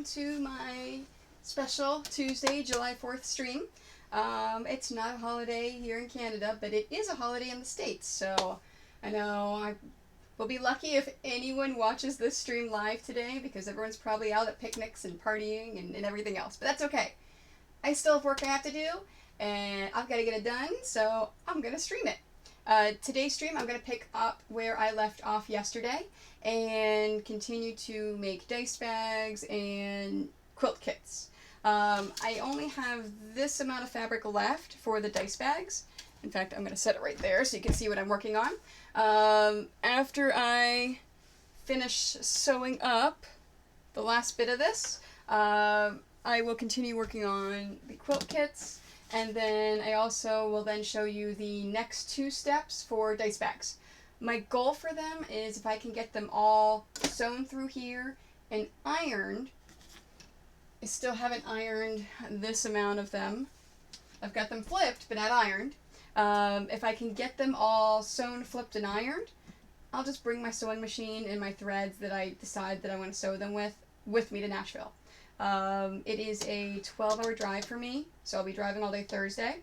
to my special Tuesday, July 4th stream. It's not a holiday here in Canada, but it is a holiday in the States, so I know I will be lucky if anyone watches this stream live today, because everyone's probably out at picnics and partying and everything else, but that's okay. I still have work I have to do, and I've got to get it done, so I'm going to stream it. Today's stream, I'm going to pick up where I left off yesterday and continue to make dice bags and quilt kits. I only have this amount of fabric left for the dice bags. In fact, I'm going to set it right there so you can see what I'm working on. After I finish sewing up the last bit of this, I will continue working on the quilt kits. And then I also will then show you the next 2 steps for dice bags. My goal for them is if I can get them all sewn through here and ironed. I still haven't ironed this amount of them. I've got them flipped, but not ironed. If I can get them all sewn, flipped, and ironed, I'll just bring my sewing machine and my threads that I decide that I want to sew them with me to Nashville. It is a 12-hour drive for me, so I'll be driving all day Thursday.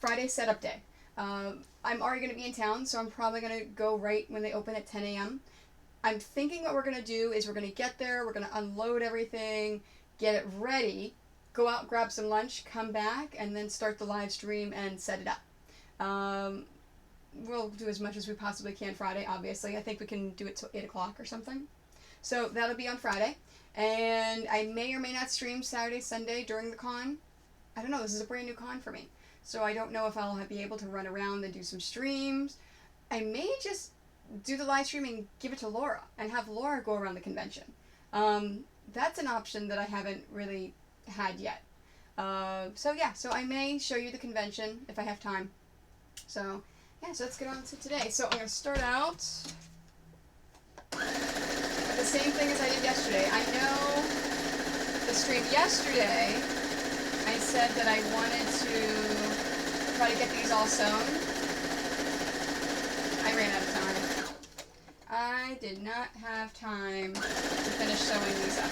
Friday, setup day. I'm already going to be in town, so I'm probably going to go right when they open at 10 a.m. I'm thinking what we're going to do is we're going to get there, we're going to unload everything, get it ready, go out, grab some lunch, come back, and then start the live stream and set it up. We'll do as much as we possibly can Friday, obviously. I think we can do it till 8 o'clock or something. So that'll be on Friday. And I may or may not stream Saturday, Sunday during the con. I don't know, this is a brand new con for me. So I don't know if I'll be able to run around and do some streams. I may just do the live stream and give it to Laura and have Laura go around the convention. That's an option that I haven't really had yet. So I may show you the convention if I have time. So let's get on to today. So I'm going to start out with the same thing as I did yesterday. I know the stream yesterday, I said that I wanted to try to get these all sewn. I ran out of time. I did not have time to finish sewing these up.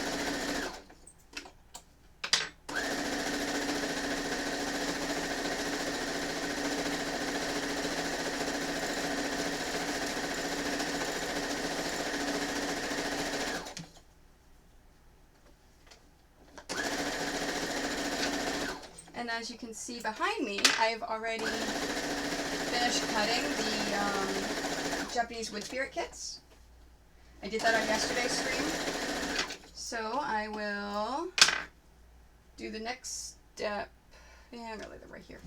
And as you can see behind me, I've already finished cutting the Japanese wood spirit kits. I did that on yesterday's stream. So I will do the next step. Yeah, really, they're right here.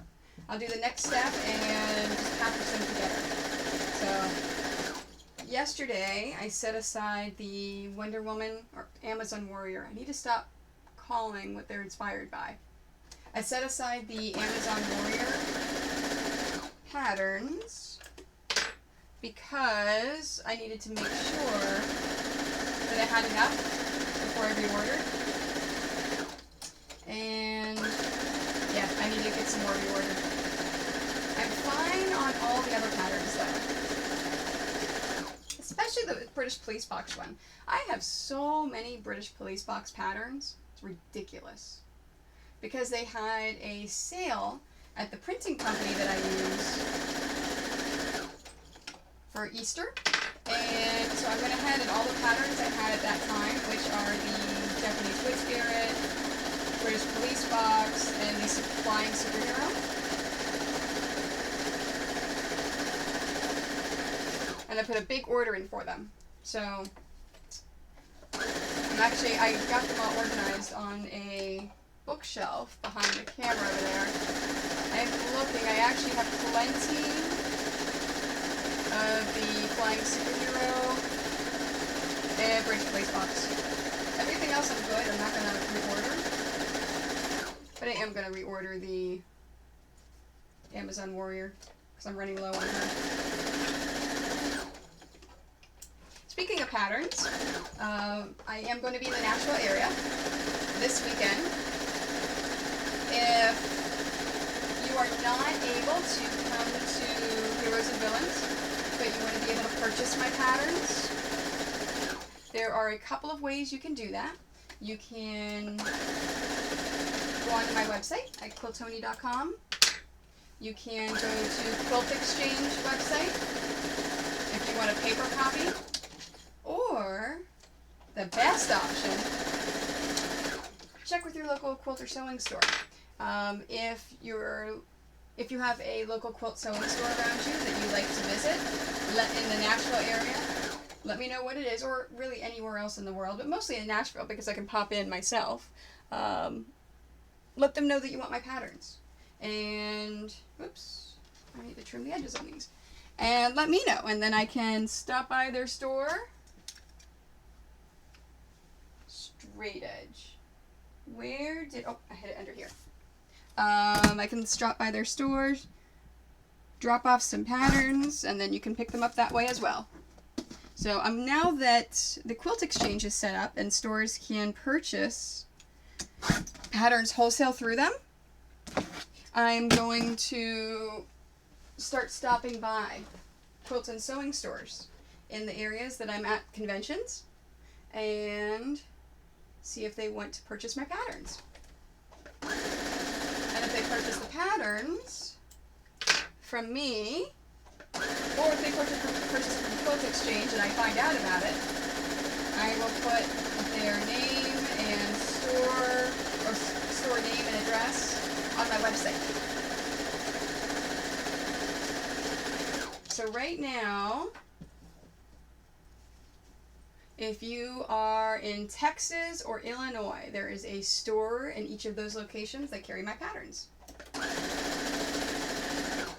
I'll do the next step and just package them together. So yesterday I set aside the Wonder Woman or Amazon Warrior. I need to stop calling what they're inspired by. I set aside the Amazon Warrior patterns because I needed to make sure that I had enough before I reordered. And yeah, I need to get some more reordered. I'm fine on all the other patterns though. Especially the British Police Box one. I have so many British Police Box patterns. It's ridiculous. Because they had a sale at the printing company that I use for Easter. And so I went ahead and all the patterns I had at that time, which are the Japanese Wood Spirit, British Police Box, and the Flying Superhero. And I put a big order in for them. So I got them all organized on a bookshelf behind the camera over there. I'm looking, I actually have plenty of the Flying Superhero and British Police Box. Everything else I'm good, I'm not going to reorder. But I am going to reorder the Amazon Warrior because I'm running low on her. Speaking of patterns, I am going to be in the Nashville area this weekend. If you are not able to come to Heroes and Villains, but you want to be able to purchase my patterns, there are a couple of ways you can do that. You can go onto my website at quiltony.com. You can go to Quilt Exchange website if you want a paper copy. Or, the best option, check with your local quilt or sewing store. If you have a local quilt sewing store around you that you like to visit, in the Nashville area, let me know what it is, or really anywhere else in the world, but mostly in Nashville because I can pop in myself. Let them know that you want my patterns. And, oops, I need to trim the edges on these. And let me know, and then I can stop by their store. Straight edge. Where did, oh, I hid it under here. I can stop by their stores, drop off some patterns, and then you can pick them up that way as well. So now that the Quilt Exchange is set up and stores can purchase patterns wholesale through them, I'm going to start stopping by quilt and sewing stores in the areas that I'm at conventions and see if they want to purchase my patterns. And if they purchase the patterns from me, or if they purchase from Quilt Exchange and I find out about it, I will put their name and store name and address on my website. So right now, if you are in Texas or Illinois, there is a store in each of those locations that carry my patterns.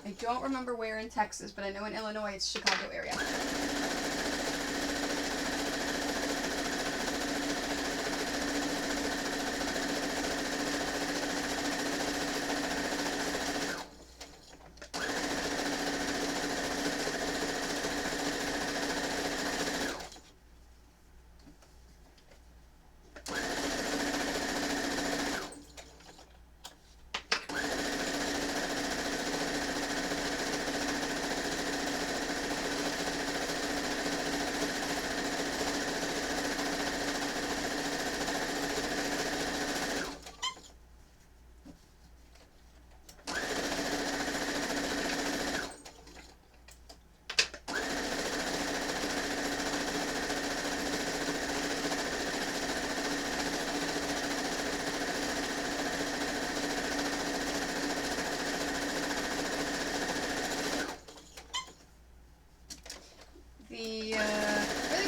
I don't remember where in Texas, but I know in Illinois it's Chicago area.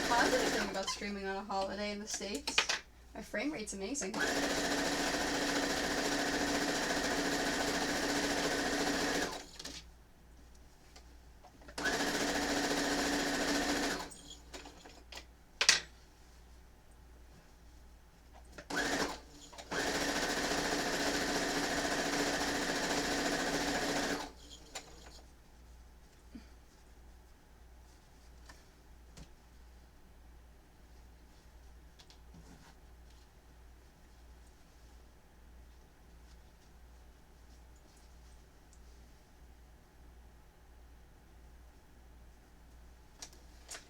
Positive thing about streaming on a holiday in the States, my frame rate's amazing.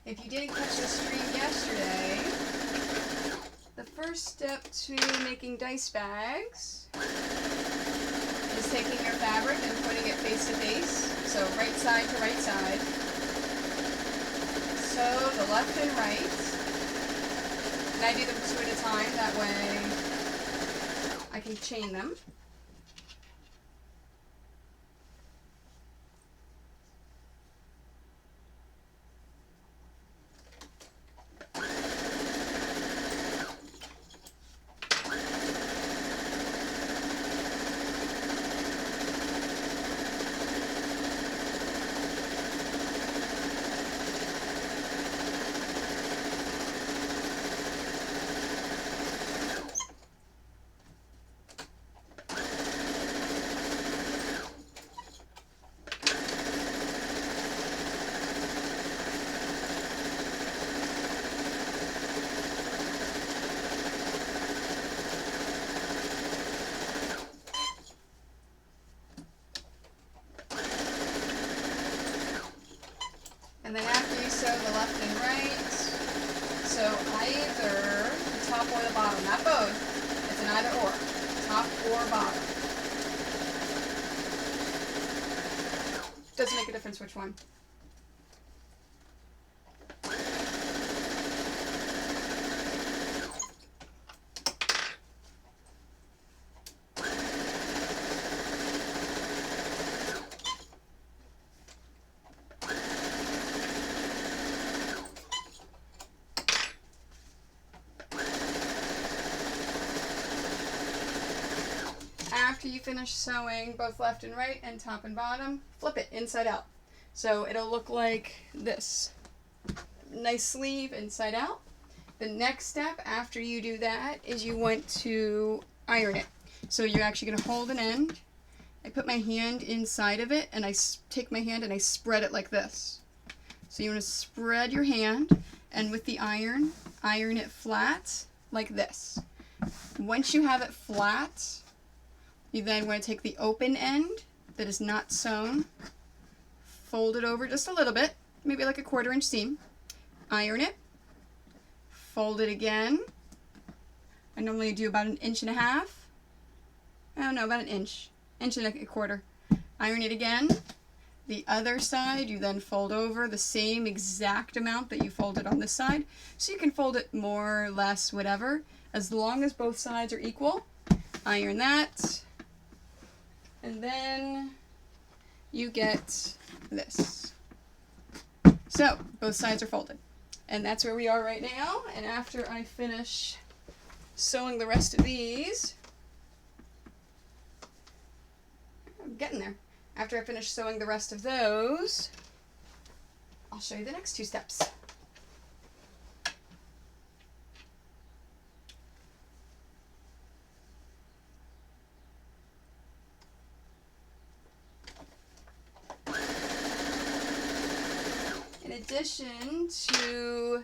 If you didn't catch the stream yesterday, the first step to making dice bags is taking your fabric and putting it face to face, so right side to right side. Sew the left and right, and I do them 2 at a time, that way I can chain them. And then after you sew the left and right, sew either top or the bottom, not both. It's an either or, top or bottom. Doesn't make a difference which one. After you finish sewing both left and right and top and bottom, flip it inside out. So it'll look like this. Nice sleeve inside out. The next step after you do that is you want to iron it. So you're actually going to hold an end. I put my hand inside of it and I take my hand and I spread it like this. So you want to spread your hand and with the iron it flat like this. Once you have it flat, you then want to take the open end that is not sewn, fold it over just a little bit, maybe like a 1/4 inch seam, iron it, fold it again. I normally do about 1.5 inches. Oh no, about 1 inch, 1.25 inches. Iron it again. The other side you then fold over the same exact amount that you folded on this side. So you can fold it more, less, whatever, as long as both sides are equal. Iron that. And then you get this. So both sides are folded. And that's where we are right now. And after I finish sewing the rest of these, I'm getting there. After I finish sewing the rest of those, I'll show you the next 2 steps. In addition to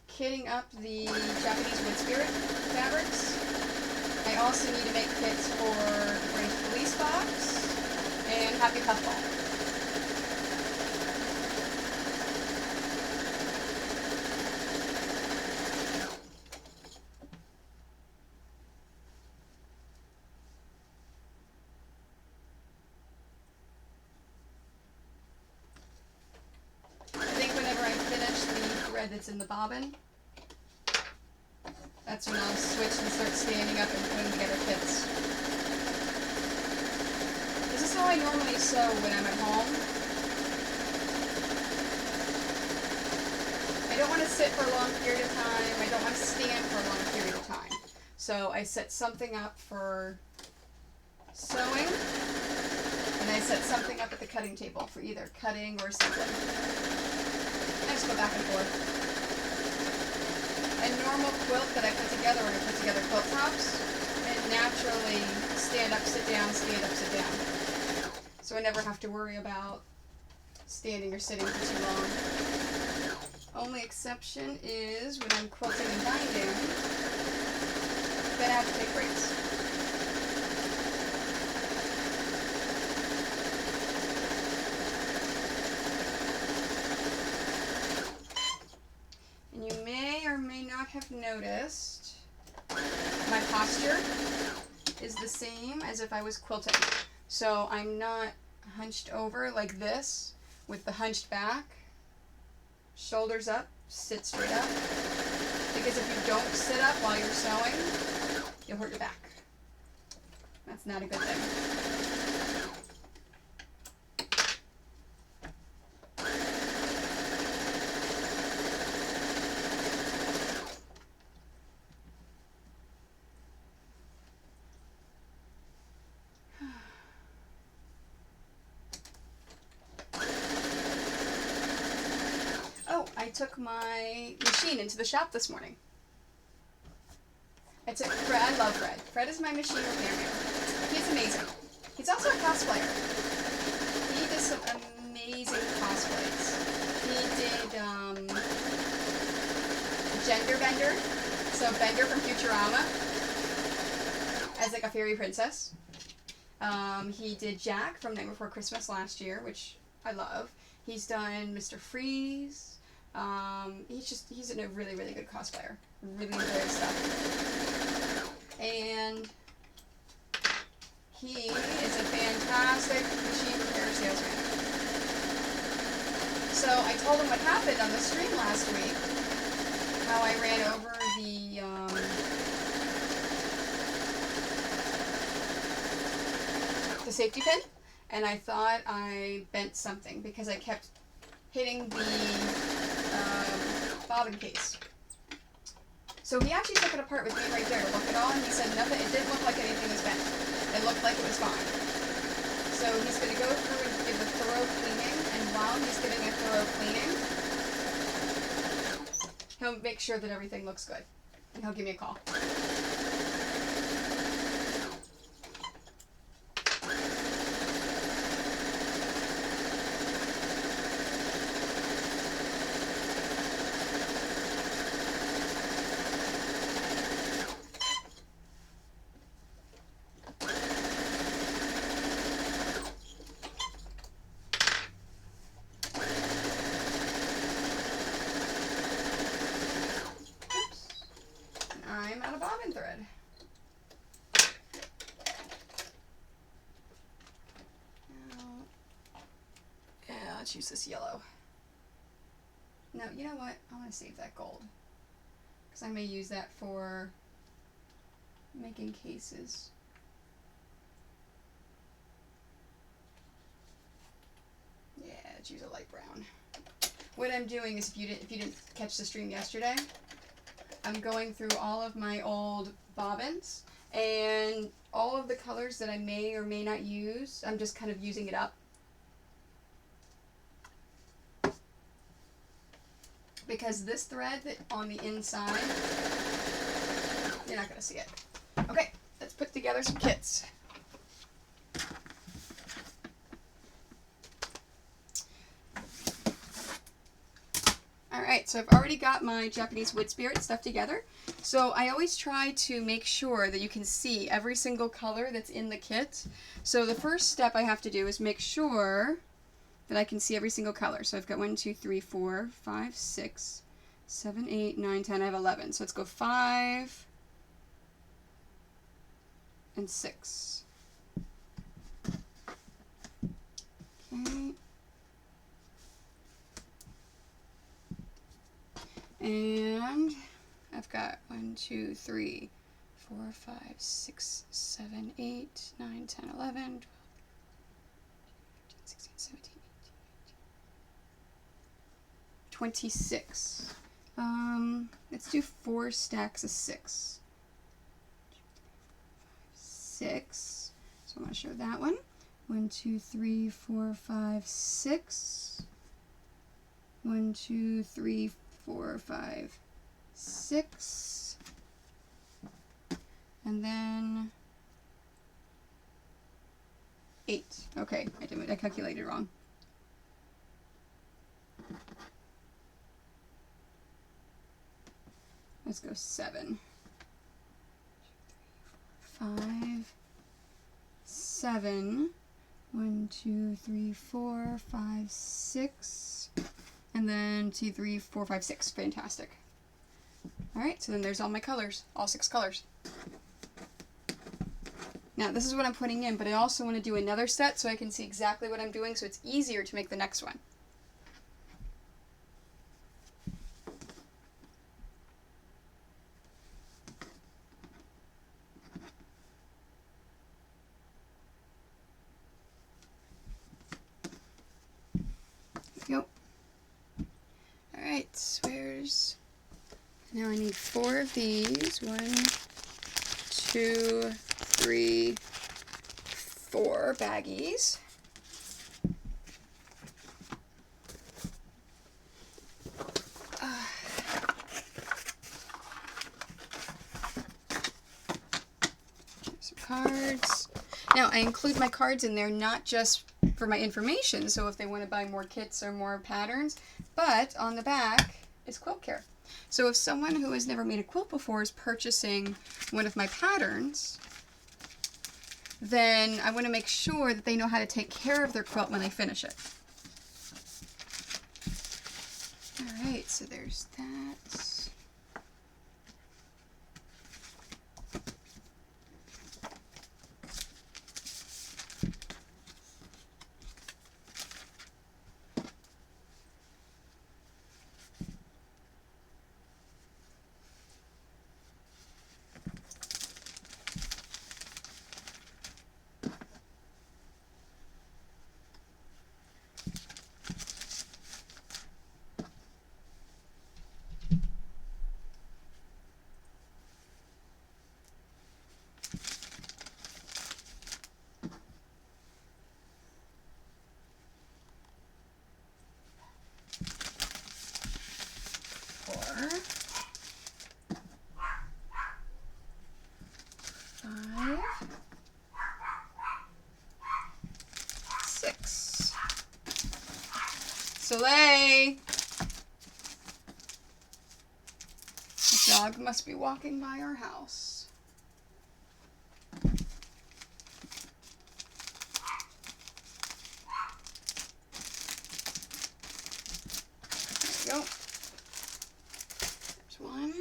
kitting up the Japanese wood spirit fabrics, I also need to make kits for the British Police Box and Happy Puffball. I think whenever I finish the thread that's in the bobbin, that's when I'll switch and start standing up and putting together kits. This is how I normally sew when I'm at home. I don't want to sit for a long period of time. I don't want to stand for a long period of time. So I set something up for sewing, and I set something up at the cutting table for either cutting or assembling. I just go back and forth. A normal quilt that I put together when I put together quilt tops, it naturally stand up, sit down, stand up, sit down. So I never have to worry about standing or sitting for too long. Only exception is when I'm quilting and binding, then I have to take breaks. And you may or may not have noticed my posture is the same as if I was quilting. So I'm not hunched over like this with the hunched back, shoulders up, sit straight up. Because if you don't sit up while you're sewing, you'll hurt your back. That's not a good thing. I took my machine into the shop this morning. I took Fred. I love Fred. Fred is my machine repairman. He's amazing. He's also a cosplayer. He does some amazing cosplays. He did Gender Bender, so Bender from Futurama, as like a fairy princess. He did Jack from Night Before Christmas last year, which I love. He's done Mr. Freeze. He's a really, really good cosplayer. Really enjoy his stuff. And he is a fantastic machine repair salesman. So I told him what happened on the stream last week, how I ran over the safety pin, and I thought I bent something because I kept hitting the bobbin case. So he actually took it apart with me right there to look it all, and he said nothing. It didn't look like anything was bent. It looked like it was fine. So he's going to go through and give a thorough cleaning, and while he's giving a thorough cleaning, he'll make sure that everything looks good, and he'll give me a call. I'm out of bobbin thread. Yeah, let's use this yellow. No, you know what? I want to save that gold, because I may use that for making cases. Yeah, let's use a light brown. What I'm doing is, if you didn't catch the stream yesterday, I'm going through all of my old bobbins, and all of the colors that I may or may not use, I'm just kind of using it up. Because this thread on the inside, you're not going to see it. Okay, let's put together some kits. Alright, so I've already got my Japanese wood spirit stuff together. So I always try to make sure that you can see every single color that's in the kit. So the first step I have to do is make sure that I can see every single color. So I've got 1, 2, 3, 4, 5, 6, 7, 8, 9, 10, I have 11. So let's go 5 and 6. Okay. And I've got 1, 2, 3, 4, 5, 6, 7, 8, 9, 10, 11, 12, 13, 16, 17, 18, 26. Let's do 4 stacks of 6. 6. So I'm going to show that one. 1, 2, 3, 4, 5, 6. 1, 2, 3, 4, 5, 6. And then 8. Okay, I calculated wrong. Let's go 7. 5, 7. 1, 2, 3, 4, 5, 6. And then 2, 3, 4, 5, 6. Fantastic. Alright, so then there's all my colors. All 6 colors. Now, this is what I'm putting in, but I also want to do another set so I can see exactly what I'm doing, so it's easier to make the next one. There we go. Alright, where's... Now I need 4 of these. 1, 2, 3, 4 baggies. Some cards. Now I include my cards in there not just for my information, so if they want to buy more kits or more patterns, but on the back is quilt care. So if someone who has never made a quilt before is purchasing one of my patterns, then I want to make sure that they know how to take care of their quilt when they finish it. Alright, so there's that. Soleil! The dog must be walking by our house. There we go. There's one.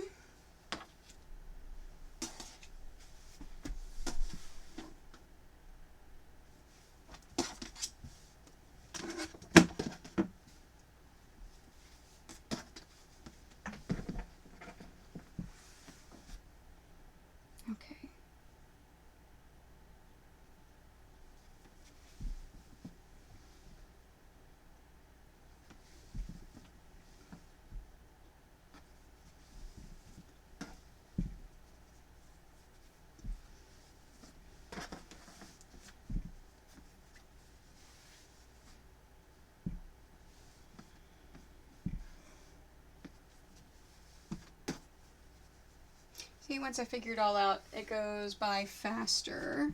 Okay. See, once I figure it all out, it goes by faster.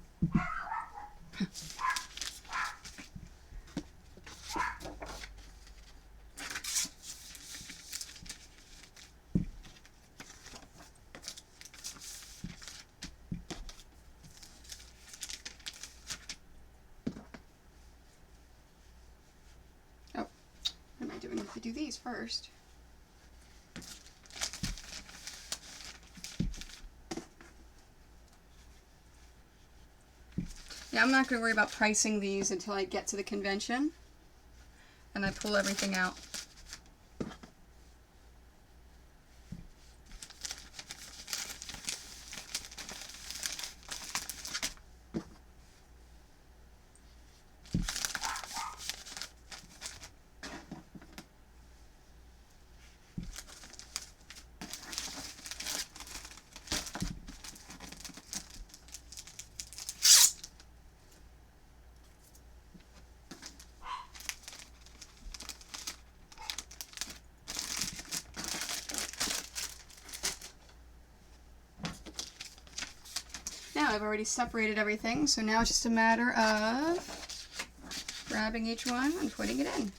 Oh, what am I doing? I have to do these first. Yeah, I'm not going to worry about pricing these until I get to the convention and I pull everything out. Now I've already separated everything, so now it's just a matter of grabbing each one and putting it in.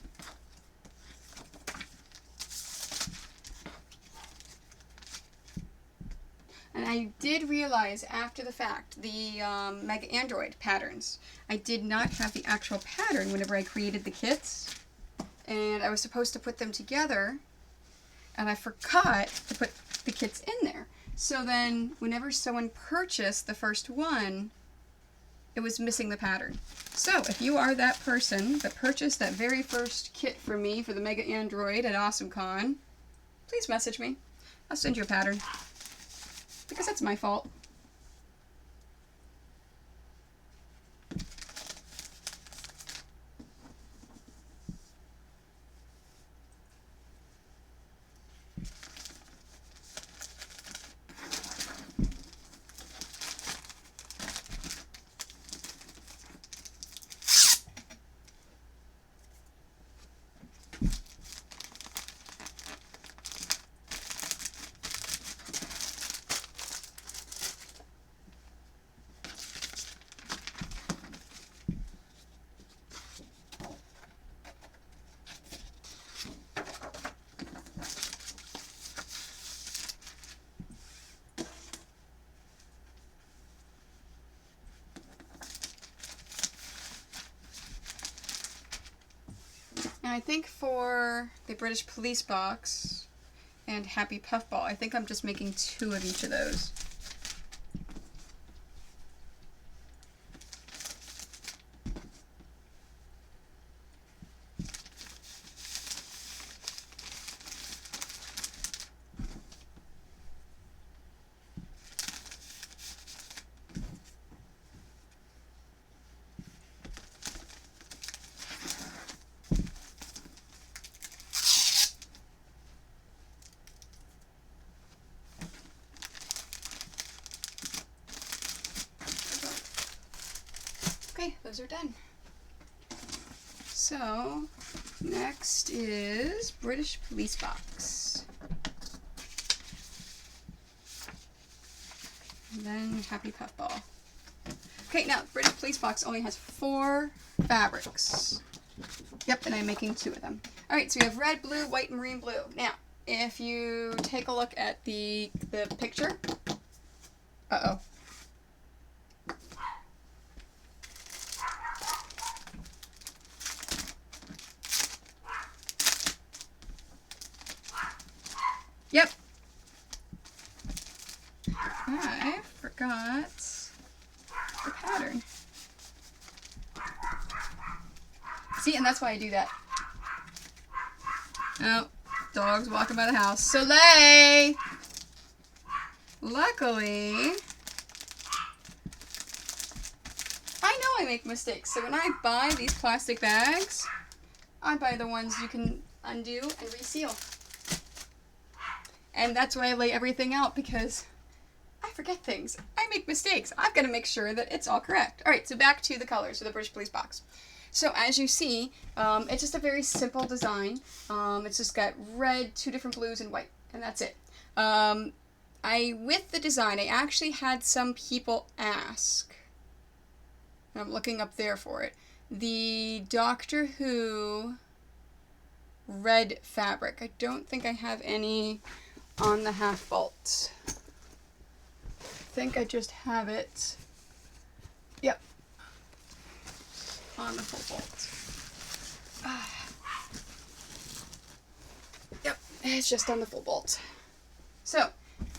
And I did realize after the fact, the Mega Android patterns, I did not have the actual pattern whenever I created the kits, and I was supposed to put them together, and I forgot to put the kits in there. So then, whenever someone purchased the first one, it was missing the pattern. So, if you are that person that purchased that very first kit for me for the Mega Android at AwesomeCon, please message me. I'll send you a pattern. Because that's my fault. Now I think for the British Police Box and Happy Puffball, I think I'm just making 2 of each of those. Okay, those are done. So, next is British Police Box. And then Happy Puffball. Okay, now, British Police Box only has 4 fabrics. Yep, and I'm making 2 of them. Alright, so we have red, blue, white, and marine blue. Now, if you take a look at the picture. Uh-oh. Yep. I forgot the pattern. See, and that's why I do that. Oh, dog's walking by the house. Soleil! Luckily, I know I make mistakes. So when I buy these plastic bags, I buy the ones you can undo and reseal. And that's why I lay everything out, because I forget things. I make mistakes. I've got to make sure that it's all correct. Alright, so back to the colors of the British Police Box. So as you see, it's just a very simple design. It's just got red, 2 different blues, and white. And that's it. With the design, I actually had some people ask, and I'm looking up there for it, the Doctor Who red fabric. I don't think I have any on the half bolt. I think I just have it. Yep. On the full bolt. Yep, it's just on the full bolt. So,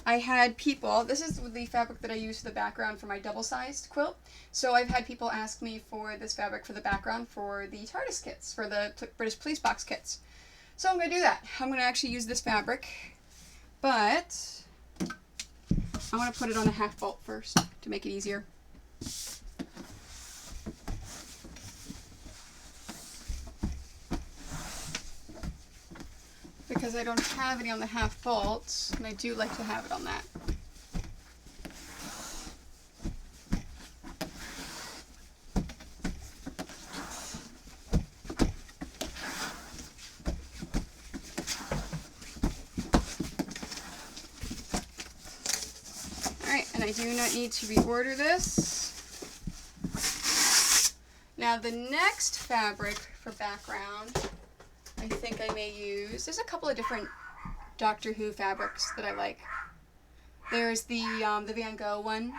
I had people, this is the fabric that I use for the background for my double-sized quilt. So I've had people ask me for this fabric for the background for the TARDIS kits, for the British Police Box kits. So I'm going to do that. I'm going to actually use this fabric, but I want to put it on a half bolt first to make it easier. Because I don't have any on the half bolt, and I do like to have it on that. Alright, and I do not need to reorder this. Now the next fabric for background, I think I may use, there's a couple of different Doctor Who fabrics that I like. There's the Van Gogh one.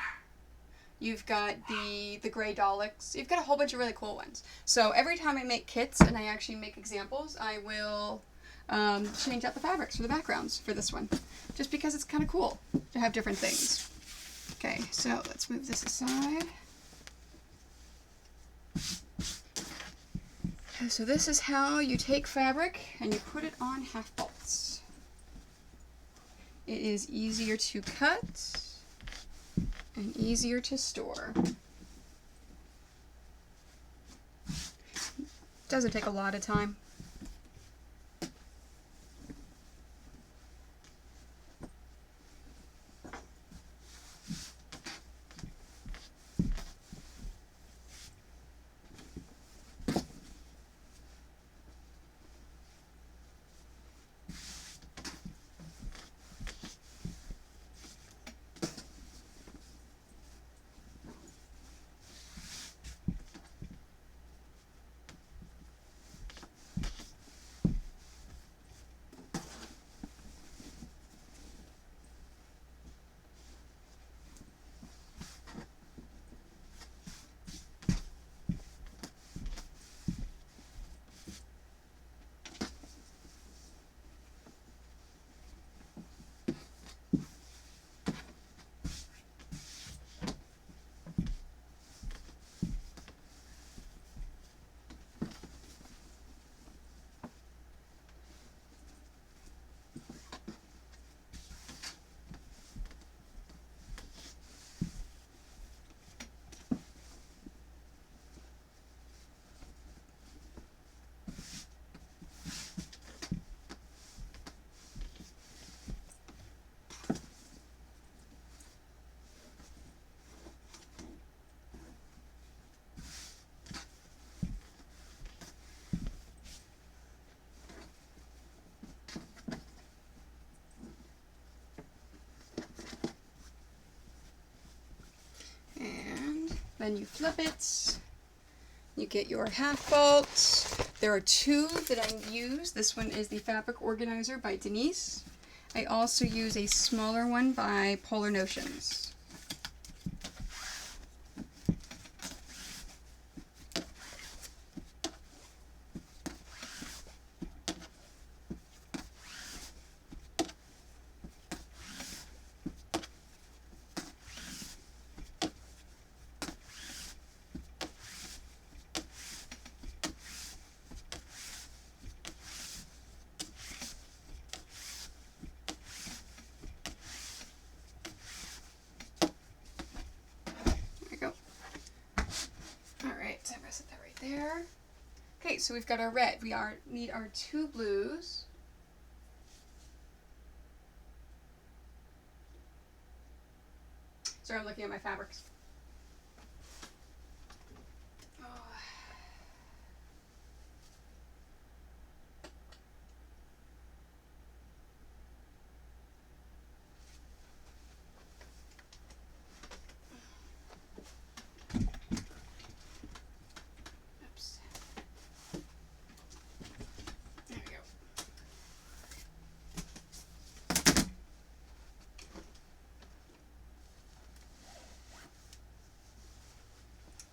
You've got the Grey Daleks. You've got a whole bunch of really cool ones. So every time I make kits and I actually make examples, I will change out the fabrics for the backgrounds for this one. Just because it's kind of cool to have different things. Okay, so let's move this aside. So this is how you take fabric and you put it on half bolts. It is easier to cut and easier to store. Doesn't take a lot of time. Then you flip it. You get your half bolt. There are two that I use. This one is the Fabric Organizer by Denise. I also use a smaller one by Polar Notions. There. Okay, so we've got our red. We need our two blues. Sorry, I'm looking at my fabrics. Oh.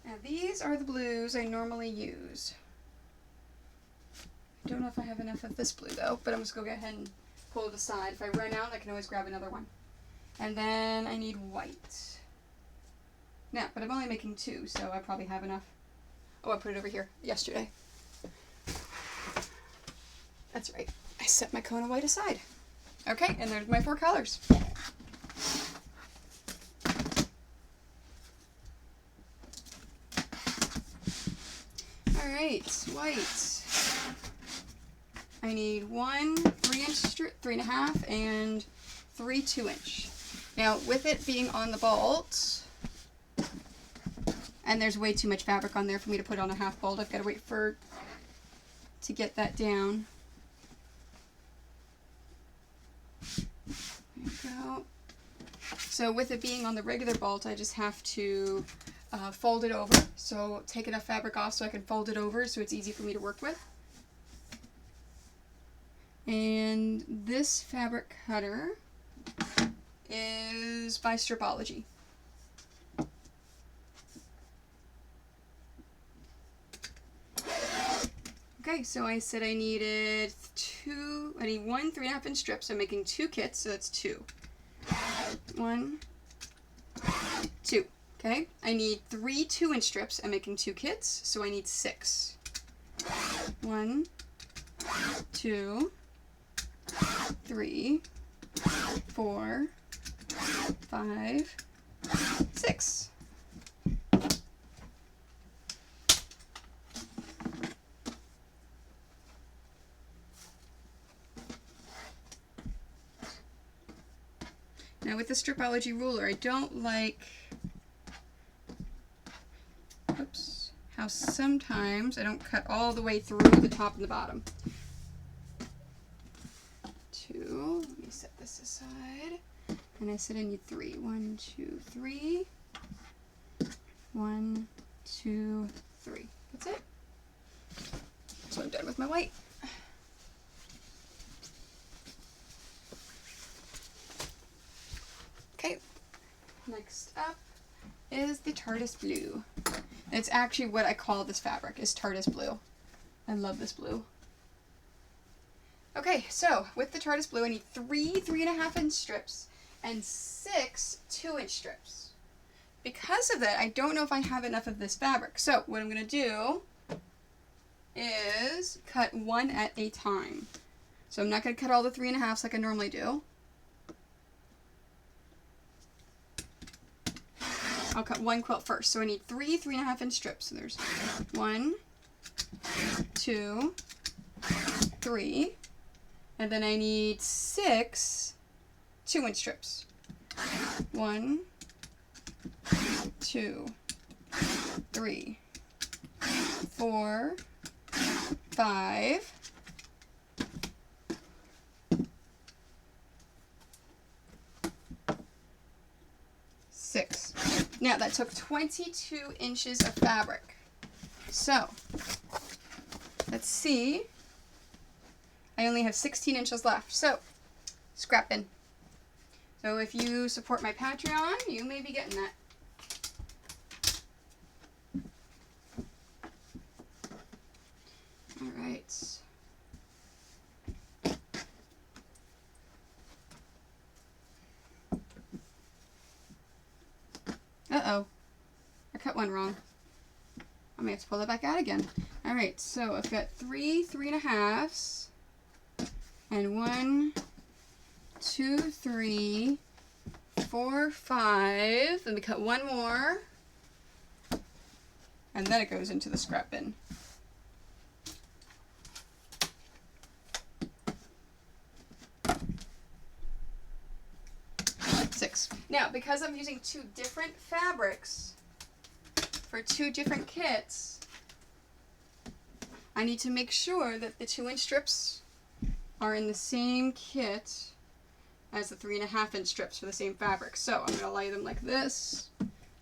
Now these are the blues I normally use. I don't know if I have enough of this blue though, but I'm just going to go ahead and pull it aside. If I run out, I can always grab another one. And then I need white. Now, but I'm only making two, so I probably have enough. Oh, I put it over here yesterday. That's right. I set my cone of white aside. Okay, and there's my 4 colors. Alright, white. I need 1 3-inch strip, 3.5, and 3 2-inch. Now, with it being on the bolt, and there's way too much fabric on there for me to put on a half bolt, I've got to wait to get that down. There you go. So with it being on the regular bolt, I just have to fold it over. So take enough fabric off so I can fold it over so it's easy for me to work with. And this fabric cutter is by Stripology. Okay, so I said I needed 1 3.5-inch strip, so I'm making 2 kits, so that's 2. 1, 2. Okay, I need 3 2-inch strips. I'm making 2 kits, so I need 6. 1, 2, 3, 4, 5, 6. Now with the Stripology ruler, I don't like how sometimes I don't cut all the way through the top and the bottom. 2, let me set this aside. And I said I need 3. 1, 2, 3. 1, 2, 3. That's it. So I'm done with my white. Okay, next up is the Tartus Blue. It's actually what I call this fabric, is Tartus Blue. I love this blue. Okay, so with the Tartus Blue, I need 3 3.5-inch strips and 6 2-inch strips. Because of that, I don't know if I have enough of this fabric. So what I'm going to do is cut one at a time. So I'm not going to cut all the 3.5s like I normally do. I'll cut one quilt first. So I need 3 3.5-inch strips. So there's 1, 2, 3, and then I need 6 2-inch strips. 1, 2, 3, 4, 5, 6. Now that took 22 inches of fabric. So, let's see. I only have 16 inches left. So, scrap bin. So if you support my Patreon, you may be getting that. All right. Uh-oh. I cut one wrong. I may have to pull it back out again. All right, so I've got 3 3.5s, and 1, 2, 3, 4, 5. Let me cut one more, and then it goes into the scrap bin. Now, because I'm using 2 different fabrics for 2 different kits, I need to make sure that the 2-inch strips are in the same kit as the 3.5-inch strips for the same fabric. So I'm going to lay them like this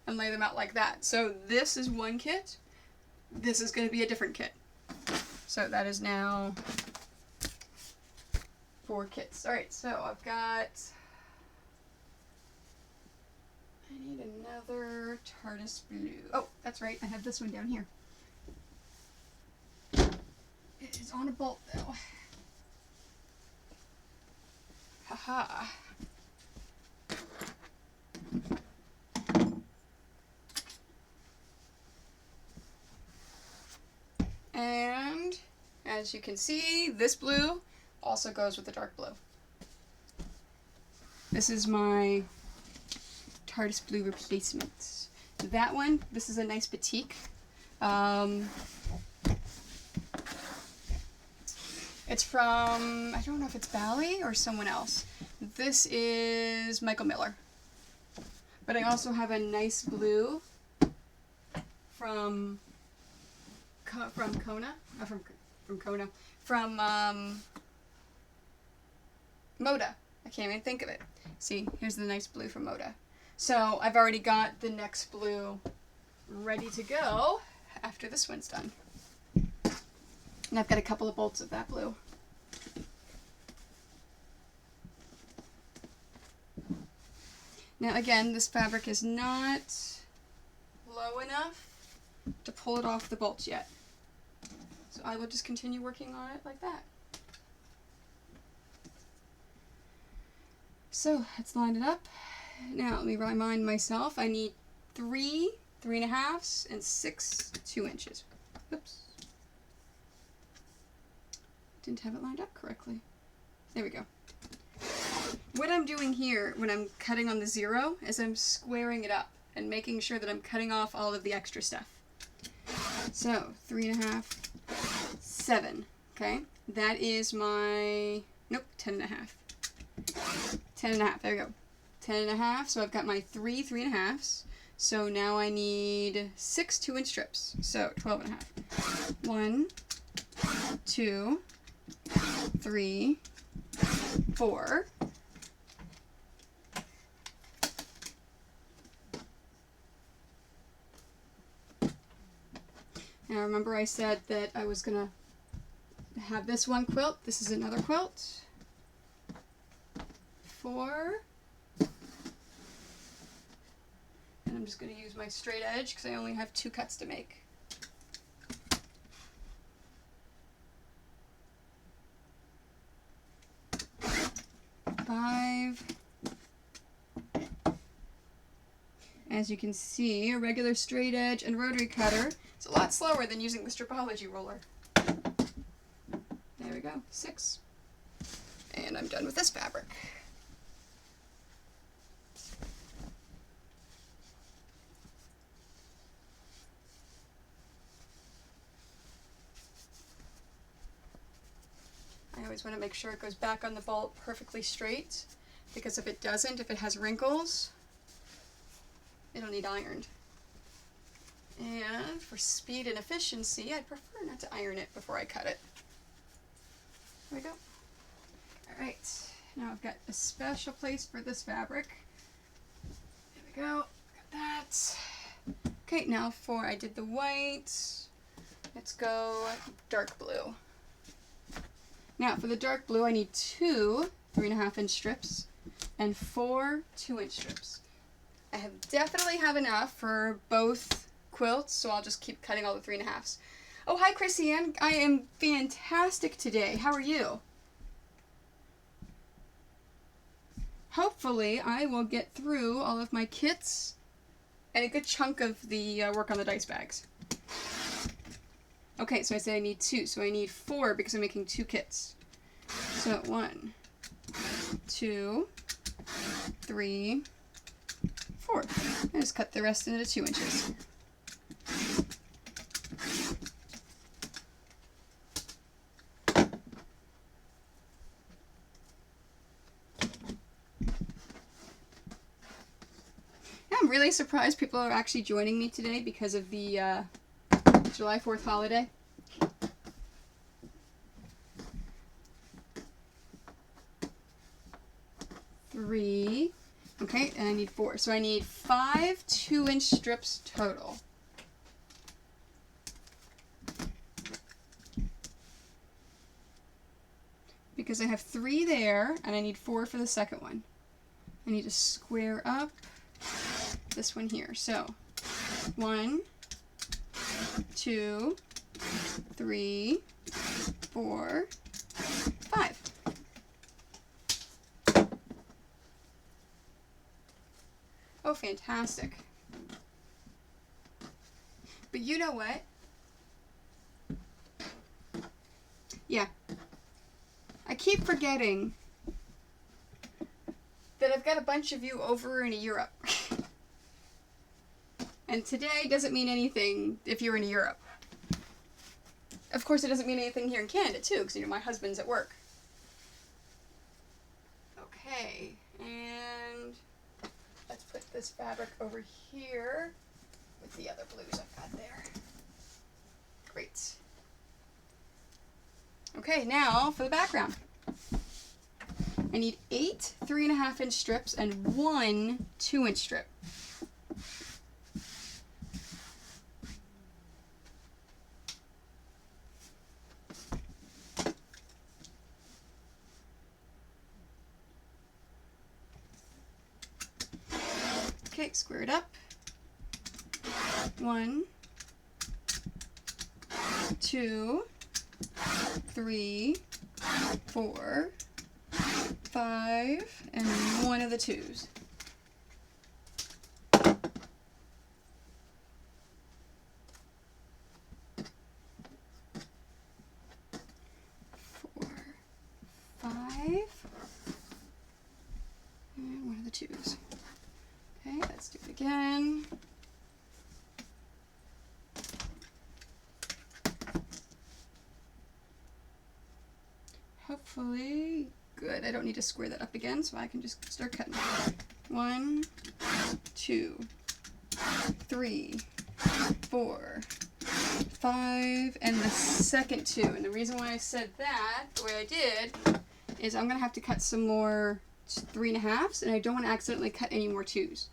and lay them out like that. So this is one kit. This is going to be a different kit. So that is now 4 kits. All right, so I've got... I need another TARDIS blue. Oh, that's right. I have this one down here. It is on a bolt, though. Haha. And as you can see, this blue also goes with the dark blue. This is my TARDIS blue replacement. That one, this is a nice batik. It's from, I don't know if it's Bally or someone else. This is Michael Miller. But I also have a nice blue from Kona, from Moda. I can't even think of it. See, here's the nice blue from Moda. So I've already got the next blue ready to go after this one's done. And I've got a couple of bolts of that blue. Now again, this fabric is not low enough to pull it off the bolts yet. So I will just continue working on it like that. So let's line it up. Now let me remind myself I need 3 3.5s and 6 2 inches. Oops. Didn't have it lined up correctly. There we go. What I'm doing here when I'm cutting on the 0 is I'm squaring it up and making sure that I'm cutting off all of the extra stuff. So 3.5, 7. Okay, that is my, nope, 10.5. 10.5, there we go. 10.5, so I've got my 3 3.5s. So now I need 6 2-inch strips. So 12.5. 1, 2, 3, 4. Now remember I said that I was gonna have this one quilt. This is another quilt. 4. And I'm just going to use my straight edge because I only have 2 cuts to make. 5. As you can see, a regular straight edge and rotary cutter is a lot slower than using the stripology roller. There we go, 6. And I'm done with this fabric. I always want to make sure it goes back on the bolt perfectly straight, because if it doesn't, if it has wrinkles, it'll need ironed. And for speed and efficiency, I'd prefer not to iron it before I cut it. There we go. Alright, now I've got a special place for this fabric. There we go. Got that. Okay, now I did the white. Let's go dark blue. Now for the dark blue, I need 2 3.5-inch strips and 4 2-inch strips. I definitely have enough for both quilts, so I'll just keep cutting all the 3.5s. Oh, hi, Chrissy Ann. I am fantastic today. How are you? Hopefully, I will get through all of my kits and a good chunk of the work on the dice bags. Okay, so I said I need 2, so I need 4 because I'm making 2 kits. So 1, 2, 3, 4. I just cut the rest into 2 inches. I'm really surprised people are actually joining me today because of the July 4th holiday. Three. Okay, and I need 4. So I need 5 2-inch strips total. Because I have 3 there, and I need 4 for the second one. I need to square up this one here. So 1, 2, 3, 4, 5. Oh, fantastic. But you know what? Yeah. I keep forgetting that I've got a bunch of you over in Europe. And today doesn't mean anything if you're in Europe. Of course, it doesn't mean anything here in Canada, too, because, my husband's at work. Okay, and let's put this fabric over here with the other blues I've got there. Great. Okay, now for the background. I need 8 3.5-inch strips and 1 2-inch strip. Okay, square it up. 1, 2, 3, 4, 5, and 1 of the 2s. 4, 5, and 1 of the 2s. Okay, let's do it again. Hopefully, good. I don't need to square that up again, so I can just start cutting. 1, 2, 3, 4, 5, and the second 2. And the reason why I said that, the way I did, is I'm going to have to cut some more 3.5s, and I don't want to accidentally cut any more 2s.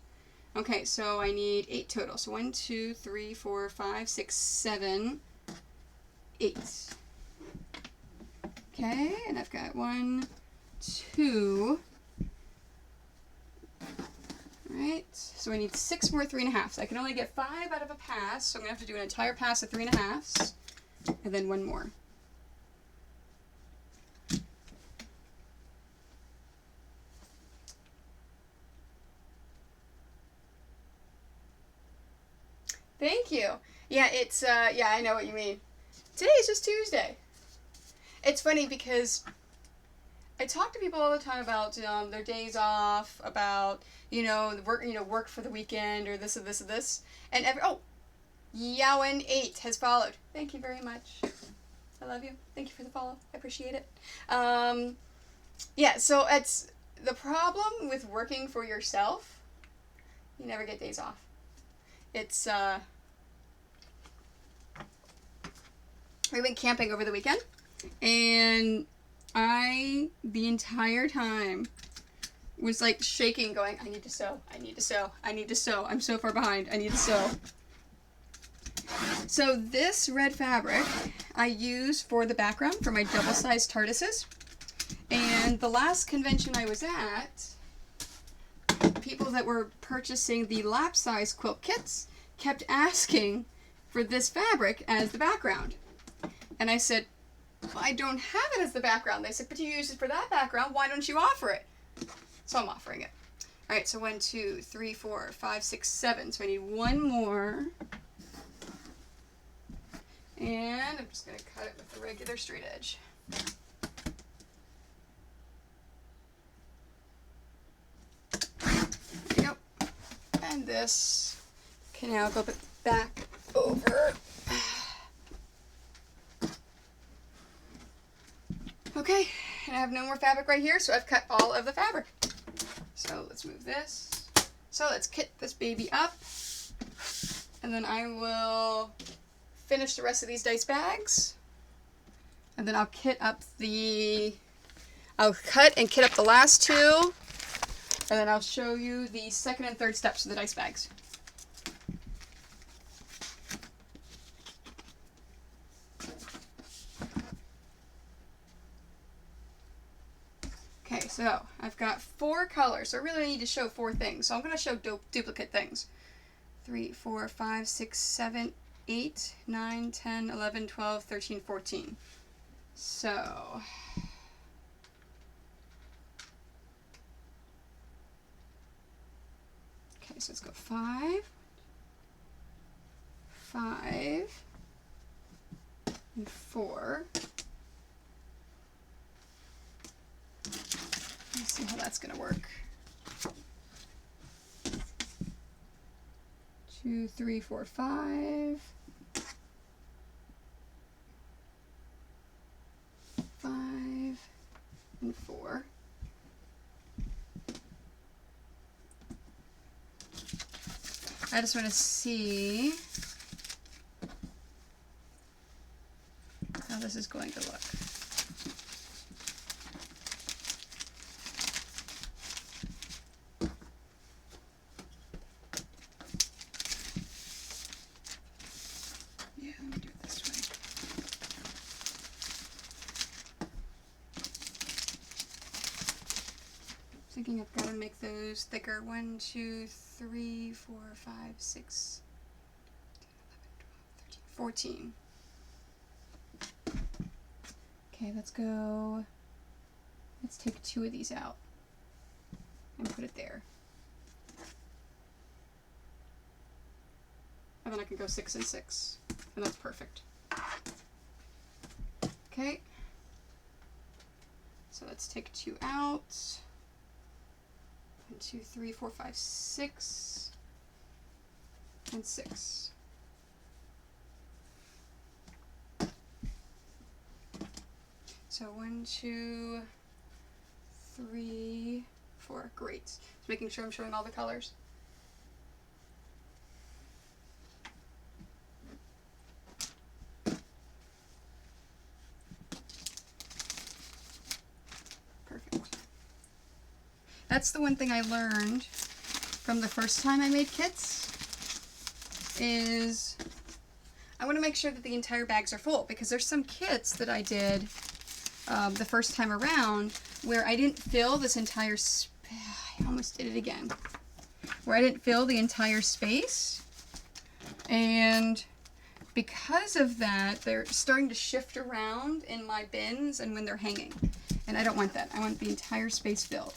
Okay, so I need 8 total. So 1, 2, 3, 4, 5, 6, 7, 8. Okay, and I've got 1, 2. Alright, so I need 6 more 3.5s. I can only get 5 out of a pass, so I'm going to have to do an entire pass of 3.5s, and then 1 more. Thank you. Yeah, it's, yeah, I know what you mean. Today is just Tuesday. It's funny because I talk to people all the time about their days off, about, work for the weekend, or this or this or this. And Yowen8 has followed. Thank you very much. I love you. Thank you for the follow. I appreciate it. Yeah, so it's the problem with working for yourself. You never get days off. It's, we went camping over the weekend, and the entire time, was like shaking, going, I need to sew, I need to sew, I need to sew, I'm so far behind, I need to sew. So this red fabric I use for the background for my double-sized TARDISes. And the last convention I was at, people that were purchasing the lap-size quilt kits kept asking for this fabric as the background. And I said, well, I don't have it as the background. They said, but you use it for that background. Why don't you offer it? So I'm offering it. All right, so 1, 2, 3, 4, 5, 6, 7. So I need one more. And I'm just going to cut it with the regular straight edge. There you go. And this can now go back over. Okay, and I have no more fabric right here, so I've cut all of the fabric. So let's move this. So let's kit this baby up, and then I will finish the rest of these dice bags, and then I'll cut and kit up the last two, and then I'll show you the second and third steps of the dice bags. Okay, so I've got 4 colors, so I really need to show 4 things. So I'm going to show duplicate things. 3, 4, 5, 6, 7, 8, 9, 10, 11, 12, 13, 14. So, okay, so let's go 5, 5, and 4. Let's see how that's going to work. 2, 3, 4, 5. 5 and 4. I just want to see how this is going to look. Thinking I've got to make those thicker. 1, 2, 3, 4, 5, 6, 10, 11, 12, 13, 14. Okay, let's go. Let's take 2 of these out and put it there. And then I can go 6 and 6. And that's perfect. Okay. So let's take 2 out. 1, 2, 3, 4, 5, 6, and 6. So 1, 2, 3, 4. Great. Just making sure I'm showing all the colors. Perfect. That's the one thing I learned from the first time I made kits, is I want to make sure that the entire bags are full, because there's some kits that I did the first time around where I didn't fill this entire I almost did it again. Where I didn't fill the entire space, and because of that, they're starting to shift around in my bins and when they're hanging. And I don't want that. I want the entire space filled.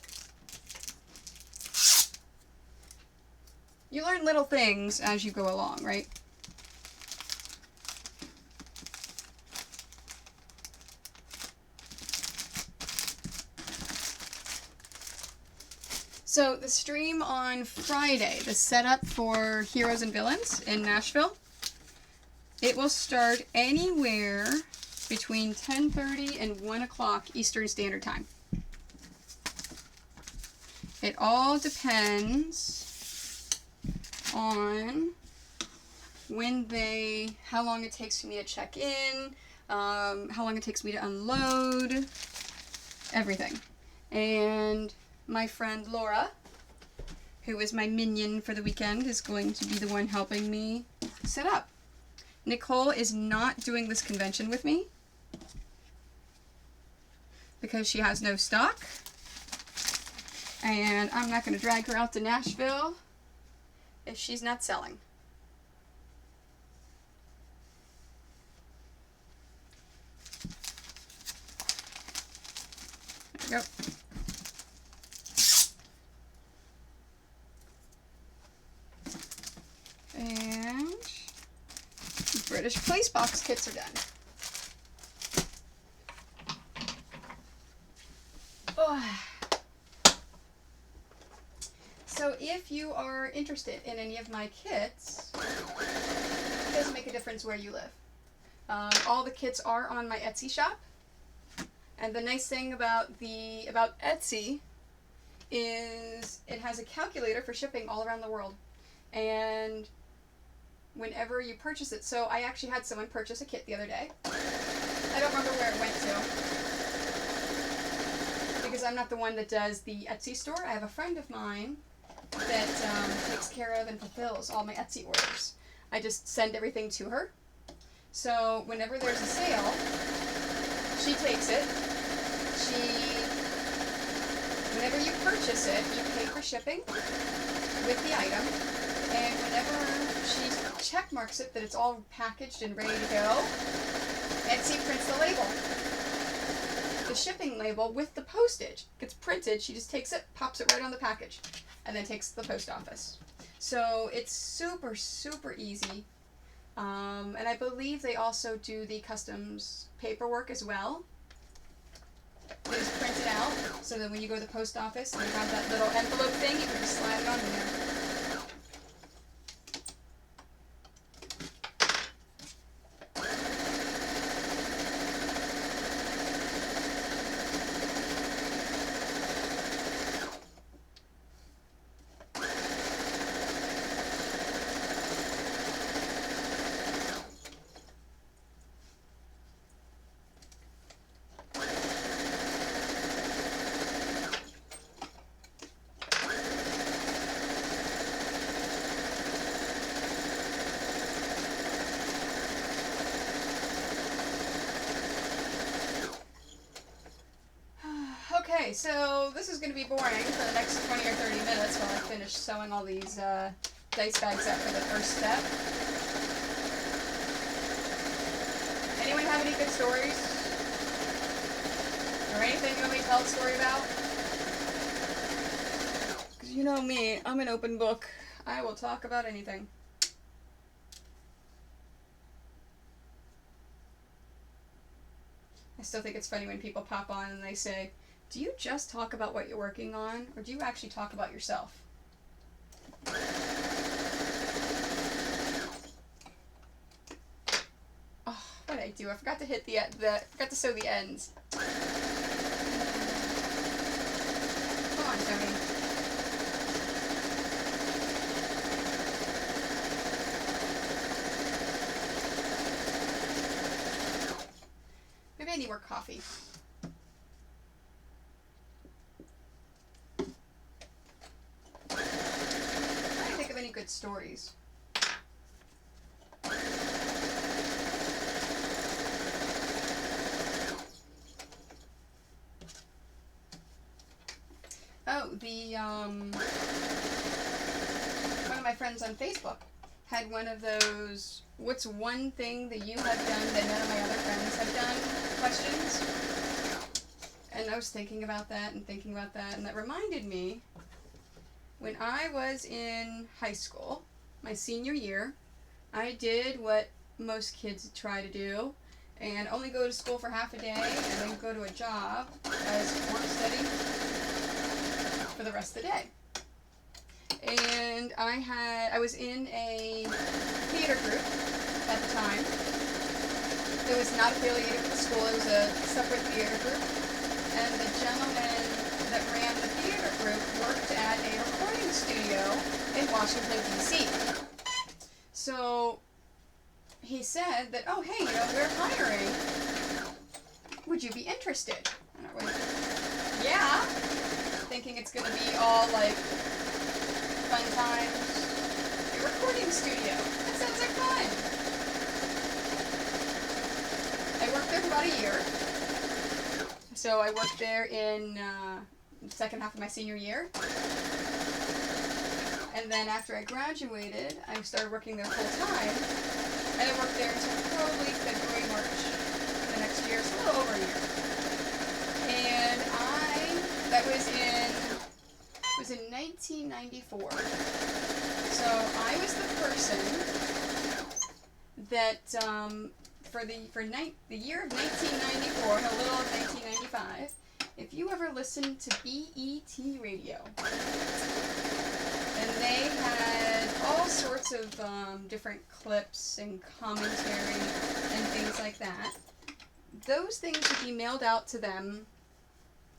You learn little things as you go along, right? So the stream on Friday, the setup for Heroes and Villains in Nashville, it will start anywhere between 10:30 and 1 o'clock Eastern Standard Time. It all depends on how long it takes for me to check in, how long it takes me to unload, everything. And my friend Laura, who is my minion for the weekend, is going to be the one helping me set up. Nicole is not doing this convention with me because she has no stock, and I'm not going to drag her out to Nashville if she's not selling. There we go. And the British Place Box kits are done. Oh. So if you are interested in any of my kits, it doesn't make a difference where you live. All the kits are on my Etsy shop. And the nice thing about Etsy is it has a calculator for shipping all around the world. And whenever you purchase it, so I actually had someone purchase a kit the other day. I don't remember where it went to, because I'm not the one that does the Etsy store. I have a friend of mine that takes care of and fulfills all my Etsy orders. I just send everything to her. So whenever there's a sale, she takes it. Whenever you purchase it, you pay for shipping with the item. And whenever she check marks it that it's all packaged and ready to go, Etsy prints the label. The shipping label with the postage gets printed. She just takes it, pops it right on the package, and then takes it to the post office. So it's super, super easy. And I believe they also do the customs paperwork as well. They just print it out, so that when you go to the post office and they have that little envelope thing, you can just slide it on there. Okay, so this is going to be boring for the next 20 or 30 minutes while I finish sewing all these dice bags up for the first step. Anyone have any good stories? Or anything you want me to tell a story about? Because you know me, I'm an open book. I will talk about anything. I still think it's funny when people pop on and they say, do you just talk about what you're working on, or do you actually talk about yourself? Oh, what did I do? I forgot to hit forgot to sew the ends. Come on, Tony. Maybe I need more coffee. Good stories. Oh, one of my friends on Facebook had one of those "what's one thing that you have done that none of my other friends have done" questions. And I was thinking about that, and that reminded me, when I was in high school, my senior year, I did what most kids try to do, and only go to school for half a day, and then go to a job as work study for the rest of the day. And I was in a theater group at the time. It was not affiliated with the school, it was a separate theater group, and the gentleman that ran the theater group worked at a recording studio in Washington, D.C. So he said that, oh, hey, we're hiring. Would you be interested? And I went, yeah. thinking it's going to be all like fun times. A recording studio. That sounds like fun. I worked there for about a year. So I worked there in the second half of my senior year. And then after I graduated, I started working there full time. And I worked there until probably February, March the next year, so a little over a year. And that was in 1994. So I was the person that, for the year of 1994, a little of 1995, if you ever listened to BET radio, and they had all sorts of different clips and commentary and things like that, those things would be mailed out to them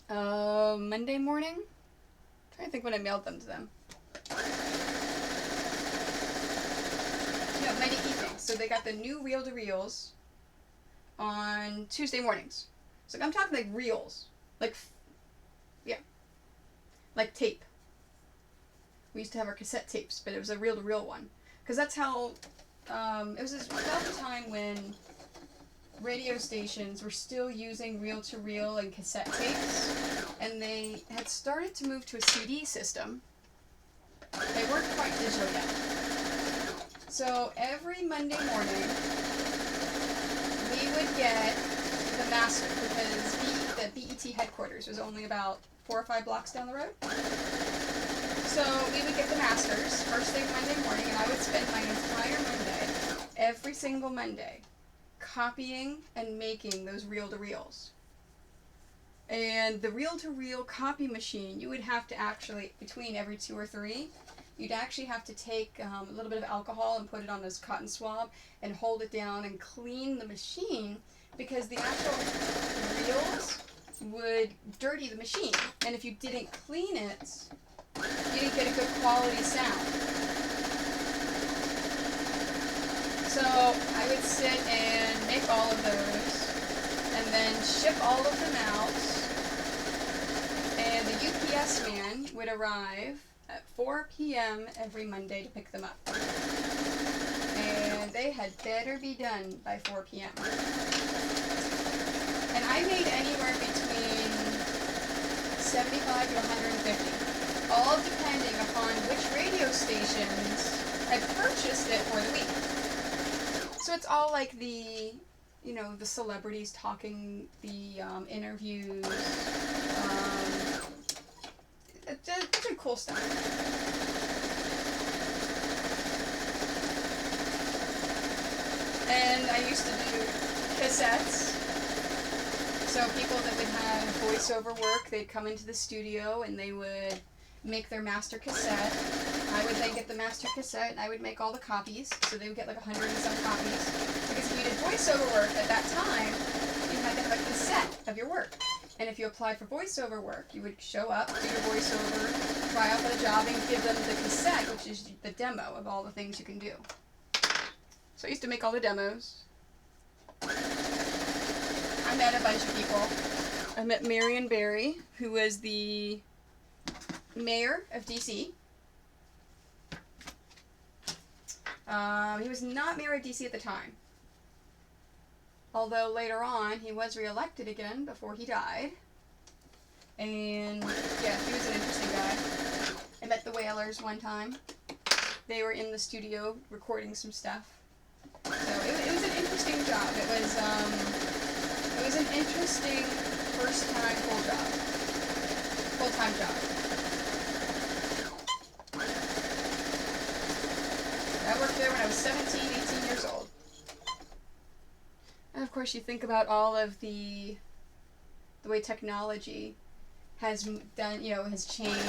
Monday morning. I'm trying to think when I mailed them to them. No, Monday evening. So they got the new reel-to-reels on Tuesday mornings. So I'm talking like reels. Like tape. We used to have our cassette tapes, but it was a reel-to-reel one. Because that's how, it was about the time when radio stations were still using reel-to-reel and cassette tapes, and they had started to move to a CD system. They weren't quite digital yet. So every Monday morning, we would get the master, because the BET headquarters was only about 4 or 5 blocks down the road. So we would get the masters first thing Monday morning, and I would spend my entire Monday, every single Monday, copying and making those reel-to-reels. And the reel-to-reel copy machine, you would have to actually, between every 2 or 3, you'd actually have to take a little bit of alcohol and put it on this cotton swab and hold it down and clean the machine, because the actual reels would dirty the machine. And if you didn't clean it, you didn't get a good quality sound. So I would sit and make all of those, and then ship all of them out, and the UPS man would arrive at 4 p.m. every Monday to pick them up. And they had better be done by 4 p.m. And I made anywhere between 75 to 150. All depending upon which radio stations had purchased it for the week. So it's all like the celebrities talking, the interviews, it's a cool stuff. And I used to do cassettes. So people that would have voiceover work, they'd come into the studio and they would make their master cassette. I would then get the master cassette, and I would make all the copies, so they would get like 100 and some copies. Because if you did voiceover work at that time, you had to have a cassette of your work. And if you applied for voiceover work, you would show up, do your voiceover, try out for the job, and give them the cassette, which is the demo of all the things you can do. So I used to make all the demos. I met a bunch of people. I met Marion Barry, who was the mayor of D.C. He was not mayor of D.C. at the time. Although later on, he was reelected again before he died. And yeah, he was an interesting guy. I met the Whalers one time. They were in the studio recording some stuff. So it was an interesting job. It was an interesting first-time full-time job. I worked there when I was 17, 18 years old. And of course, you think about all of the way technology has done, has changed. And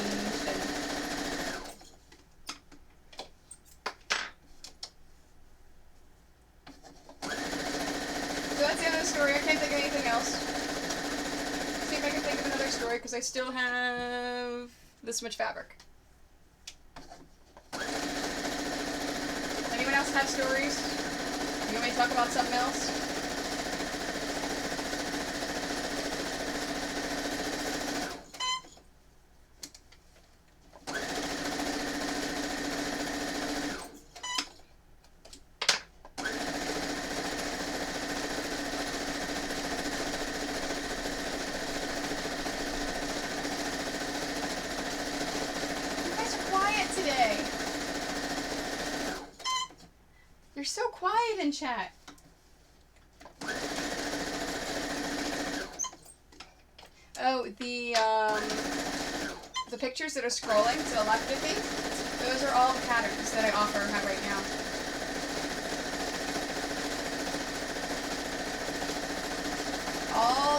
so that's the end of the story. I can't think of anything else. See if I can think of another story, because I still have this much fabric. Anyone else have stories? You want me to talk about something else? in chat. Oh, the pictures that are scrolling to the left of me, those are all the patterns that I offer right now.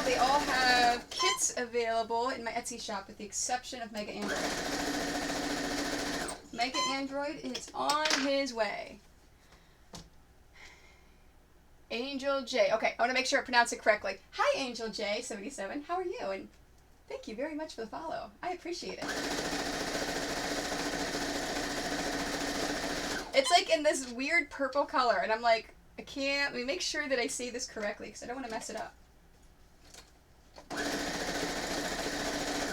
They all have kits available in my Etsy shop with the exception of Mega Android. Mega Android is on his way. Angel J. Okay, I want to make sure I pronounce it correctly. Hi, Angel J77. How are you? And thank you very much for the follow. I appreciate it. It's like in this weird purple color, and I'm like, let me make sure that I say this correctly because I don't want to mess it up.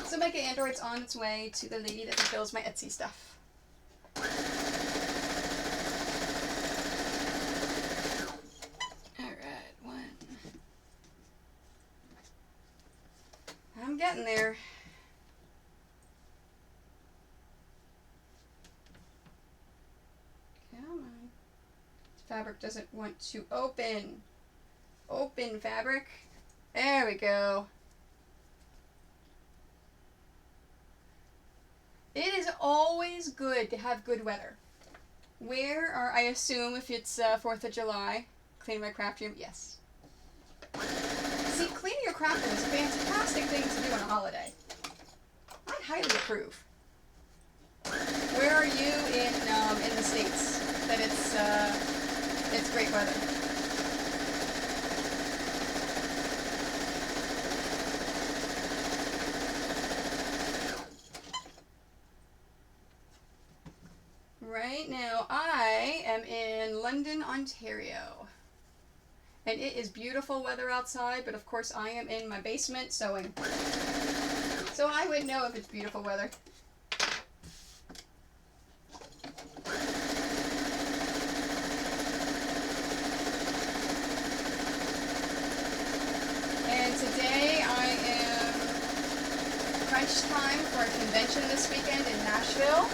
So Mega Android's on its way to the lady that fulfills my Etsy stuff. Alright, one. I'm getting there. Come on. Fabric doesn't want to open. Open fabric. There we go. It is always good to have good weather. Where are, I assume if it's 4th of July, cleaning my craft room? Yes. See, cleaning your craft room is a fantastic thing to do on a holiday. I highly approve. Where are you in the States that it's great weather? Right now, I am in London, Ontario. And it is beautiful weather outside, but of course I am in my basement sewing. So I would know if it's beautiful weather. And today I am crunch time for a convention this weekend in Nashville.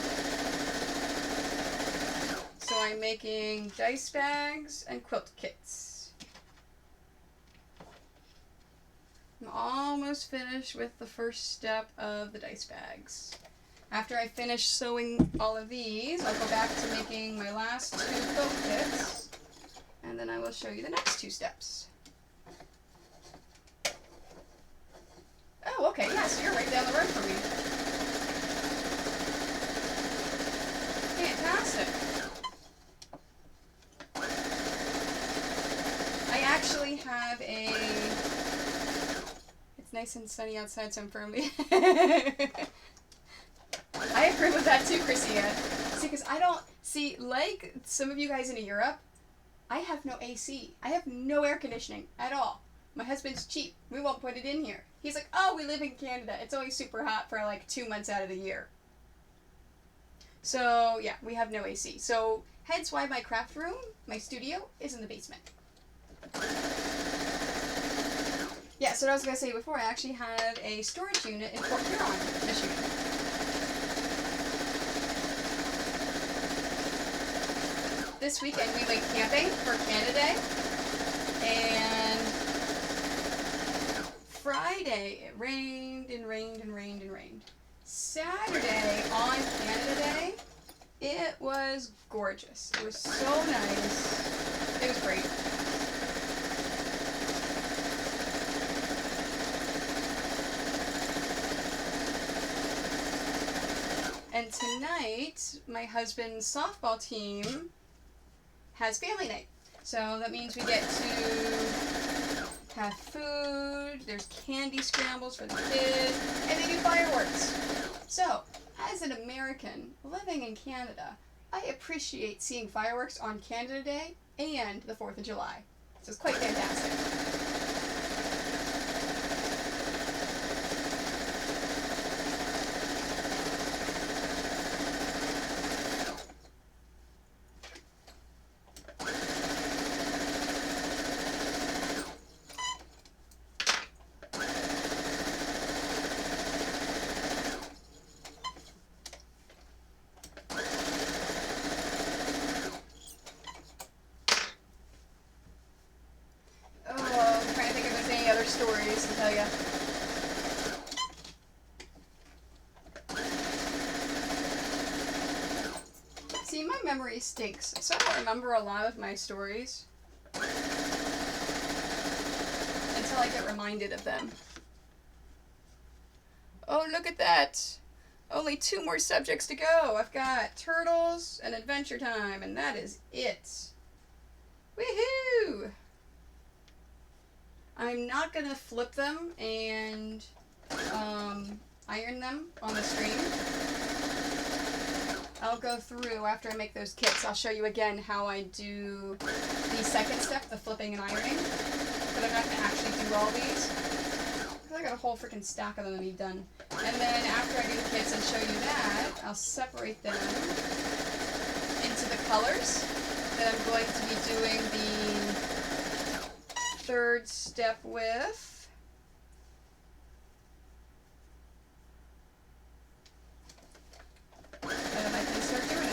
So I'm making dice bags and quilt kits. I'm almost finished with the first step of the dice bags. After I finish sewing all of these, I'll go back to making my last 2 quilt kits, and then I will show you the next 2 steps. Oh, okay, yeah, so you're right down the road from me. Fantastic. I actually have it's nice and sunny outside, so I'm firmly... I approve of that too, Chrissy-Ann. See, because I don't... See, like some of you guys in Europe, I have no AC. I have no air conditioning at all. My husband's cheap. We won't put it in here. He's like, oh, we live in Canada. It's always super hot for like 2 months out of the year. So, yeah, we have no AC. So, hence why my craft room, my studio, is in the basement. Yeah, so what I was going to say before, I actually have a storage unit in Fort Huron, Michigan. This weekend we went camping for Canada Day, and Friday it rained and rained and rained and rained. Saturday on Canada Day, it was gorgeous. It was so nice. It was great. And tonight, my husband's softball team has family night. So that means we get to have food, there's candy scrambles for the kids, and they do fireworks. So, as an American living in Canada, I appreciate seeing fireworks on Canada Day and the 4th of July. So it's quite fantastic. stories to tell you. See, my memory stinks, so I don't remember a lot of my stories until I get reminded of them. Oh, look at that! Only 2 more subjects to go. I've got turtles and Adventure Time, and that is it. Woohoo! I'm not going to flip them and iron them on the stream. I'll go through after I make those kits. I'll show you again how I do the second step, the flipping and ironing. But I'm not going to actually do all these. I got a whole freaking stack of them to be done. And then after I do the kits and show you that, I'll separate them into the colors. Then I'm going to be doing the third step with. And then I can start doing it.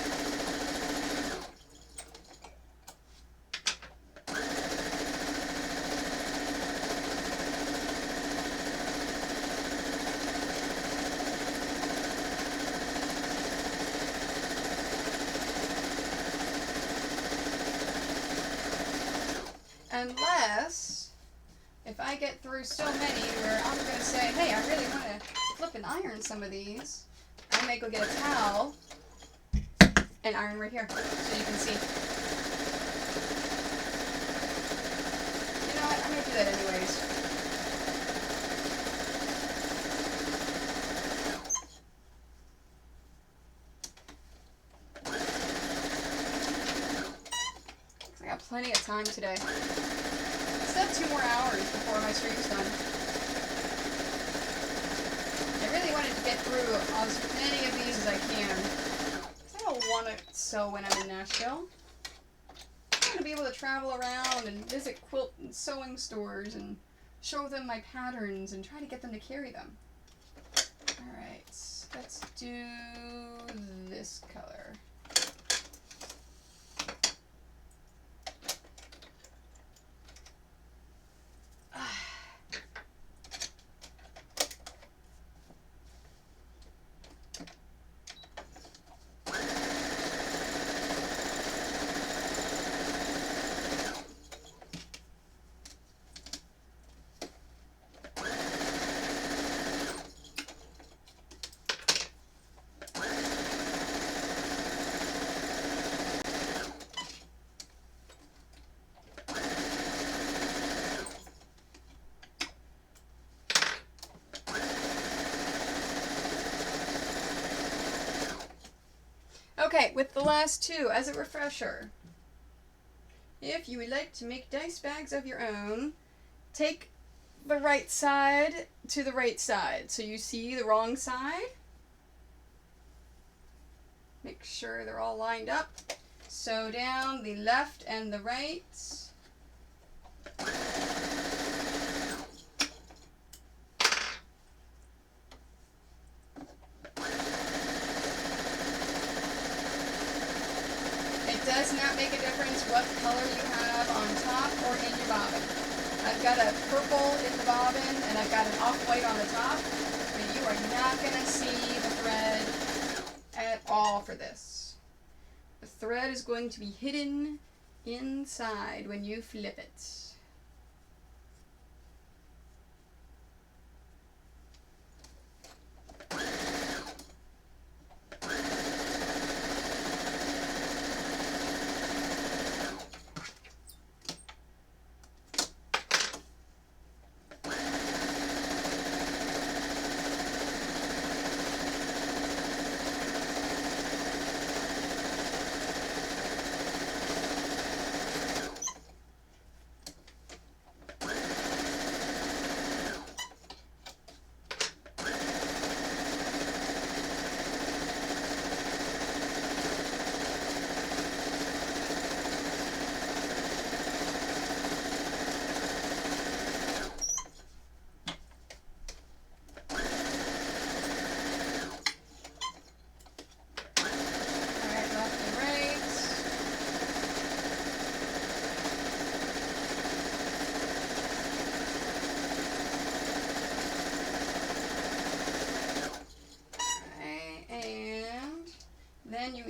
Unless, if I get through so many where I'm going to say, hey, I really want to flip and iron some of these, I may go get a towel and iron right here so you can see. You know what, I'm going to do that anyways. I got plenty of time today. I still have 2 more hours before my stream's done. I really wanted to get through as many of these as I can. Because I don't want to sew when I'm in Nashville. I want to be able to travel around and visit quilt and sewing stores and show them my patterns and try to get them to carry them. Alright, let's do this color. Okay, with the last 2, as a refresher, if you would like to make dice bags of your own, take the right side to the right side. So you see the wrong side. Make sure they're all lined up. Sew down the left and the right. It does not make a difference what color you have on top or in your bobbin. I've got a purple in the bobbin and I've got an off-white on the top, but you are not going to see the thread at all for this. The thread is going to be hidden inside when you flip it.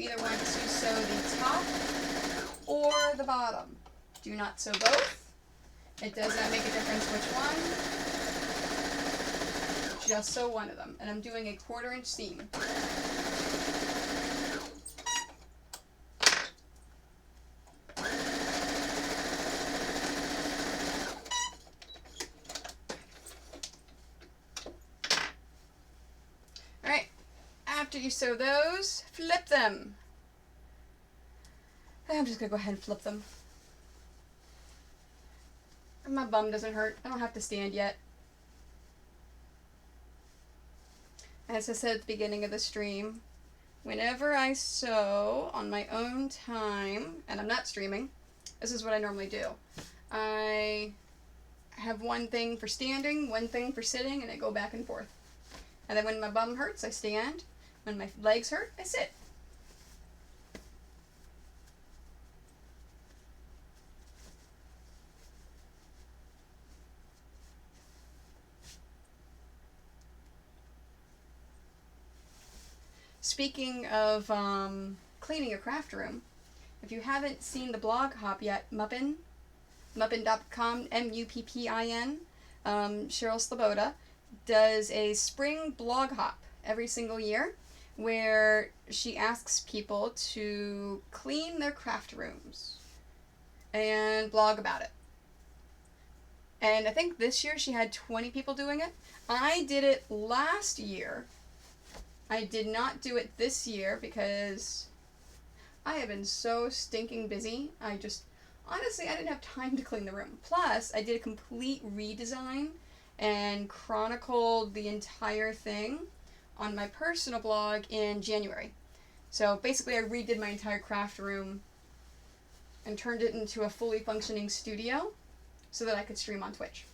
either want to sew the top or the bottom. Do not sew both. It does not make a difference which one. Just sew one of them. And I'm doing a 1/4 inch seam. Alright, after you sew those, flip them. I'm just going to go ahead and flip them. My bum doesn't hurt. I don't have to stand yet. As I said at the beginning of the stream, whenever I sew on my own time, and I'm not streaming, this is what I normally do. I have one thing for standing, one thing for sitting, and I go back and forth. And then when my bum hurts, I stand. When my legs hurt, I sit. Speaking of cleaning your craft room, if you haven't seen the blog hop yet, Muppin.com, Muppin, Cheryl Sloboda, does a spring blog hop every single year where she asks people to clean their craft rooms and blog about it. And I think this year she had 20 people doing it. I did it last year. I did not do it this year because I have been so stinking busy. Honestly, I didn't have time to clean the room. Plus, I did a complete redesign and chronicled the entire thing on my personal blog in January. So basically, I redid my entire craft room and turned it into a fully functioning studio so that I could stream on Twitch.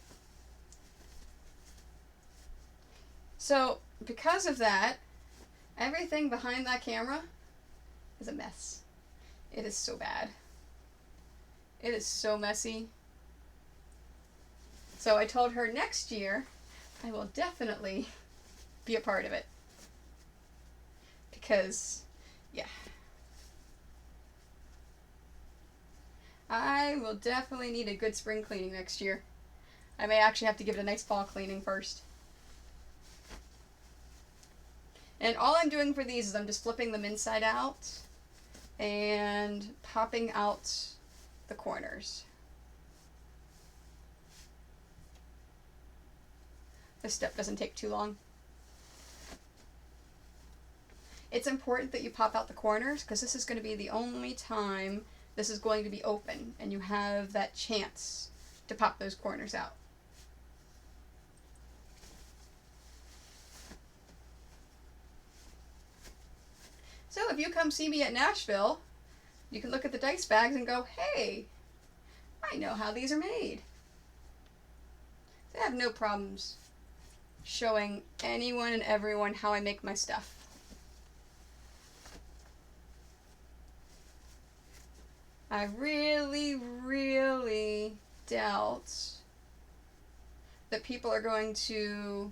So, because of that, everything behind that camera is a mess. It is so bad. It is so messy. So I told her next year I will definitely be a part of it. Because, yeah. I will definitely need a good spring cleaning next year. I may actually have to give it a nice fall cleaning first. And all I'm doing for these is I'm just flipping them inside out and popping out the corners. This step doesn't take too long. It's important that you pop out the corners because this is going to be the only time this is going to be open and you have that chance to pop those corners out. So if you come see me at Nashville, you can look at the dice bags and go, hey, I know how these are made. I have no problems showing anyone and everyone how I make my stuff. I really, really doubt that people are going to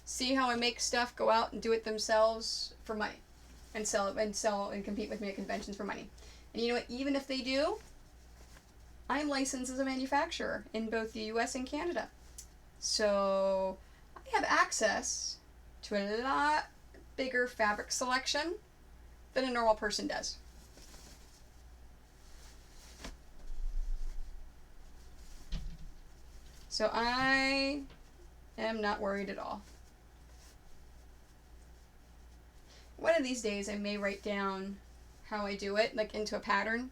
see how I make stuff, go out and do it themselves for money. And sell and compete with me at conventions for money. And you know what? Even if they do, I'm licensed as a manufacturer in both the US and Canada. So I have access to a lot bigger fabric selection than a normal person does. So I am not worried at all. One of these days I may write down how I do it, like into a pattern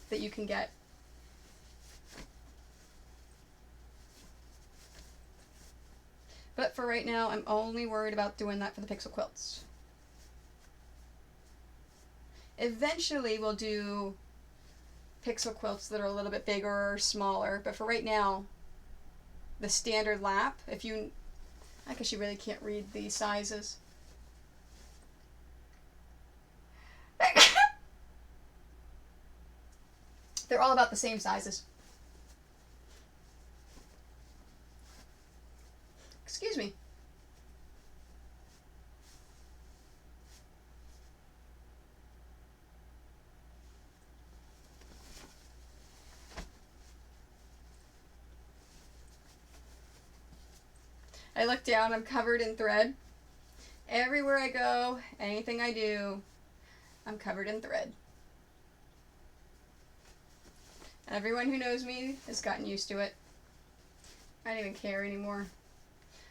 that you can get. But for right now, I'm only worried about doing that for the pixel quilts. Eventually we'll do pixel quilts that are a little bit bigger or smaller, but for right now, the standard lap, I guess you really can't read these sizes. They're all about the same sizes. Excuse me. I look down, I'm covered in thread. Everywhere I go, anything I do, I'm covered in thread. Everyone who knows me has gotten used to it. I don't even care anymore.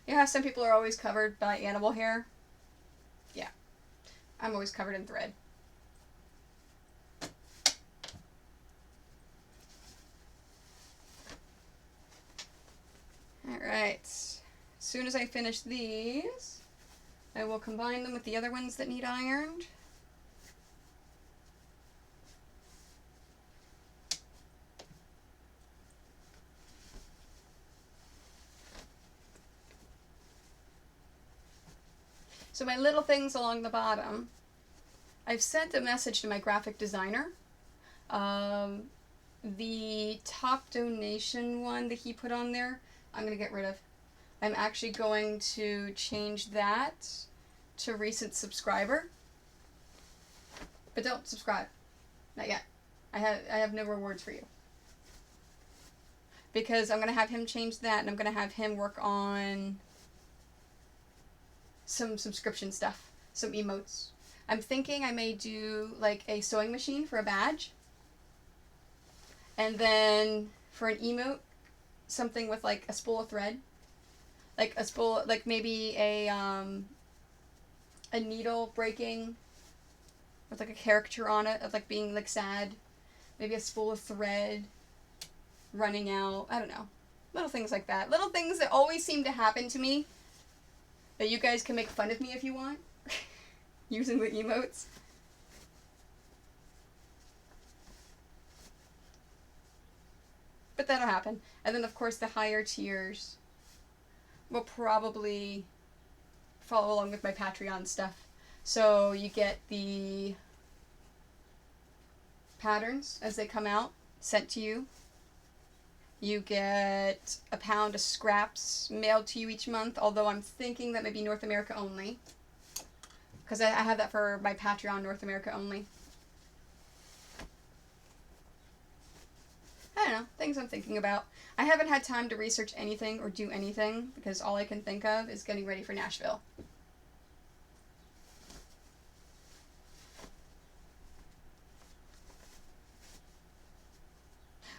You know how some people are always covered by animal hair? Yeah. I'm always covered in thread. Alright. As soon as I finish these, I will combine them with the other ones that need ironed. So my little things along the bottom, I've sent a message to my graphic designer. The top donation one that he put on there, I'm going to get rid of. I'm actually going to change that to recent subscriber. But don't subscribe. Not yet. I have no rewards for you. Because I'm going to have him change that, and I'm going to have him work on some subscription stuff. Some emotes. I'm thinking I may do like a sewing machine for a badge. And then for an emote, something with like a spool of thread. Like a spool, like maybe a needle breaking with like a caricature on it of like being like sad. Maybe a spool of thread running out. I don't know. Little things like that. Little things that always seem to happen to me that you guys can make fun of me if you want. Using the emotes. But that'll happen. And then of course the higher tiers will probably follow along with my Patreon stuff. So you get the patterns as they come out sent to you. You get a pound of scraps mailed to you each month, although I'm thinking that may be North America only. Because I have that for my Patreon, North America only. I don't know, things I'm thinking about. I haven't had time to research anything or do anything because all I can think of is getting ready for Nashville.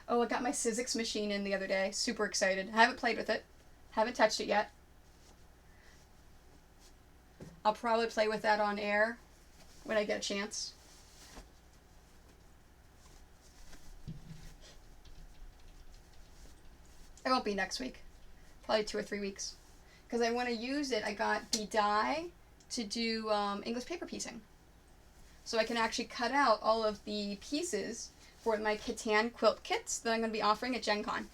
Oh, I got my Sizzix machine in the other day. Super excited. I haven't played with it. Haven't touched it yet. I'll probably play with that on air when I get a chance. It won't be next week. Probably 2 or 3 weeks. Because I want to use it. I got the die to do English paper piecing. So I can actually cut out all of the pieces for my Catan quilt kits that I'm going to be offering at Gen Con.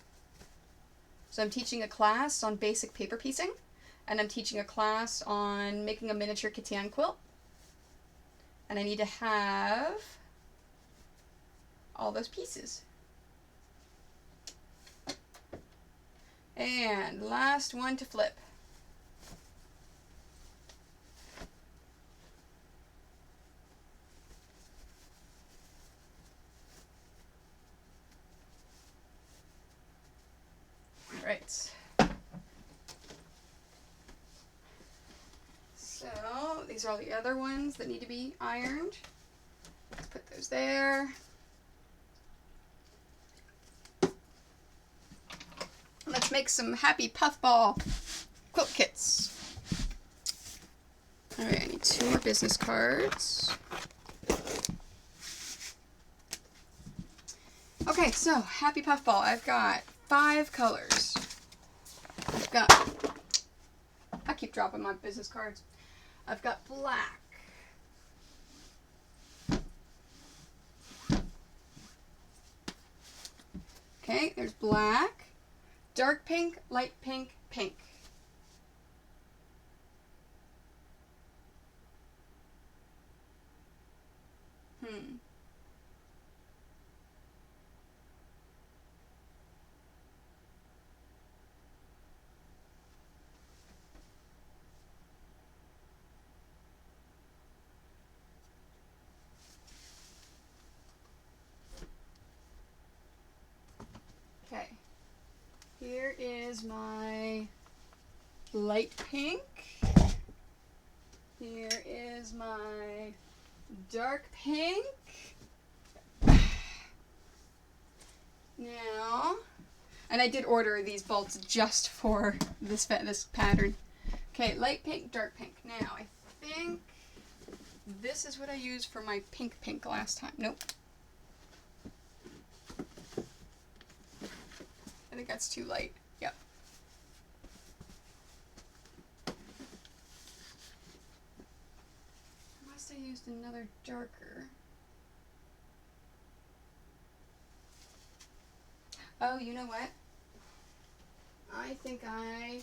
So I'm teaching a class on basic paper piecing. And I'm teaching a class on making a miniature Catan quilt. And I need to have all those pieces. And last one to flip. All right. So these are all the other ones that need to be ironed. Let's put those there. Let's make some happy puffball quilt kits. All right, I need 2 more business cards. Okay, so happy puffball. I've got 5 colors. I keep dropping my business cards. I've got black. Okay, there's black, dark pink, light pink, pink. Okay, here is my light pink. Here is my dark pink. Now, and I did order these bolts just for this pattern. Okay, light pink, dark pink. Now, I think this is what I used for my pink last time. Nope. I think that's too light. Yep. Unless I used another darker. Oh, you know what? I think I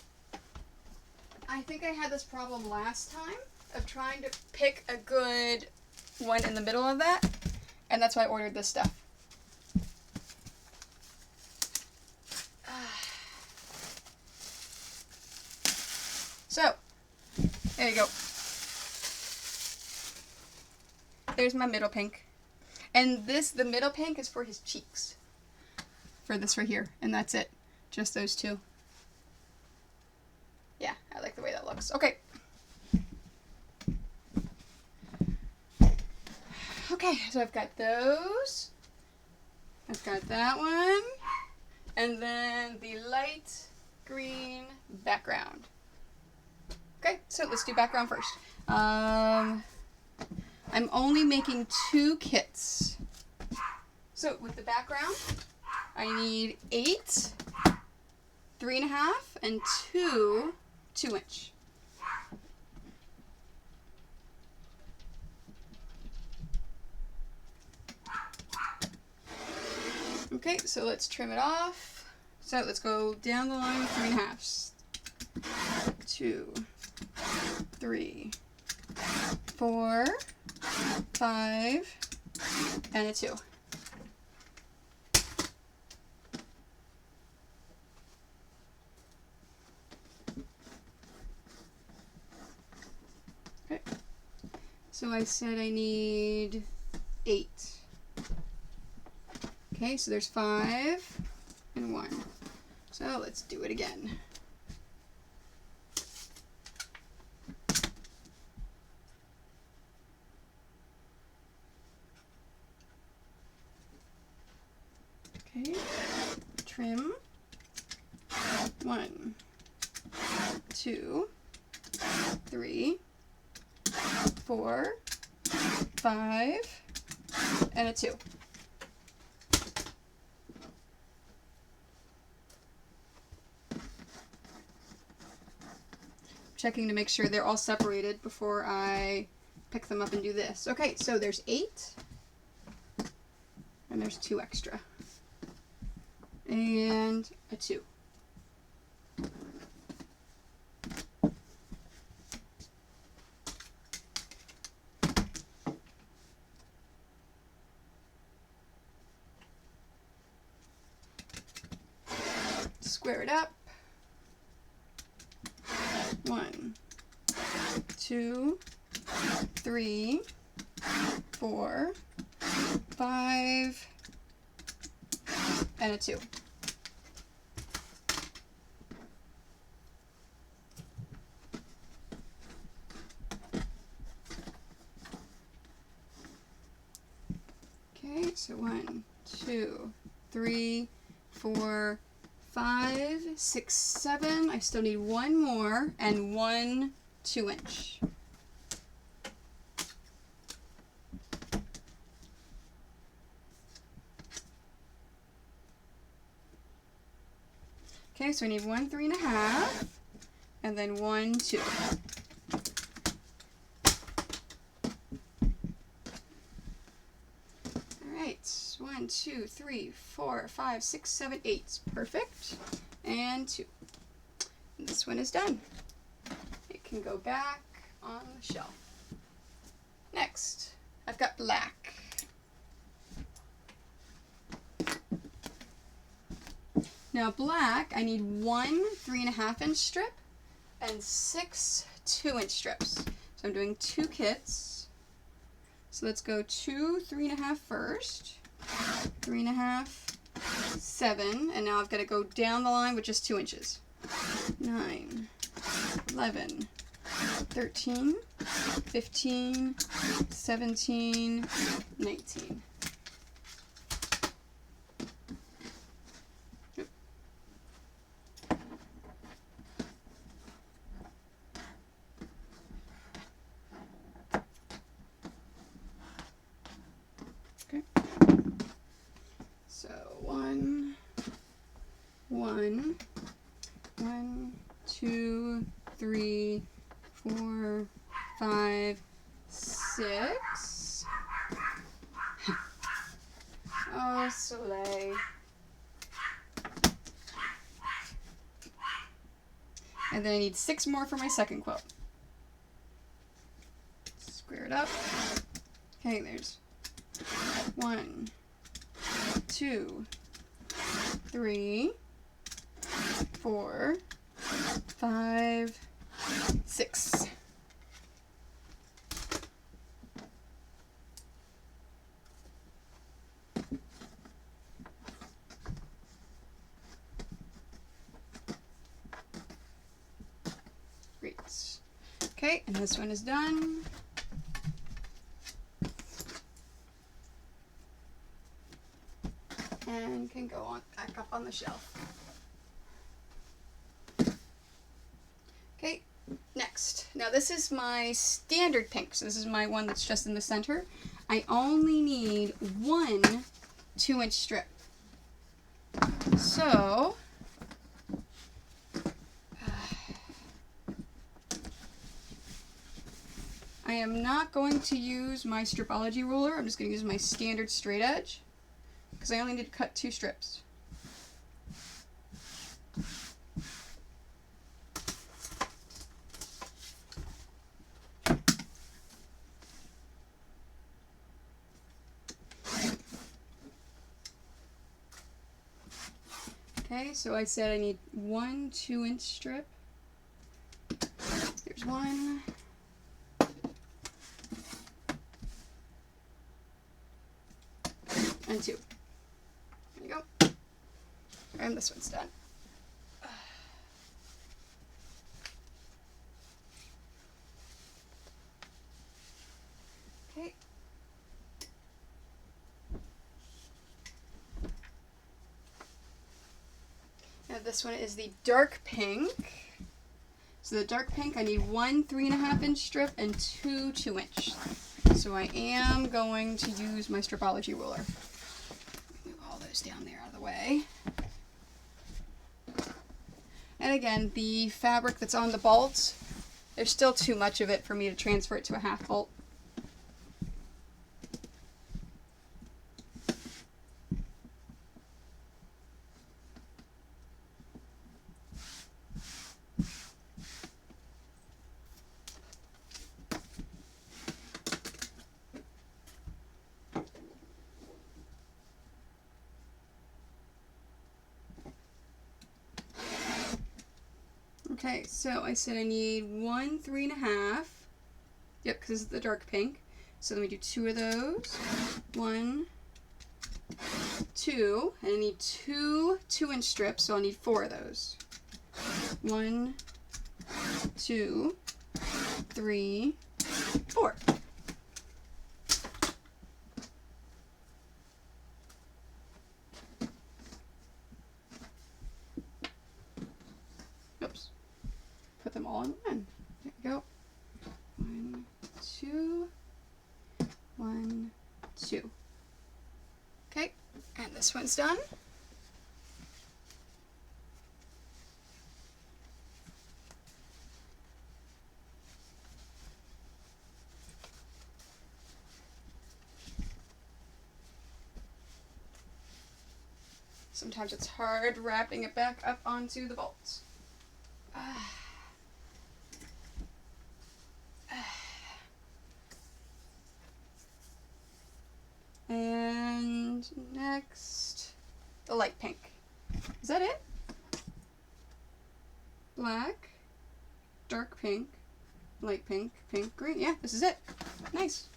had this problem last time of trying to pick a good one in the middle of that, and that's why I ordered this stuff. So, there you go. There's my middle pink. And the middle pink is for his cheeks. For this right here. And that's it. Just those two. Yeah, I like the way that looks. Okay. Okay, so I've got those. I've got that one. And then the light green background. Okay, so let's do background first. I'm only making 2 kits. So with the background, I need 8, 3.5, and 2 2-inch. Okay, so let's trim it off. So let's go down the line with 3.5. 2, 3, 4, 5, and a 2. Okay. So I said I need 8. Okay, so there's 5 and 1. So let's do it again. Okay, trim. 1, 2, 3, 4, 5, and a 2. Checking to make sure they're all separated before I pick them up and do this. Okay, so there's 8, and there's 2 extra, and a 2. Square it up. 1, 2, 3, 4, 5, and a 2. Okay, so 1, 2, 3, 4, 5, 6, 7. I still need 1 more and 1 2-inch. Okay, so I need 1 3.5 and then 1 2. Alright, 1, 2, 3, 4, 5, 6, 7, 8. Perfect. And 2. And this one is done. It can go back on the shelf. Next, I've got black. Now black, I need 1 3.5-inch strip and 6 2-inch strips. So I'm doing 2 kits. So let's go 2 3.5 first. 3.5, 7, and now I've got to go down the line with just 2 inches. 9, 11, 13, 15, 17, 19. Okay. So 1, 2, 3, 4, 5, 6. Oh, Soleil. And then I need 6 more for my second quilt. Square it up. Okay, there's 1, 2, 3, 4, 5, 6. Great. Okay, and this one is done. And can go on back up on the shelf. Okay, next. Now this is my standard pink, so this is my one that's just in the center. I only need 1 2-inch strip. So, I am not going to use my stripology ruler. I'm just going to use my standard straight edge because I only need to cut 2 strips. Okay, so I said I need 1 2-inch strip. There's 1. And 2. There you go. And this one's done. Okay. Now this one is the dark pink. So the dark pink, I need 1 3.5-inch strip and 2 2-inch. So I am going to use my stripology ruler. Move all those down there out of the way. And again, the fabric that's on the bolt, there's still too much of it for me to transfer it to a half bolt. Okay, so I said I need 1 3.5. Yep, because this is the dark pink. So let me do 2 of those. 1, 2, and I need 2 2-inch strips, so I'll need 4 of those. 1, 2, 3, 4. Oops. Put them all in one. There we go. 1, 2, 1, 2. Okay, and this one's done. Sometimes it's hard wrapping it back up onto the bolts. And next, the light pink. Is that it? Black, dark pink, light pink, pink, green. Yeah, this is it. Nice.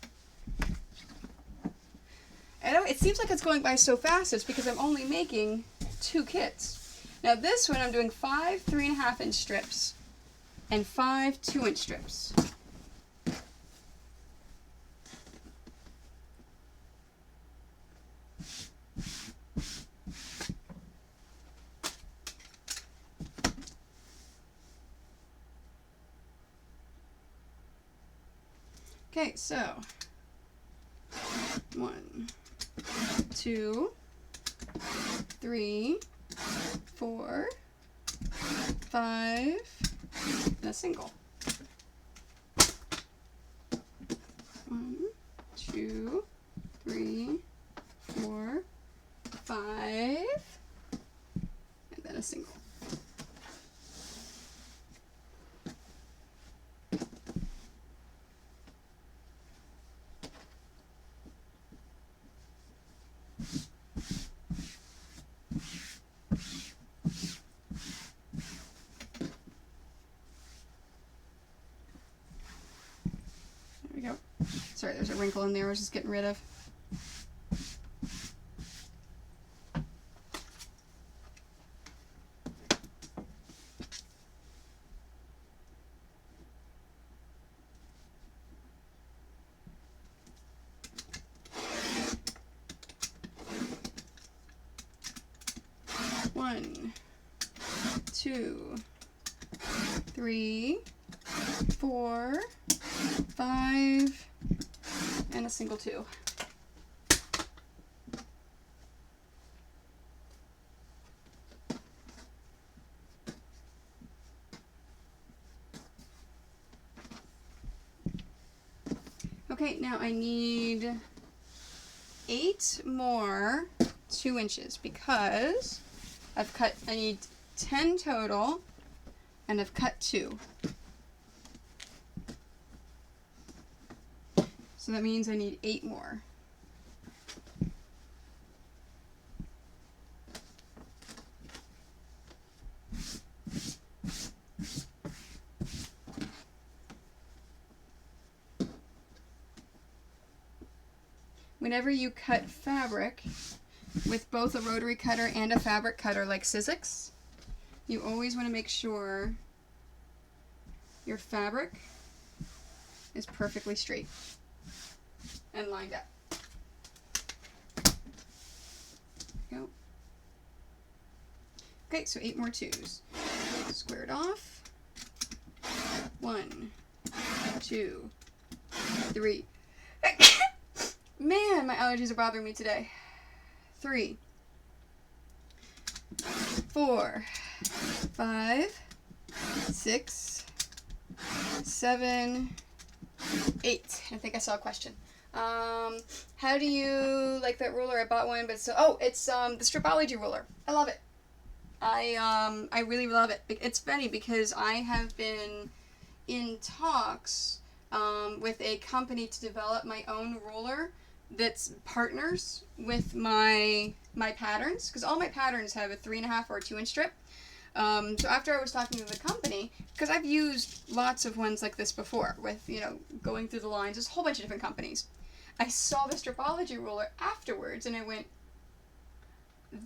I know it seems like it's going by so fast. It's because I'm only making 2 kits. Now this one I'm doing 5 3.5-inch strips. and 5 2-inch strips. Okay, so 1, 2, 3, 4, 5, and a single. 1, 2, 3, 4, 5, and then a single. There we go. Sorry, there's a wrinkle in there I was just getting rid of. One, 2, 3, 4, 5, and a single 2. Okay, now I need 8 more 2 inches because I need 10 total, and I've cut 2. So that means I need 8 more. Whenever you cut fabric with both a rotary cutter and a fabric cutter like Sizzix, you always want to make sure your fabric is perfectly straight and lined up. There we go. Okay, so 8 more 2s. Square it off. 1, 2, 3. Man, my allergies are bothering me today. 3, 4, 5, 6, 7, 8. I think I saw a question. How do you like that ruler? I bought one, but it's the Stripology ruler. I love it. I really love it. It's funny because I have been in talks with a company to develop my own ruler that's partners with my patterns, because all my patterns have a 3.5 or a 2-inch strip. So after I was talking to the company, because I've used lots of ones like this before with, going through the lines, there's a whole bunch of different companies. I saw the Stripology ruler afterwards and I went,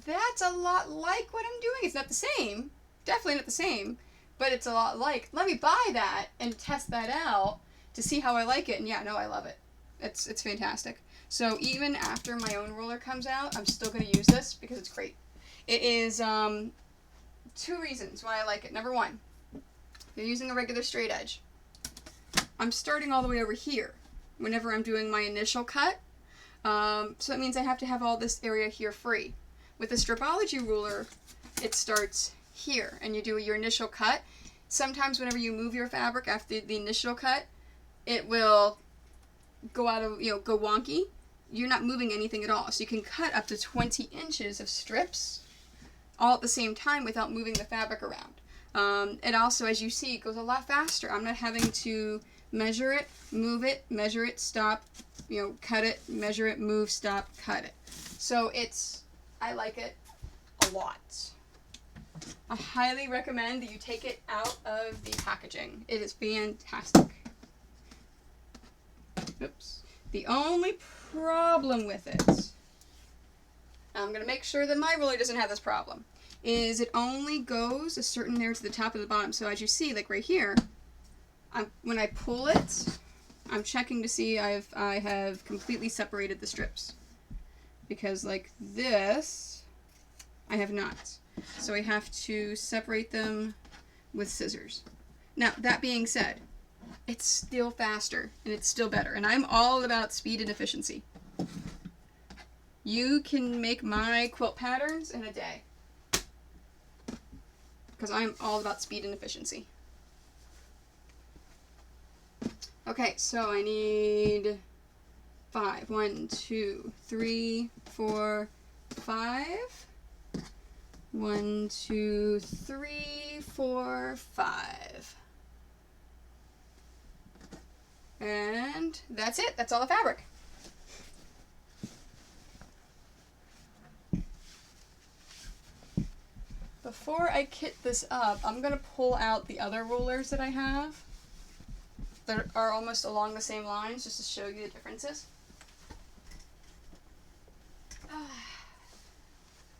that's a lot like what I'm doing. It's not the same, definitely not the same, but it's a lot like. Let me buy that and test that out to see how I like it. And yeah, no, I love it. It's fantastic. So even after my own ruler comes out, I'm still going to use this because it's great. It is 2 reasons why I like it. Number 1, you're using a regular straight edge. I'm starting all the way over here whenever I'm doing my initial cut. So that means I have to have all this area here free. With the Stripology ruler, it starts here and you do your initial cut. Sometimes whenever you move your fabric after the initial cut, it will go out of, go wonky. You're not moving anything at all. So you can cut up to 20 inches of strips all at the same time without moving the fabric around. And also, as you see, it goes a lot faster. I'm not having to measure it, move it, measure it, stop, cut it, measure it, move, stop, cut it. So I like it a lot. I highly recommend that you take it out of the packaging. It is fantastic. Oops. The only problem with it, I'm going to make sure that my ruler doesn't have this problem, is it only goes a certain there to the top of the bottom. So as you see, like right here, when I pull it, I'm checking to see I have completely separated the strips. Because like this, I have not. So I have to separate them with scissors. Now, that being said, it's still faster and it's still better. And I'm all about speed and efficiency. You can make my quilt patterns in a day. Because I'm all about speed and efficiency. Okay, so I need 5. 1, 2, 3, 4, 5. 1, 2, 3, 4, 5. And that's it. That's all the fabric. Before I kit this up, I'm going to pull out the other rulers that I have that are almost along the same lines, just to show you the differences.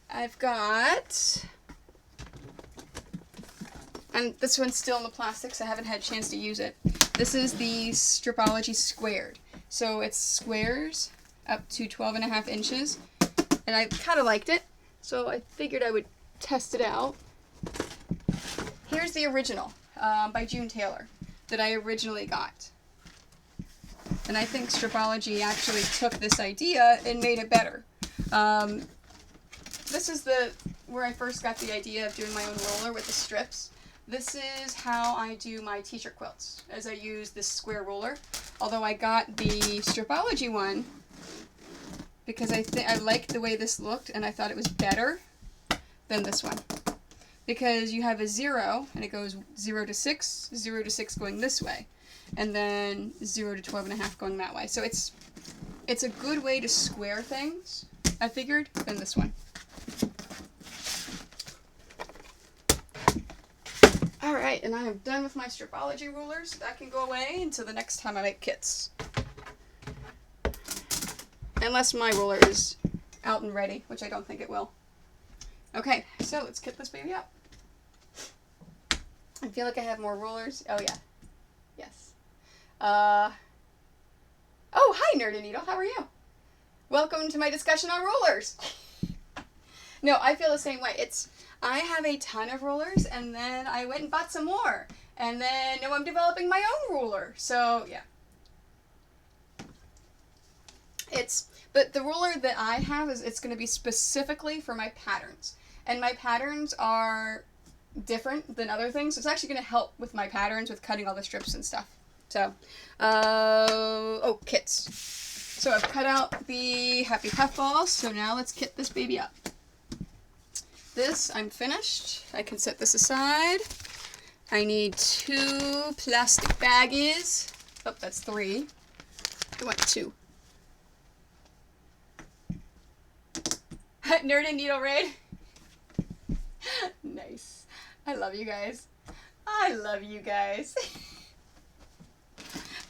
I've got, and this one's still in the plastic, so I haven't had a chance to use it. This is the Stripology Squared. So it's squares up to 12.5 inches, and I kind of liked it, so I figured I would test it out. Here's the original by June Taylor that I originally got. And I think Stripology actually took this idea and made it better. This is where I first got the idea of doing my own roller with the strips. This is how I do my t-shirt quilts, as I use this square roller. Although I got the Stripology one because I liked the way this looked and I thought it was better than this one. Because you have a 0 and it goes 0 to 6, 0 to 6 going this way, and then 0 to 12.5 going that way. So it's a good way to square things, I figured, than this one. Alright, and I am done with my Stripology rulers. That can go away until the next time I make kits. Unless my ruler is out and ready, which I don't think it will. Okay, so let's kit this baby up. I feel like I have more rulers. Oh yeah. Yes. Oh, hi Nerd and Needle, how are you? Welcome to my discussion on rulers. No, I feel the same way. I have a ton of rulers, and then I went and bought some more. And then now I'm developing my own ruler. So, yeah. But the ruler that I have it's going to be specifically for my patterns. And my patterns are different than other things. So it's actually going to help with my patterns with cutting all the strips and stuff. So, kits. So I've cut out the Happy Puff balls. So now let's kit this baby up. This, I'm finished. I can set this aside. I need 2 plastic baggies. Oh, that's 3. I want 2. Nerd and Needle Raid. Nice. I love you guys. I love you guys.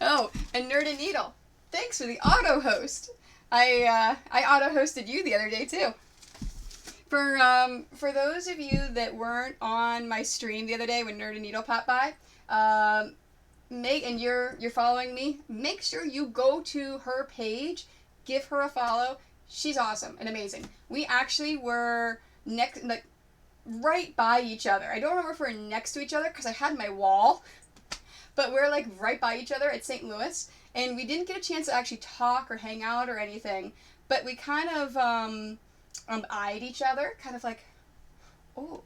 Oh, and Nerd and Needle, thanks for the auto host. I auto hosted you the other day too. For those of you that weren't on my stream the other day when Nerd and Needle popped by, and you're following me, make sure you go to her page, give her a follow. She's awesome and amazing. We actually were right by each other. I don't remember if we're next to each other because I had my wall, but we're like right by each other at St. Louis, and we didn't get a chance to actually talk or hang out or anything, but we kind of eyed each other, kind of like, oh,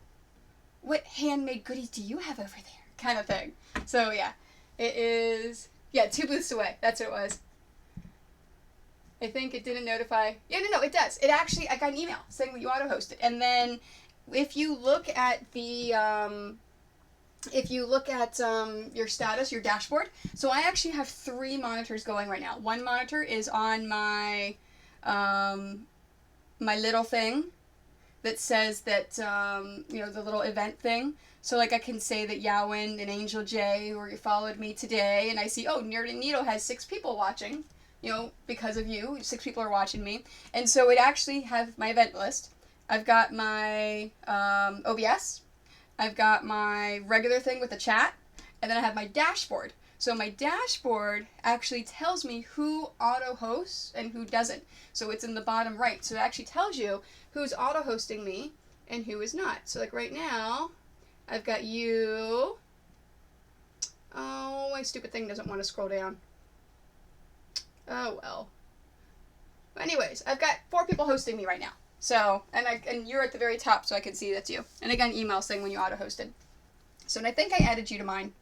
what handmade goodies do you have over there, kind of thing. So yeah, it is, 2 booths away. That's what it was. I think it didn't notify. Yeah, no, it does. It actually, I got an email saying that you auto-hosted. And then if you look at the, your status, your dashboard, so I actually have 3 monitors going right now. One monitor is on my, my little thing that says that, the little event thing. So, like, I can say that Yowen and Angel J, or you followed me today, and I see, oh, Nerd and Needle has 6 people watching. Because of you, 6 people are watching me. And so it actually has my event list. I've got my OBS. I've got my regular thing with the chat. And then I have my dashboard. So my dashboard actually tells me who auto-hosts and who doesn't. So it's in the bottom right. So it actually tells you who's auto-hosting me and who is not. So like right now, I've got you. Oh, my stupid thing doesn't want to scroll down. Oh, well. Anyways, I've got 4 people hosting me right now. So, and you're at the very top so I can see that's you. And again, email saying when you auto-hosted. So, and I think I added you to mine.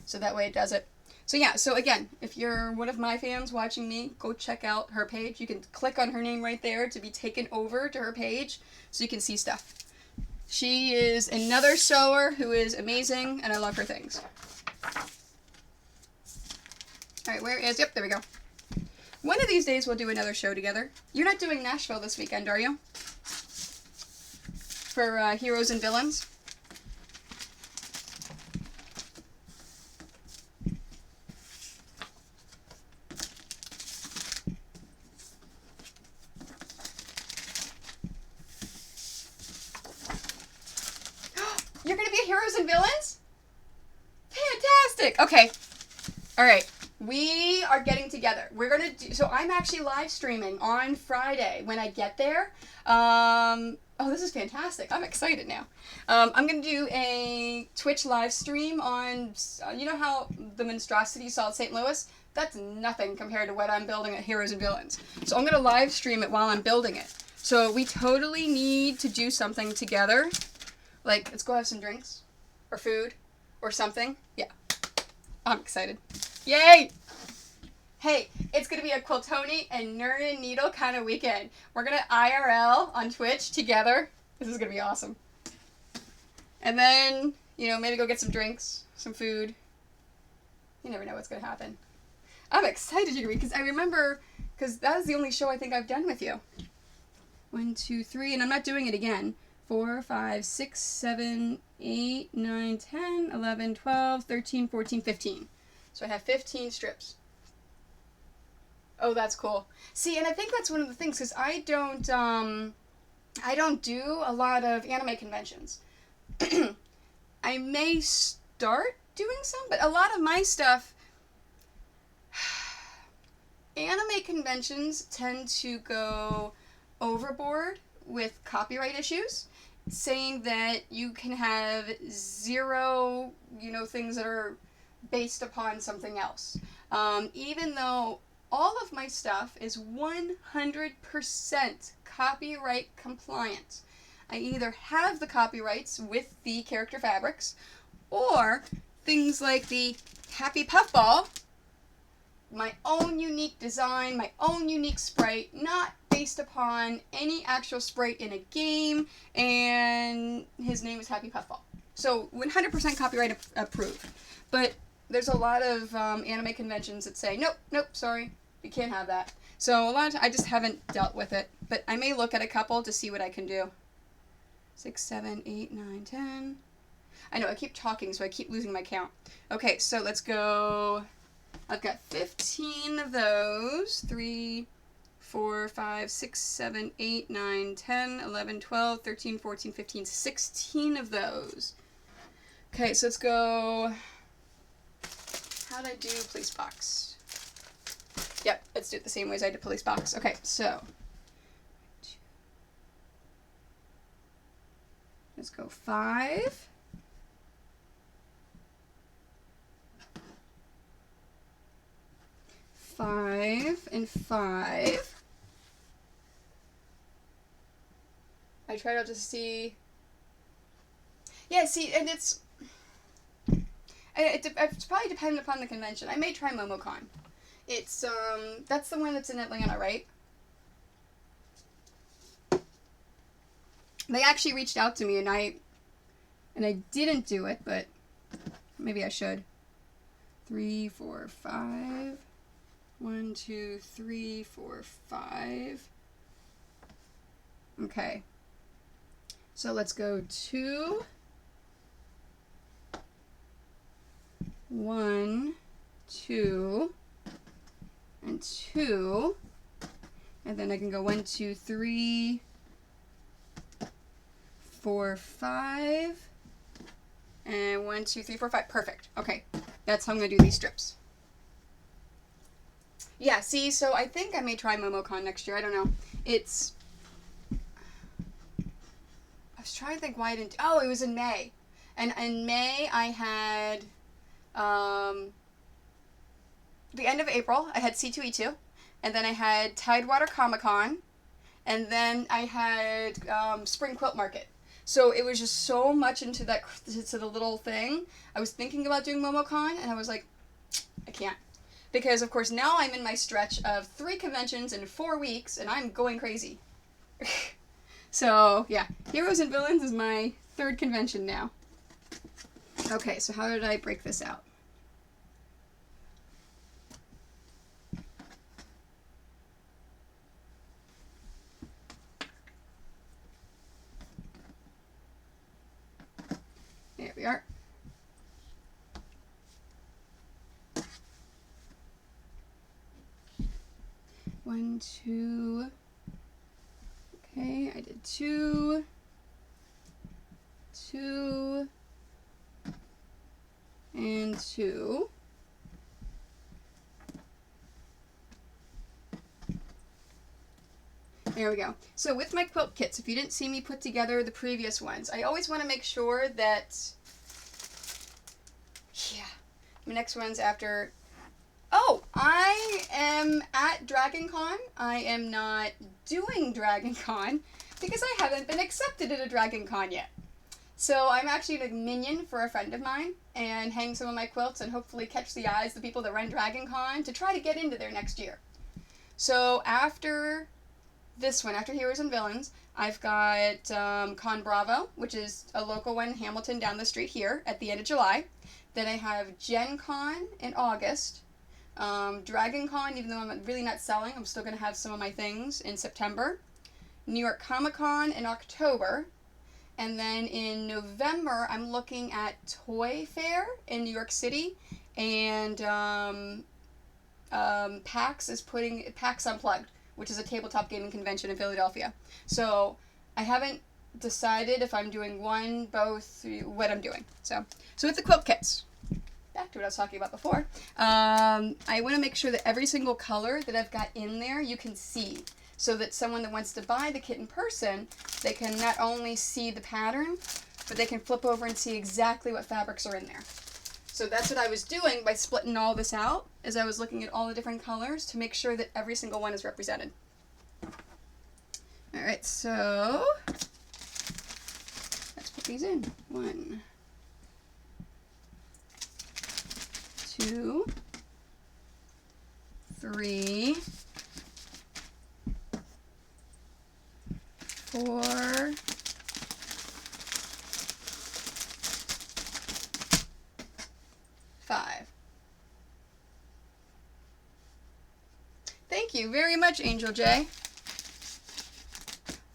So that way it does it. So yeah, so again, if you're one of my fans watching me, go check out her page. You can click on her name right there to be taken over to her page so you can see stuff. She is another sewer who is amazing, and I love her things. Alright, where is... Yep, there we go. One of these days we'll do another show together. You're not doing Nashville this weekend, are you? For Heroes and Villains? You're going to be at Heroes and Villains? Fantastic! Okay. Alright. We are getting together. We're going to do... So I'm actually live streaming on Friday when I get there. Oh, this is fantastic. I'm excited now. I'm going to do a Twitch live stream on... You know how the monstrosity saw at St. Louis? That's nothing compared to what I'm building at Heroes and Villains. So I'm going to live stream it while I'm building it. So we totally need to do something together. Like, let's go have some drinks, or food, or something. Yeah, I'm excited. Yay! Hey, it's going to be a Quiltoni and Nerd and Needle kind of weekend. We're going to IRL on Twitch together. This is going to be awesome. And then, you know, maybe go get some drinks, some food. You never know what's going to happen. I'm excited you're going to be, because I remember, because that was the only show I think I've done with you. 1, 2, 3, and I'm not doing it again. 4, 5, 6, 7, 8, 9, 10, 11, 12, 13, 14, 15. So I have 15 strips. Oh, that's cool. See, and I think that's one of the things, because I don't do a lot of anime conventions. I may start doing some, but a lot of my stuff, anime conventions tend to go overboard with copyright issues, saying that you can have 0, you know, things that are based upon something else. Even though all of my stuff is 100% copyright compliant. I either have the copyrights with the character fabrics, or things like the Happy Puffball, my own unique design, my own unique sprite, not based upon any actual sprite in a game, and his name is Happy Puffball. So 100% copyright approved. But there's a lot of anime conventions that say, nope, sorry, you can't have that. So a lot of times I just haven't dealt with it, but I may look at a couple to see what I can do. 6, 7, 8, 9, 10. I know, I keep talking, so I keep losing my count. Okay, so let's go. I've got 15 of those. 3, 4, 5, 6, 7, 8, 9, 10, 11, 12, 13, 14, 15, 16 of those. Okay, so let's go. How did I do police box? Yep, let's do it the same way as I did police box. Okay, so. Let's go 5. 5 and 5. I tried out to see. Yeah, see, and it's probably dependent upon the convention. I may try MomoCon. It's that's the one that's in Atlanta, right? They actually reached out to me, and I didn't do it, but maybe I should. 3, 4, 5. 1, 2, 3, 4, 5. Okay. So let's go 2. 1, 2, and 2. And then I can go 1, 2, 3, 4, 5. And 1, 2, 3, 4, 5. Perfect. Okay. That's how I'm going to do these strips. Yeah, see, so I think I may try MomoCon next year. I don't know. It's... I was trying to think why I didn't... Oh, it was in May. And in May, I had... the end of April, I had C2E2. And then I had Tidewater Comic-Con. And then I had Spring Quilt Market. So it was just so much into the little thing. I was thinking about doing MomoCon, and I was like, I can't. Because, of course, now I'm in my stretch of 3 conventions in 4 weeks, and I'm going crazy. So, yeah. Heroes and Villains is my 3rd convention now. Okay, so how did I break this out? There we are. One, 2. Okay, I did 2. 2. And 2. There we go. So with my quilt kits, if you didn't see me put together the previous ones, I always want to make sure that, yeah, my next one's after, oh, I am at Dragon Con. I am not doing Dragon Con because I haven't been accepted at a Dragon Con yet. So I'm actually a minion for a friend of mine and hang some of my quilts and hopefully catch the eyes of the people that run Dragon Con to try to get into there next year. So after this one, after Heroes and Villains, I've got Con Bravo, which is a local one in Hamilton down the street here at the end of July. Then I have Gen Con in August. Dragon Con, even though I'm really not selling, I'm still going to have some of my things in September. New York Comic Con in October. And then in November, I'm looking at Toy Fair in New York City. And PAX is putting PAX Unplugged, which is a tabletop gaming convention in Philadelphia. So I haven't decided if I'm doing one, both, what I'm doing. So with the quilt kits, back to what I was talking about before, I want to make sure that every single color that I've got in there you can see, so that someone that wants to buy the kit in person, they can not only see the pattern, but they can flip over and see exactly what fabrics are in there. So that's what I was doing by splitting all this out, as I was looking at all the different colors to make sure that every single one is represented. Alright, so let's put these in. 1, 2, 3, 4, 5. Thank you very much, Angel J.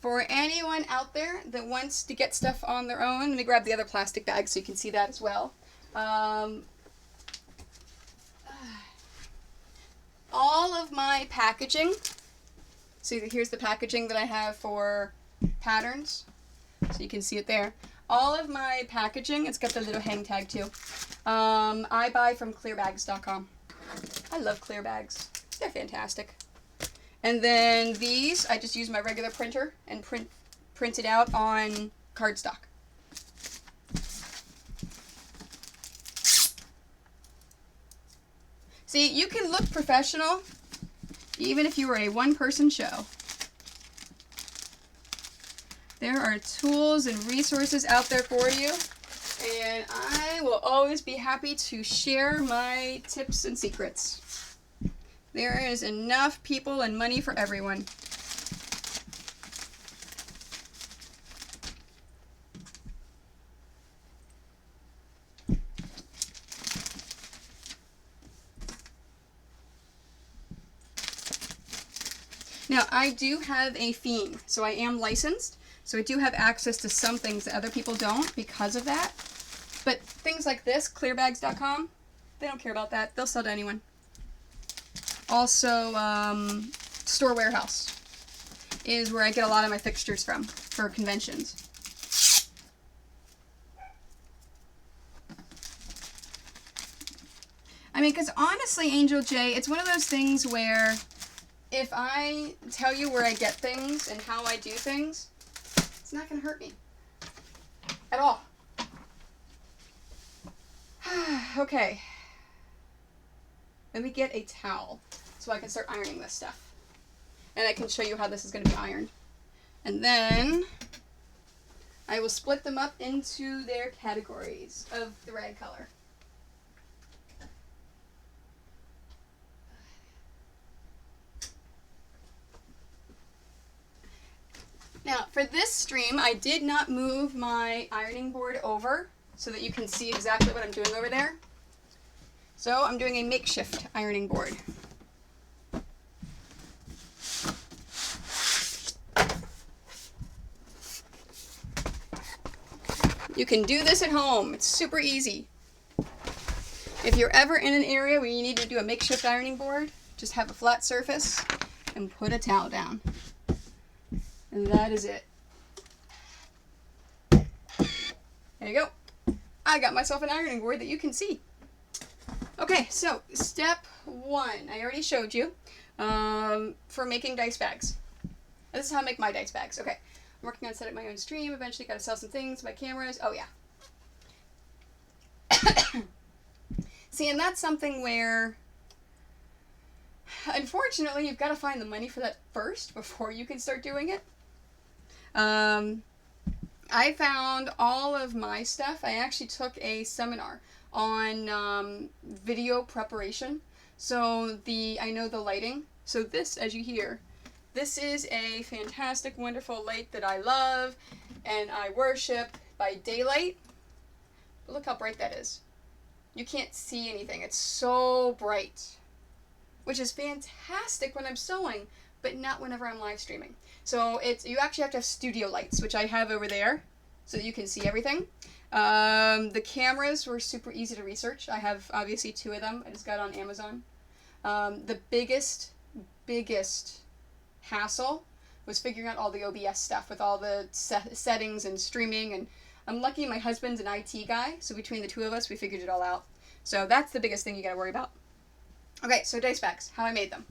For anyone out there that wants to get stuff on their own, let me grab the other plastic bag so you can see that as well. All of my packaging, so here's the packaging that I have for patterns, so you can see it there. All of my packaging, it's got the little hang tag too, I buy from clearbags.com. I love clear bags. They're fantastic. And then these, I just use my regular printer and print it out on cardstock. See, you can look professional even if you were a one-person show. There are tools and resources out there for you, and I will always be happy to share my tips and secrets. There is enough people and money for everyone. Now, I do have a theme, so I am licensed, so I do have access to some things that other people don't because of that. But things like this, clearbags.com, they don't care about that. They'll sell to anyone. Also, Store Warehouse is where I get a lot of my fixtures from for conventions. I mean, because honestly, Angel J, it's one of those things where if I tell you where I get things and how I do things, it's not going to hurt me at all. Okay. Let me get a towel so I can start ironing this stuff. And I can show you how this is going to be ironed. And then I will split them up into their categories of thread color. Now, for this stream, I did not move my ironing board over so that you can see exactly what I'm doing over there. So I'm doing a makeshift ironing board. You can do this at home. It's super easy. If you're ever in an area where you need to do a makeshift ironing board, just have a flat surface and put a towel down. And that is it. There you go. I got myself an ironing board that you can see. Okay, so step one, I already showed you, for making dice bags. This is how I make my dice bags. Okay, I'm working on setting my own stream. Eventually got to sell some things, my cameras. Oh, yeah. See, and that's something where, unfortunately, you've got to find the money for that first before you can start doing it. I found all of my stuff. I actually took a seminar on video preparation. So I know the lighting. So this, as you hear, this is a fantastic, wonderful light that I love and I worship by daylight. But look how bright that is. You can't see anything. It's so bright, which is fantastic when I'm sewing, but not whenever I'm live streaming. So you actually have to have studio lights, which I have over there, so that you can see everything. The cameras were super easy to research. I have obviously 2 of them. I just got on Amazon. The biggest hassle was figuring out all the OBS stuff with all the settings and streaming. And I'm lucky my husband's an IT guy, so between the 2 of us, we figured it all out. So that's the biggest thing you gotta worry about. Okay, so dice bags, how I made them.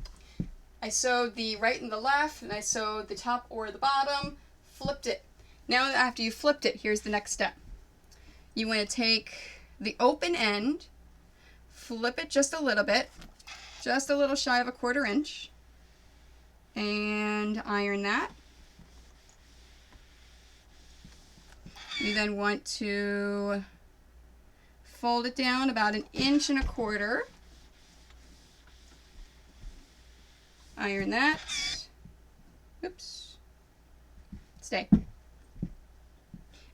I sewed the right and the left, and I sewed the top or the bottom, flipped it. Now after you flipped it, here's the next step. You want to take the open end, flip it just a little bit, just a little shy of a 1/4 inch, and iron that. You then want to fold it down about 1 1/4 inches. Iron that. Oops. Stay.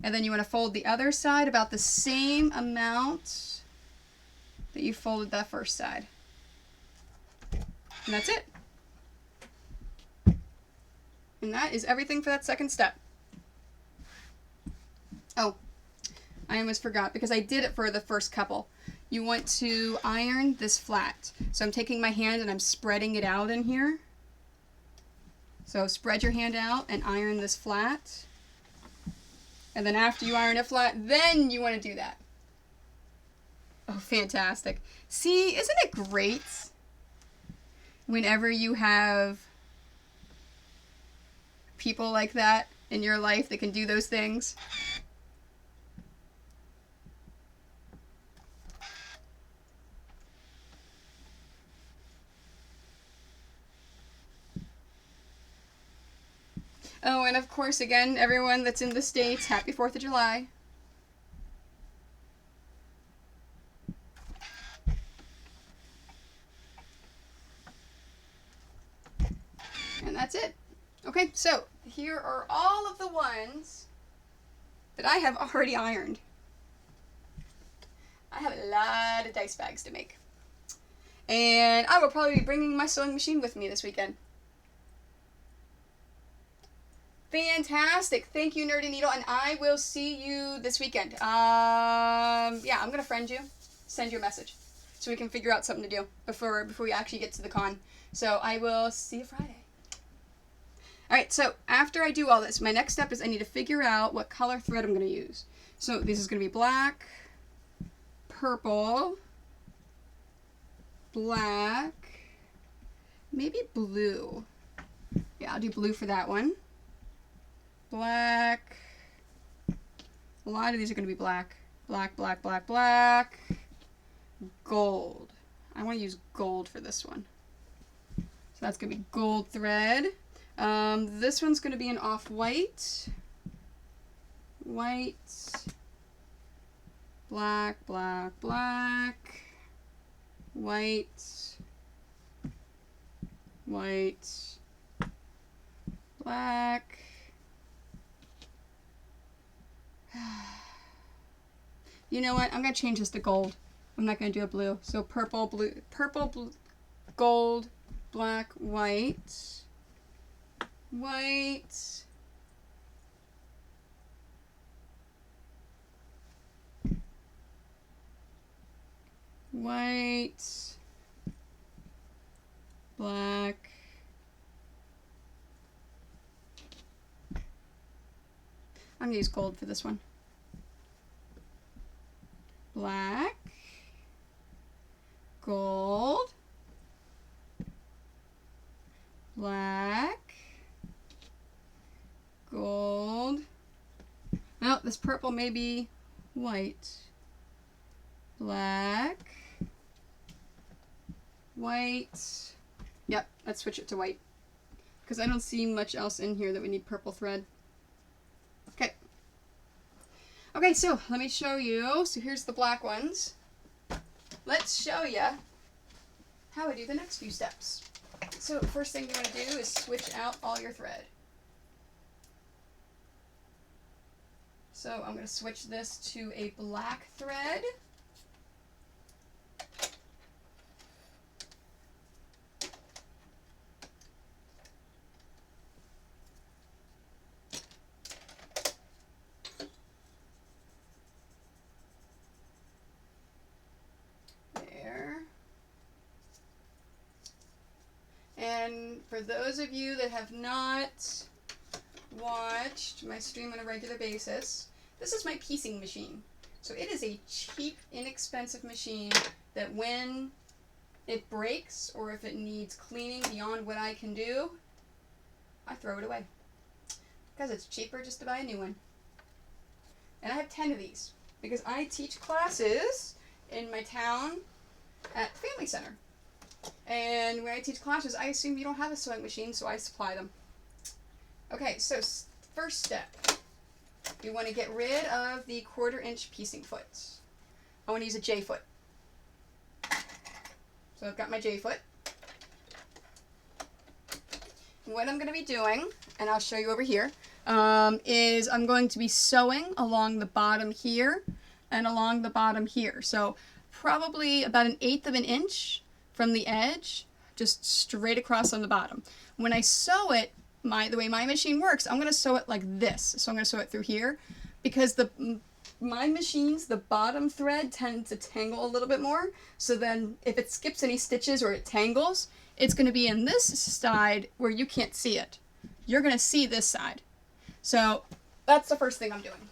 And then you want to fold the other side about the same amount that you folded that first side. And that's it. And that is everything for that second step. Oh, I almost forgot because I did it for the first couple. You want to iron this flat. So I'm taking my hand and I'm spreading it out in here. So spread your hand out and iron this flat. And then after you iron it flat, then you want to do that. Oh, fantastic. See, isn't it great whenever you have people like that in your life that can do those things? Oh, and of course, again, everyone that's in the States, happy 4th of July. And that's it. Okay, so here are all of the ones that I have already ironed. I have a lot of dice bags to make. And I will probably be bringing my sewing machine with me this weekend. Fantastic. Thank you, Nerdy Needle, and I will see you this weekend. Yeah, I'm going to friend you, send you a message, so we can figure out something to do before we actually get to the con. So I will see you Friday. Alright, so after I do all this, my next step is I need to figure out what color thread I'm going to use. So this is going to be black, purple, black, maybe blue. Yeah, I'll do blue for that one. Black. A lot of these are going to be black. Black, black, black, black. Gold. I want to use gold for this one. So that's going to be gold thread. This one's going to be an off-white. White. Black, black, black. White. White. Black. You know what? I'm going to change this to gold. I'm not going to do a blue. So purple, blue, gold, black, white, white, white, black, I'm going to use gold for this one. Black, gold, black, gold. Oh, this purple may be white. Black, white. Yep, let's switch it to white because I don't see much else in here that we need purple thread. Okay. Okay, so let me show you. So here's the black ones. Let's show you how I do the next few steps. So first thing you want to do is switch out all your thread. So I'm going to switch this to a black thread. And for those of you that have not watched my stream on a regular basis, this is my piecing machine. So it is a cheap, inexpensive machine that when it breaks or if it needs cleaning beyond what I can do, I throw it away. Because it's cheaper just to buy a new one. And I have 10 of these because I teach classes in my town at the Family Center. And when I teach classes, I assume you don't have a sewing machine, so I supply them. Okay, so first step, you want to get rid of the 1/4 inch piecing foot. I want to use a J foot. So I've got my J foot. What I'm going to be doing, and I'll show you over here, is I'm going to be sewing along the bottom here and along the bottom here. So probably about 1/8 of an inch from the edge, just straight across on the bottom. When I sew it, the way my machine works, I'm going to sew it like this. So I'm going to sew it through here because my machines, the bottom thread tends to tangle a little bit more. So then if it skips any stitches or it tangles, it's going to be in this side where you can't see it. You're going to see this side. So that's the first thing I'm doing.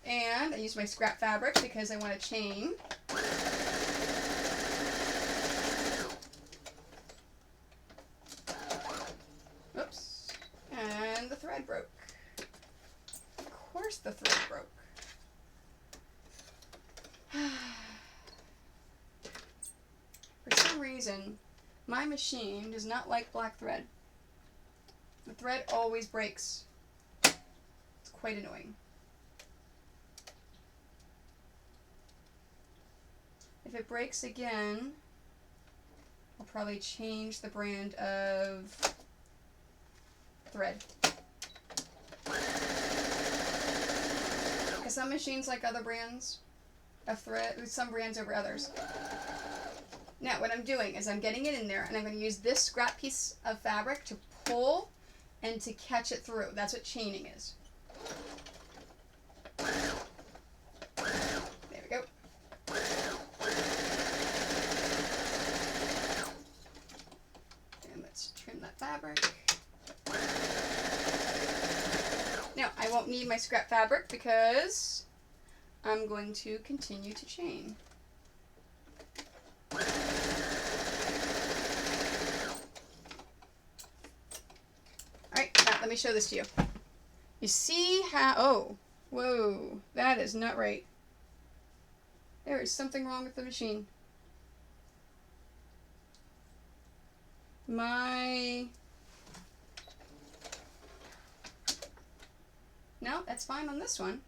And I use my scrap fabric because I want to chain. Oops. And the thread broke. Of course the thread broke. For some reason, my machine does not like black thread. The thread always breaks. It's quite annoying. If it breaks again, I'll probably change the brand of thread. Because some machines like other brands of thread, some brands over others. Now what I'm doing is I'm getting it in there and I'm going to use this scrap piece of fabric to pull and to catch it through. That's what chaining is. There we go. And let's trim that fabric. Now, I won't need my scrap fabric because I'm going to continue to chain. let me show this to you. You see how, oh, whoa, that is not right. There is something wrong with the machine. No, that's fine on this one.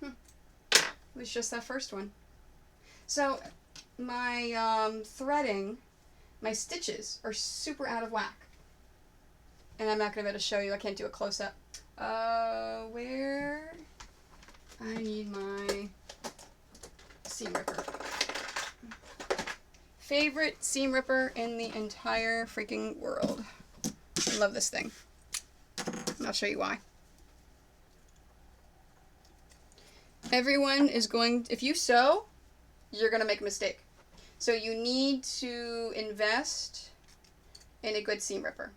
It was just that first one. So my threading, my stitches are super out of whack. And I'm not going to be able to show you. I can't do a close-up. Where? I need my seam ripper. Favorite seam ripper in the entire freaking world. I love this thing. And I'll show you why. Everyone is going, if you sew, you're going to make a mistake. So you need to invest in a good seam ripper.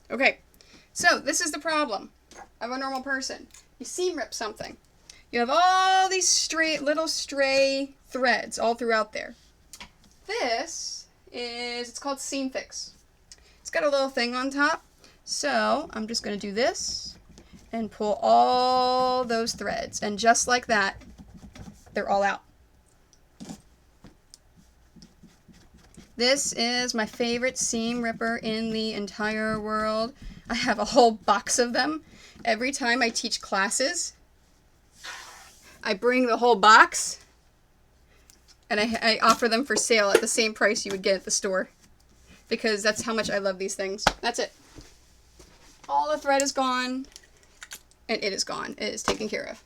Okay, so this is the problem of a normal person. You seam rip something. You have all these little stray threads all throughout there. This is, it's called Seam Fix. It's got a little thing on top. So I'm just going to do this and pull all those threads. And just like that, they're all out. This is my favorite seam ripper in the entire world. I have a whole box of them. Every time I teach classes, I bring the whole box and I offer them for sale at the same price you would get at the store. Because that's how much I love these things. That's it. All the thread is gone and it is gone. It is taken care of.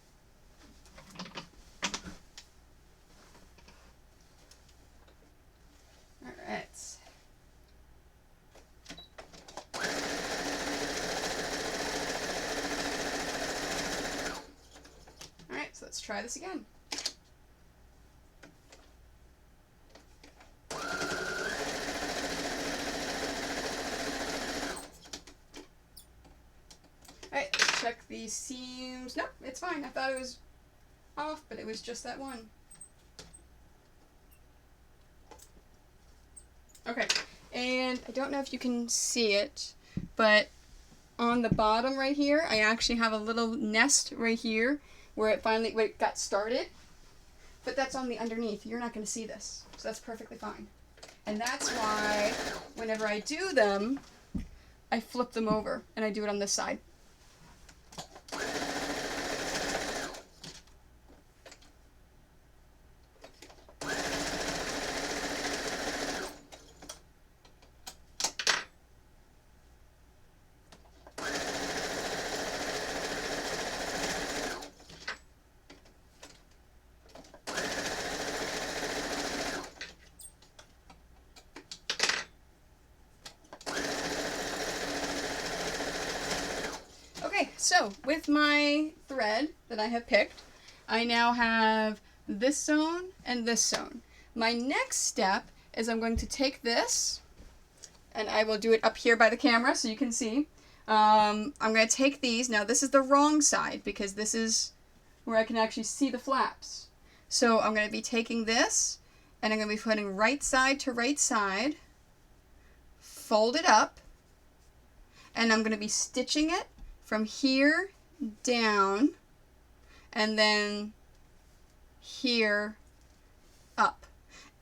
Alright, so let's try this again. Alright, let's check the seams. Nope, it's fine. I thought it was off, but it was just that one. Okay, and I don't know if you can see it, but on the bottom right here, I actually have a little nest right here where it got started, but that's on the underneath. You're not going to see this, so that's perfectly fine. And that's why whenever I do them, I flip them over and I do it on this side. So with my thread that I have picked, I now have this sewn and this sewn. My next step is I'm going to take this, and I will do it up here by the camera so you can see. I'm going to take these. Now this is the wrong side because this is where I can actually see the flaps. So I'm going to be taking this and I'm going to be putting right side to right side, fold it up, and I'm going to be stitching it from here down and then here up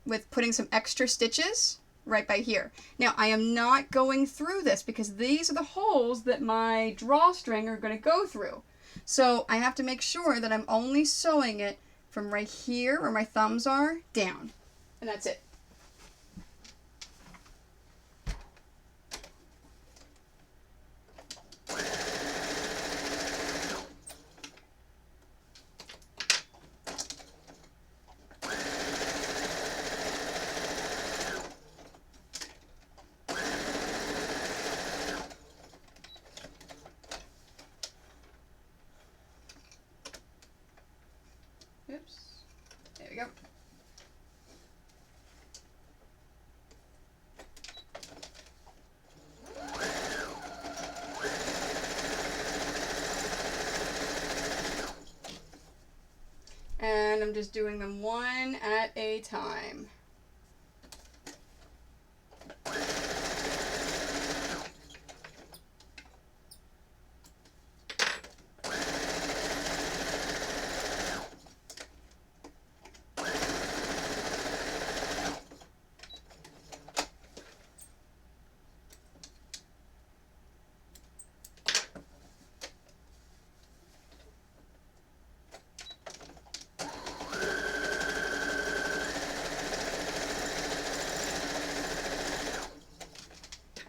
with putting some extra stitches right by here. Now I am not going through this because these are the holes that my drawstring are going to go through. So I have to make sure that I'm only sewing it from right here where my thumbs are down. And that's it. just doing them one at a time.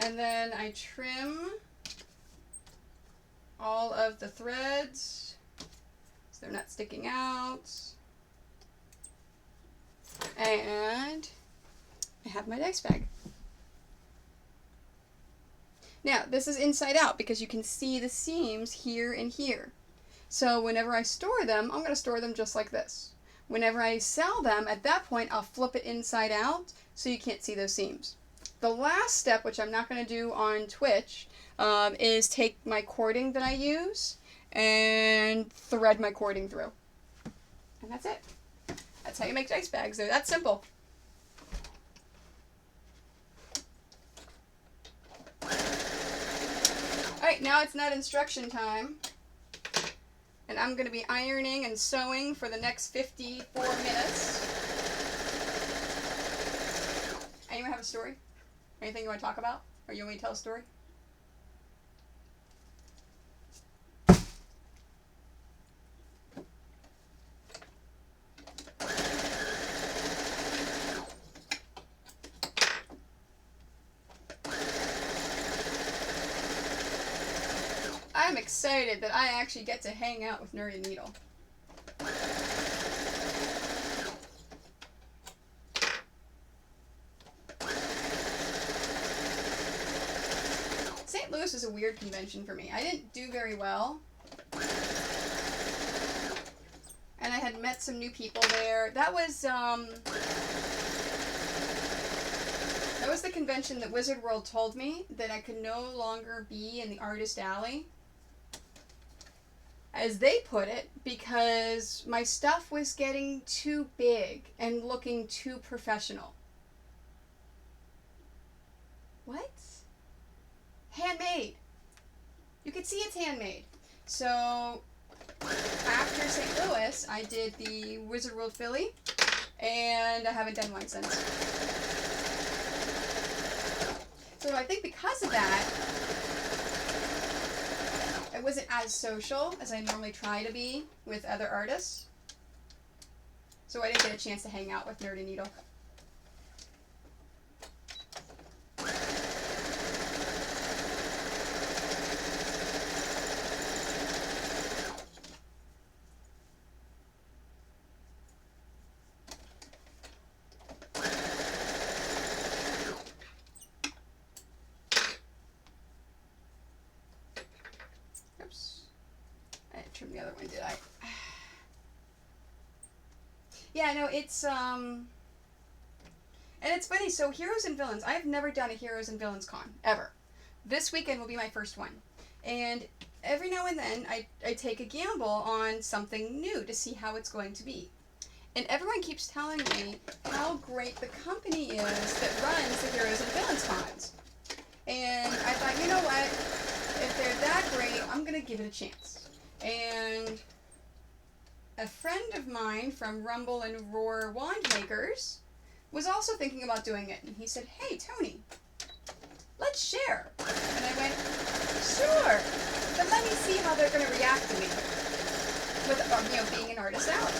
And then I trim all of the threads so they're not sticking out. And I have my dice bag. Now, this is inside out because you can see the seams here and here. So whenever I store them, I'm going to store them just like this. Whenever I sell them, at that point, I'll flip it inside out so you can't see those seams. The last step, which I'm not going to do on Twitch, is take my cording that I use and thread my cording through. And that's it. That's how you make dice bags. They're that simple. Alright, now it's not instruction time. And I'm going to be ironing and sewing for the next 54 minutes. Anyone have a story? Anything you want to talk about? Or you want me to tell a story? I'm excited that I actually get to hang out with Nerdy Needle. St. Louis is a weird convention for me. I didn't do very well. And I had met some new people there. That was the convention that Wizard World told me that I could no longer be in the Artist Alley, as they put it, because my stuff was getting too big and looking too professional. What? Handmade. You can see it's handmade. So after St. Louis, I did the Wizard World Philly, and I haven't done one since. So I think because of that, I wasn't as social as I normally try to be with other artists. So I didn't get a chance to hang out with Nerdy Needle. The other one, did I? Yeah, no, it's, and it's funny, so Heroes and Villains, I've never done a Heroes and Villains con, ever. This weekend will be my first one. And every now and then, I take a gamble on something new to see how it's going to be. And everyone keeps telling me how great the company is that runs the Heroes and Villains cons. And I thought, you know what, if they're that great, I'm going to give it a chance. And a friend of mine from Rumble and Roar Wand Makers was also thinking about doing it. And he said, hey, Tony, let's share. And I went, sure, but let me see how they're going to react to me with, being an artist out.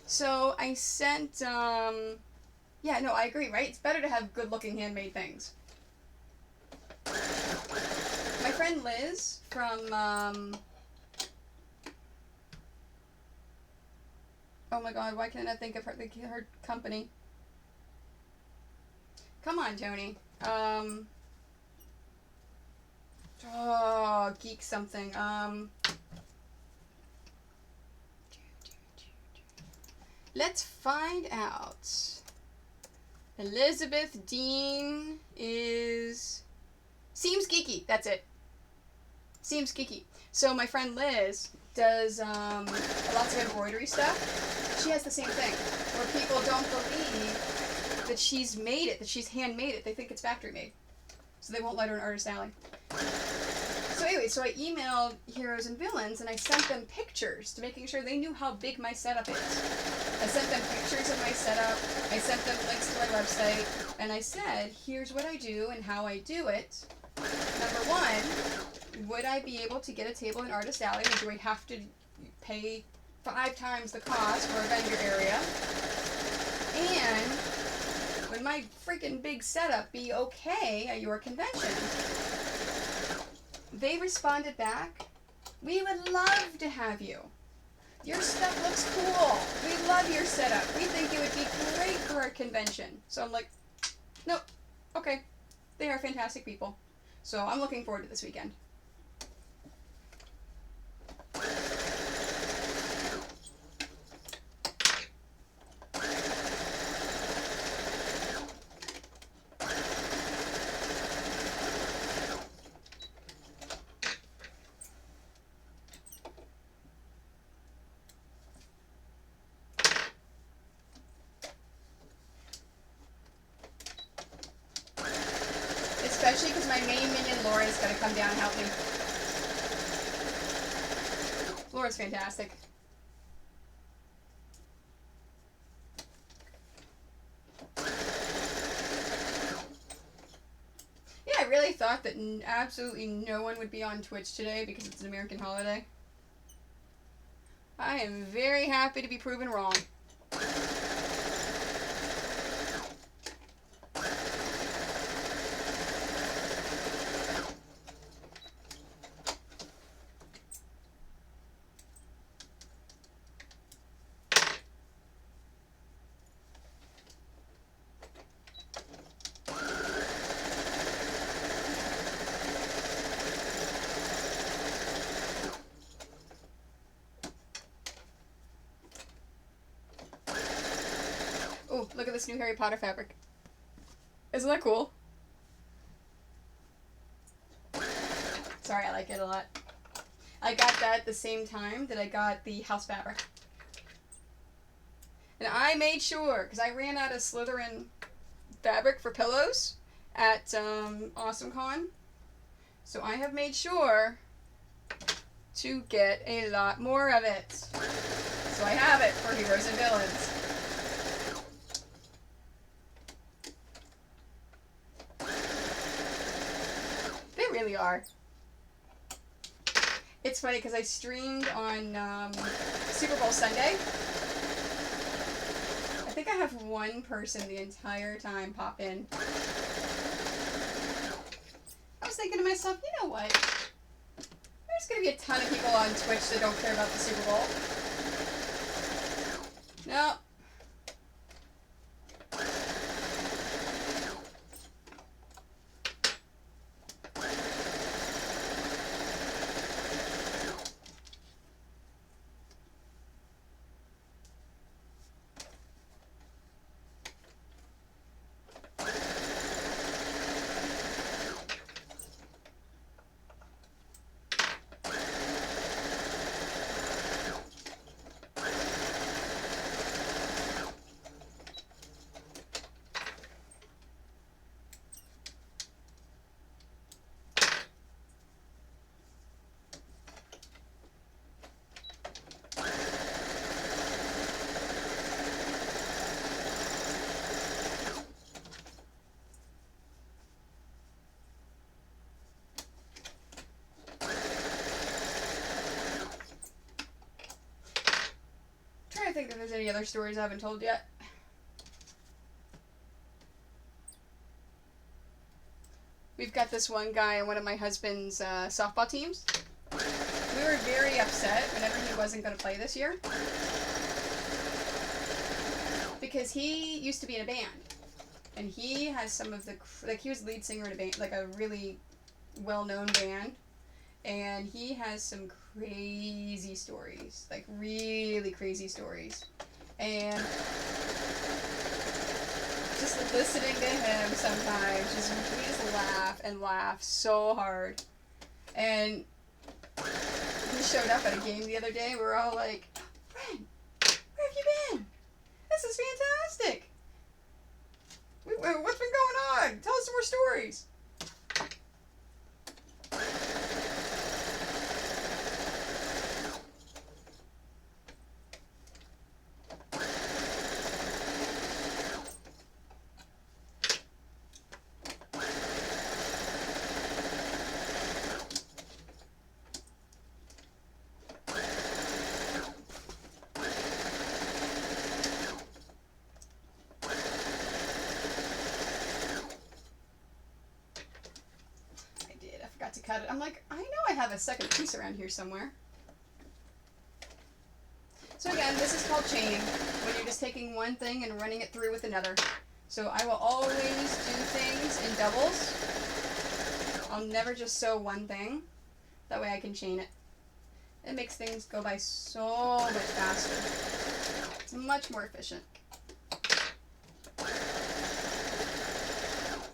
So I sent, yeah, no, I agree, right? It's better to have good-looking handmade things. My friend Liz from, oh my god, why can't I think of her company? Come on, Tony. Oh, geek something. Let's find out. Elizabeth Dean is... Seems Geeky. That's it. Seems Geeky. So my friend Liz does lots of embroidery stuff. she has the same thing, where people don't believe that she's made it, that she's handmade it. They think it's factory made. So they won't let her in Artist Alley. So anyway, so I emailed Heroes and Villains, and I sent them pictures to making sure they knew how big my setup is. I sent them pictures of my setup, I sent them links to my website, and I said, here's what I do and how I do it. Number one, would I be able to get a table in Artist Alley, or do I have to pay 5 times the cost for a vendor area? And would my freaking big setup be okay at your convention? They responded back, we would love to have you. Your stuff looks cool. We love your setup. We think it would be great for our convention. So I'm like, nope, okay. They are fantastic people. So I'm looking forward to this weekend. Especially because my main minion, Laura's going to come down and help me. Laura's fantastic. Yeah, I really thought that absolutely no one would be on Twitch today because it's an American holiday. I am very happy to be proven wrong. Oh, look at this new Harry Potter fabric. Isn't that cool? Sorry, I like it a lot. I got that at the same time that I got the house fabric. And I made sure, because I ran out of Slytherin fabric for pillows at AwesomeCon. So I have made sure to get a lot more of it. So I have it for Heroes and Villains. They really are. It's funny because I streamed on Super Bowl Sunday. I think I have one person the entire time pop in. I was thinking to myself, you know what? There's going to be a ton of people on Twitch that don't care about the Super Bowl. No. I think that there's any other stories I haven't told yet. We've got this one guy on one of my husband's softball teams. We were very upset whenever he wasn't going to play this year. Because he used to be in a band. And he has some of the, like he was the lead singer in a band, like a really well-known band. And he has some crazy stories, like really crazy stories. And just listening to him sometimes, we just laugh and laugh so hard. And he showed up at a game the other day. We were all like, "Friend, where have you been? This is fantastic. What's been going on? Tell us some more stories. To cut it. I'm like, I know I have a second piece around here somewhere. So again, this is called chaining, when you're just taking one thing and running it through with another. So I will always do things in doubles. I'll never just sew one thing. That way I can chain it. It makes things go by so much faster. It's much more efficient.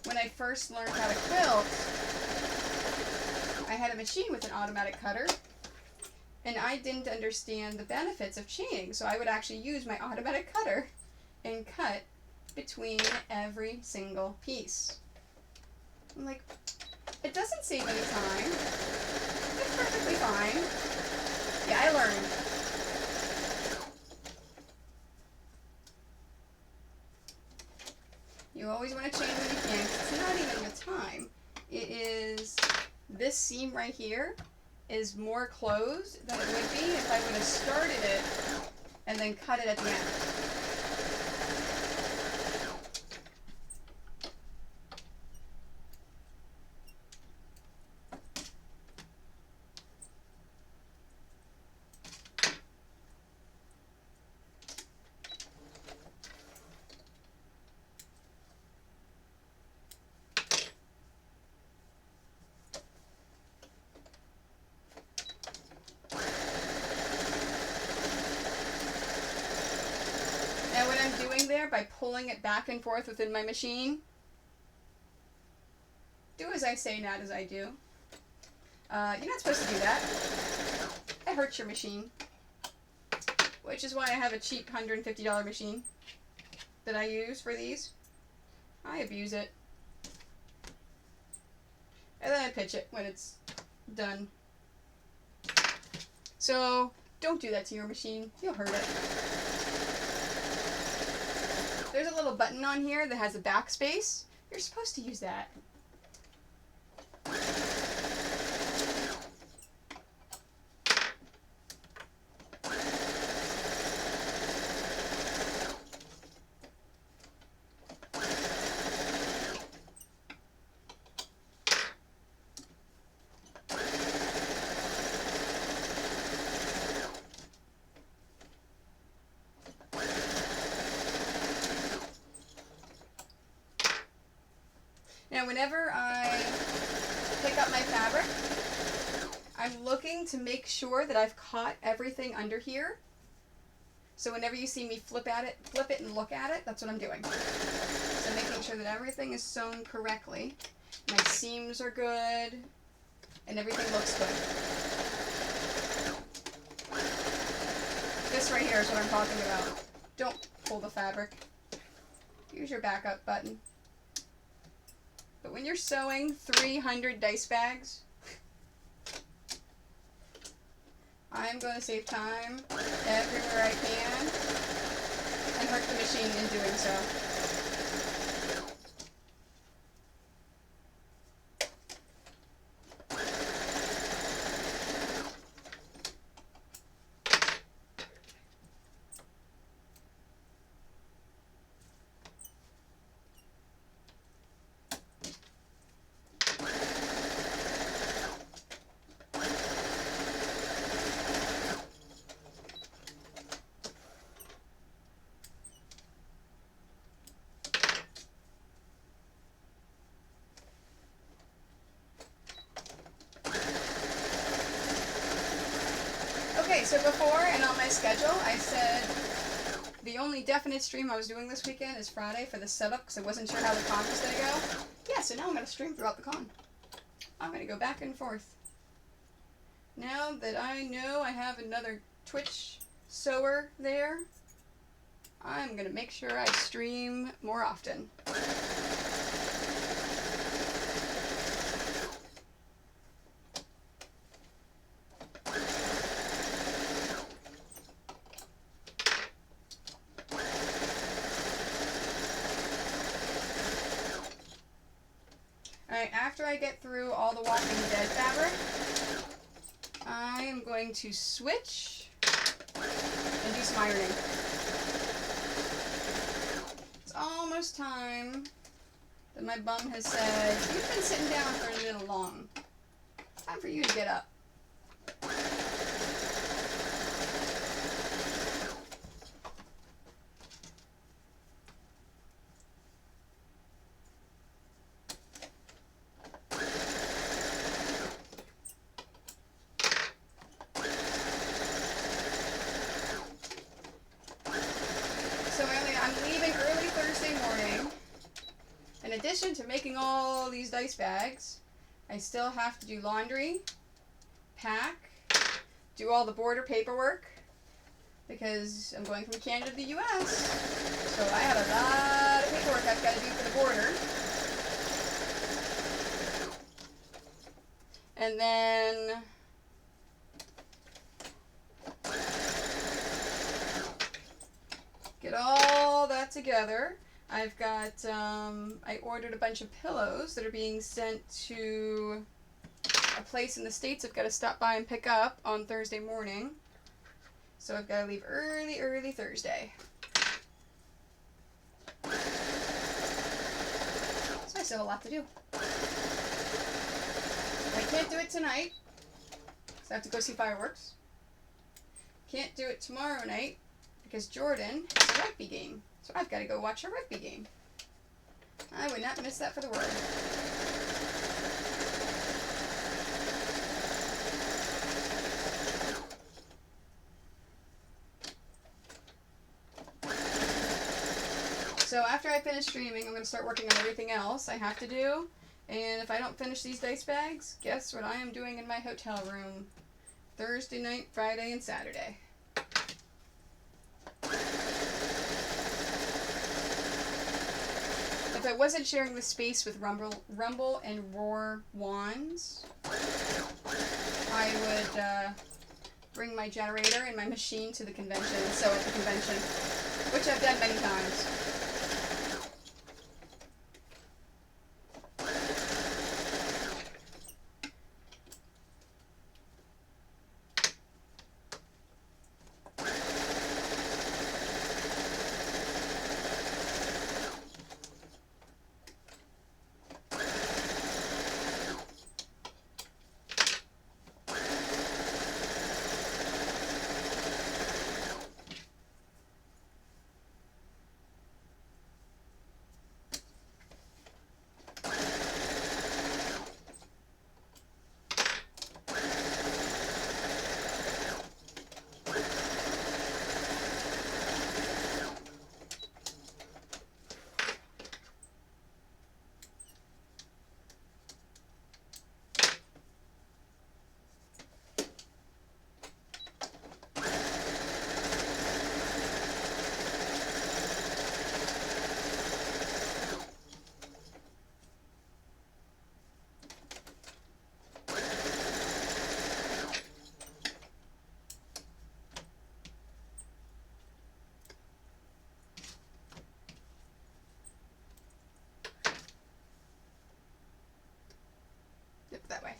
When I first learned how to quilt, I had a machine with an automatic cutter, and I didn't understand the benefits of chaining, so I would actually use my automatic cutter and cut between every single piece. I'm like, it doesn't save any time. It's perfectly fine. Yeah, I learned. You always want to chain when you can, 'cause it's not even the time. It is... This seam right here is more closed than it would be if I would have started it and then cut it at the end. Now what I'm doing there, by pulling it back and forth within my machine, do as I say, not as I do. You're not supposed to do that. It hurts your machine. Which is why I have a cheap $150 machine that I use for these. I abuse it. And then I pitch it when it's done. So, don't do that to your machine. You'll hurt it. There's a little button on here that has a backspace. You're supposed to use that. Now whenever I pick up my fabric, I'm looking to make sure that I've caught everything under here. So whenever you see me flip it and look at it, that's what I'm doing. So making sure that everything is sewn correctly. My seams are good, and everything looks good. This right here is what I'm talking about. Don't pull the fabric. Use your backup button. But when you're sewing 300 dice bags, I'm going to save time everywhere I can and hurt the machine in doing so. Okay, so before and on my schedule, I said the only definite stream I was doing this weekend is Friday for the setup because I wasn't sure how the con was going to go. Yeah, so now I'm going to stream throughout the con. I'm going to go back and forth. Now that I know I have another Twitch sewer there, I'm going to make sure I stream more often. Alright, after I get through all the Walking Dead fabric, I am going to switch and do some ironing. It's almost time that my bum has said, you've been sitting down for a little long. Time for you to get up. In addition to making all these dice bags, I still have to do laundry, pack, do all the border paperwork, because I'm going from Canada to the US, so I have a lot of paperwork I've got to do for the border. And then get all that together. I've got, I ordered a bunch of pillows that are being sent to a place in the States I've got to stop by and pick up on Thursday morning. So I've got to leave early Thursday. So I still have a lot to do. I can't do it tonight, because I have to go see fireworks. Can't do it tomorrow night, because Jordan has a rugby game. So I've got to go watch a rugby game. I would not miss that for the world. So after I finish streaming, I'm going to start working on everything else I have to do. And if I don't finish these dice bags, guess what I am doing in my hotel room Thursday night, Friday, and Saturday. If I wasn't sharing the space with Rumble and Roar Wands, I would bring my generator and my machine to the convention and sew at the convention, which I've done many times. That way.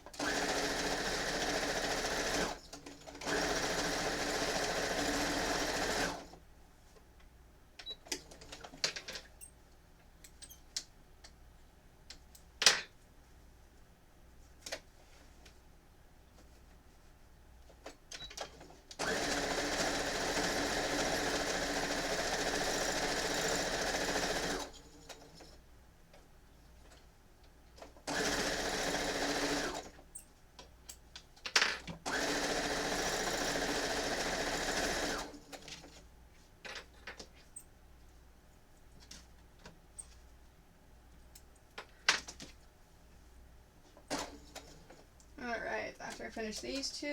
Alright, after I finish these two,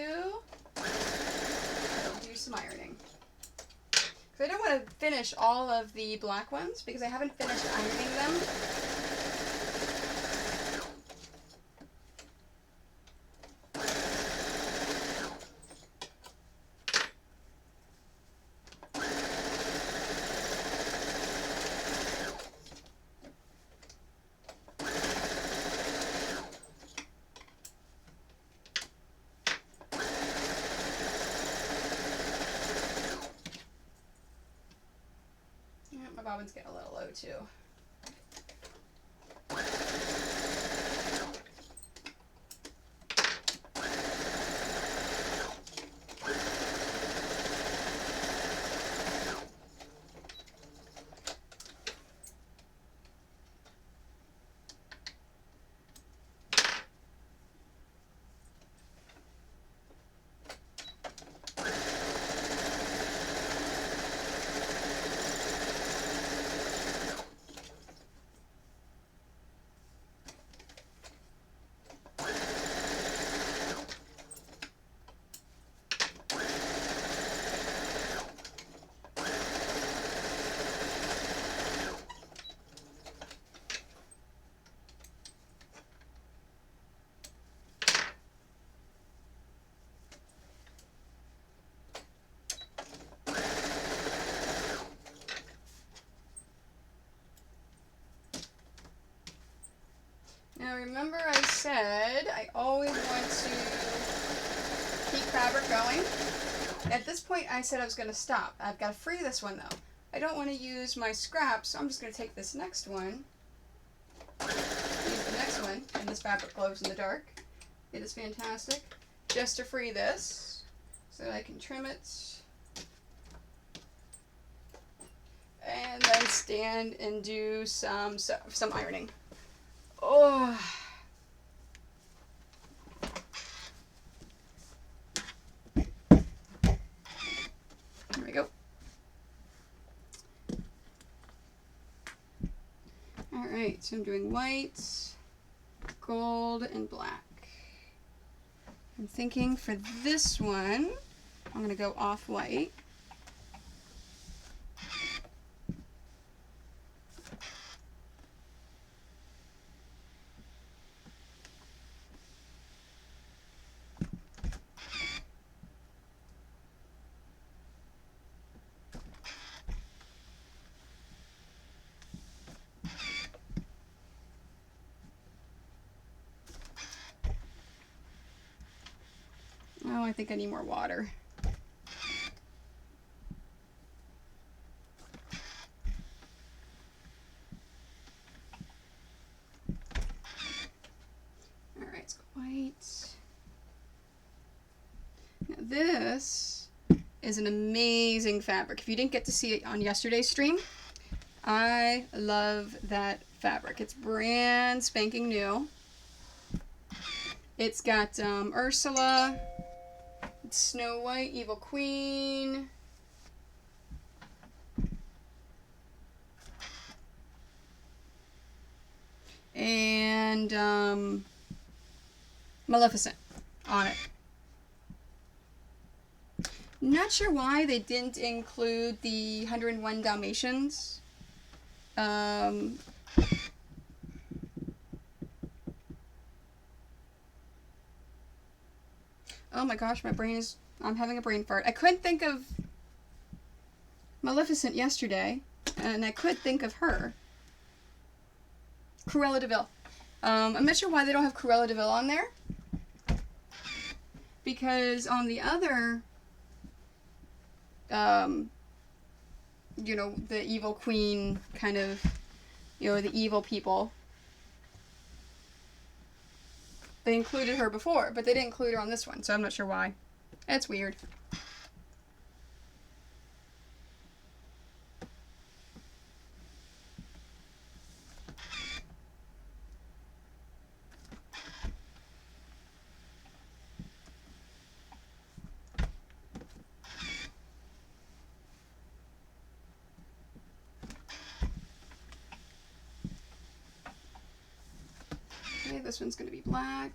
I'll do some ironing. Because I don't want to finish all of the black ones because I haven't finished ironing them. My bobbin's getting a little low too. Now remember I said I always want to keep fabric going. At this point I said I was going to stop. I've got to free this one though. I don't want to use my scraps, so I'm just going to take this next one, use the next one, and this fabric glows in the dark. It is fantastic. Just to free this so that I can trim it. And then stand and do some ironing. Oh. There we go. All right, so I'm doing white, gold, and black. I'm thinking for this one, I'm gonna go off-white. Oh, I think I need more water. All right, let's go white. Now this is an amazing fabric. If you didn't get to see it on yesterday's stream, I love that fabric. It's brand spanking new. It's got Ursula, Snow White, Evil Queen, and Maleficent on it. Not sure why they didn't include the 101 Dalmatians. Oh my gosh, I'm having a brain fart. I couldn't think of Maleficent yesterday, and I could think of her. Cruella de Vil. I'm not sure why they don't have Cruella de Vil on there. Because on the other, you know, the evil queen kind of, you know, the evil people, they included her before, but they didn't include her on this one, so I'm not sure why. That's weird. Okay, this one's going to be black.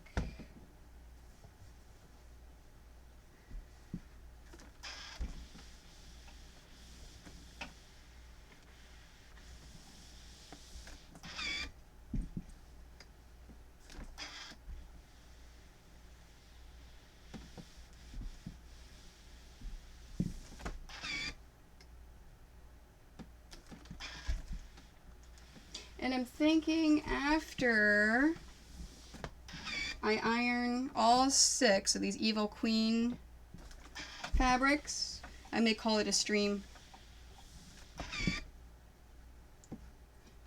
And I'm thinking after I iron all 6 of these Evil Queen fabrics, I may call it a stream.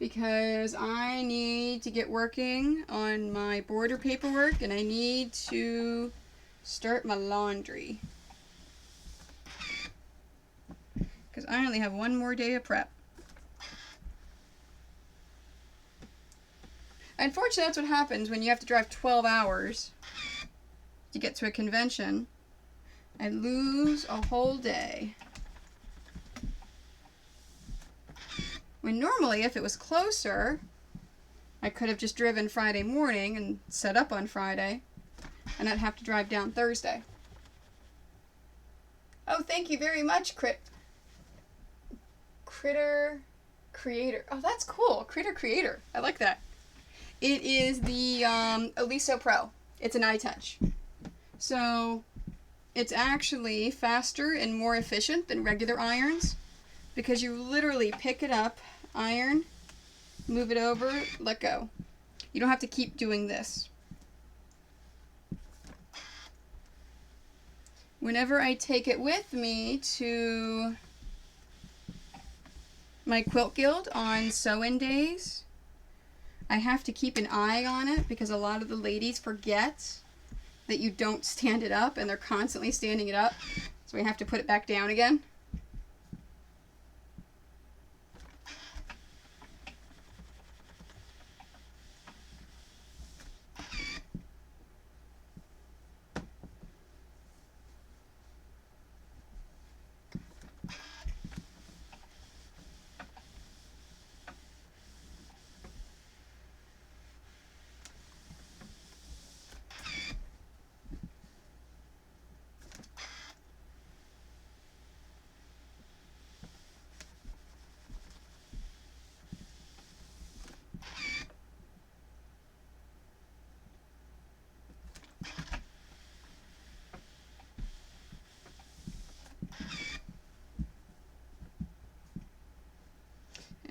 Because I need to get working on my border paperwork and I need to start my laundry. Because I only have 1 more day of prep. Unfortunately, that's what happens when you have to drive 12 hours to get to a convention. I lose a whole day. When normally, if it was closer, I could have just driven Friday morning and set up on Friday, and I'd have to drive down Thursday. Oh, thank you very much, Critter Creator. Oh, that's cool. Critter Creator. I like that. It is the Eliso Pro. It's an iTouch. So it's actually faster and more efficient than regular irons because you literally pick it up, iron, move it over, let go. You don't have to keep doing this. Whenever I take it with me to my Quilt Guild on sew-in days, I have to keep an eye on it because a lot of the ladies forget that you don't stand it up and they're constantly standing it up. So we have to put it back down again.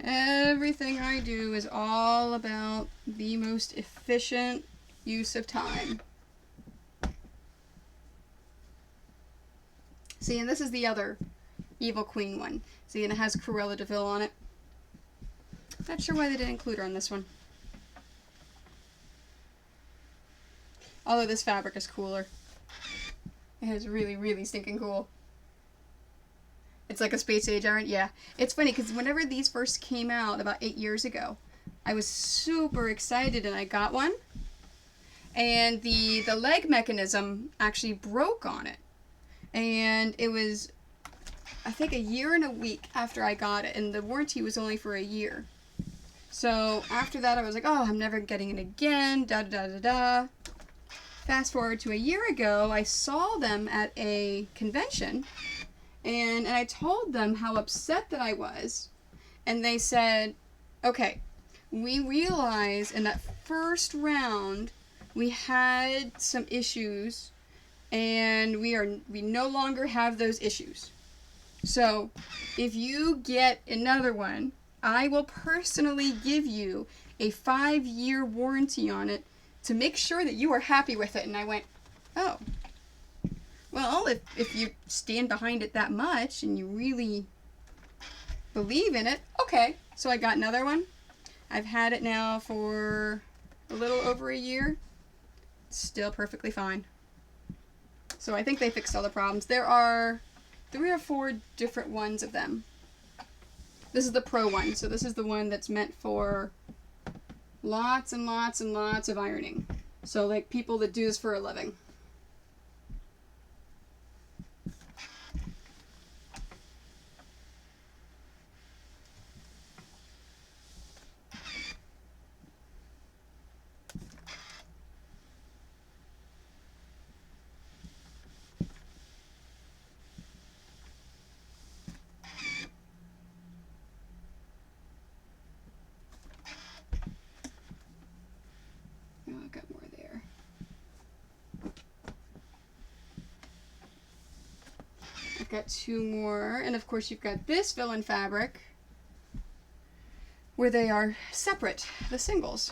Everything I do is all about the most efficient use of time. See, and this is the other Evil Queen one. See, and it has Cruella de Vil on it. Not sure why they didn't include her on this one. Although this fabric is cooler. It is really, really stinking cool. It's like a space age iron. Yeah. It's funny because whenever these first came out about 8 years ago, I was super excited and I got one. And the leg mechanism actually broke on it. And it was, I think, a year and a week after I got it. And the warranty was only for a year. So after that, I was like, oh, I'm never getting it again. Da da da da da. Fast forward to a year ago, I saw them at a convention. And I told them how upset that I was. And they said, okay, we realized in that first round we had some issues and we no longer have those issues. So if you get another one, I will personally give you a 5-year warranty on it to make sure that you are happy with it. And I went, oh. Well, if you stand behind it that much and you really believe in it, okay. So I got another one. I've had it now for a little over a year. Still perfectly fine. So I think they fixed all the problems. There are 3 or 4 different ones of them. This is the Pro one, so this is the one that's meant for lots and lots and lots of ironing. So like people that do this for a living. I've got more there. I've got 2 more, and of course you've got this villain fabric, where they are separate, the singles.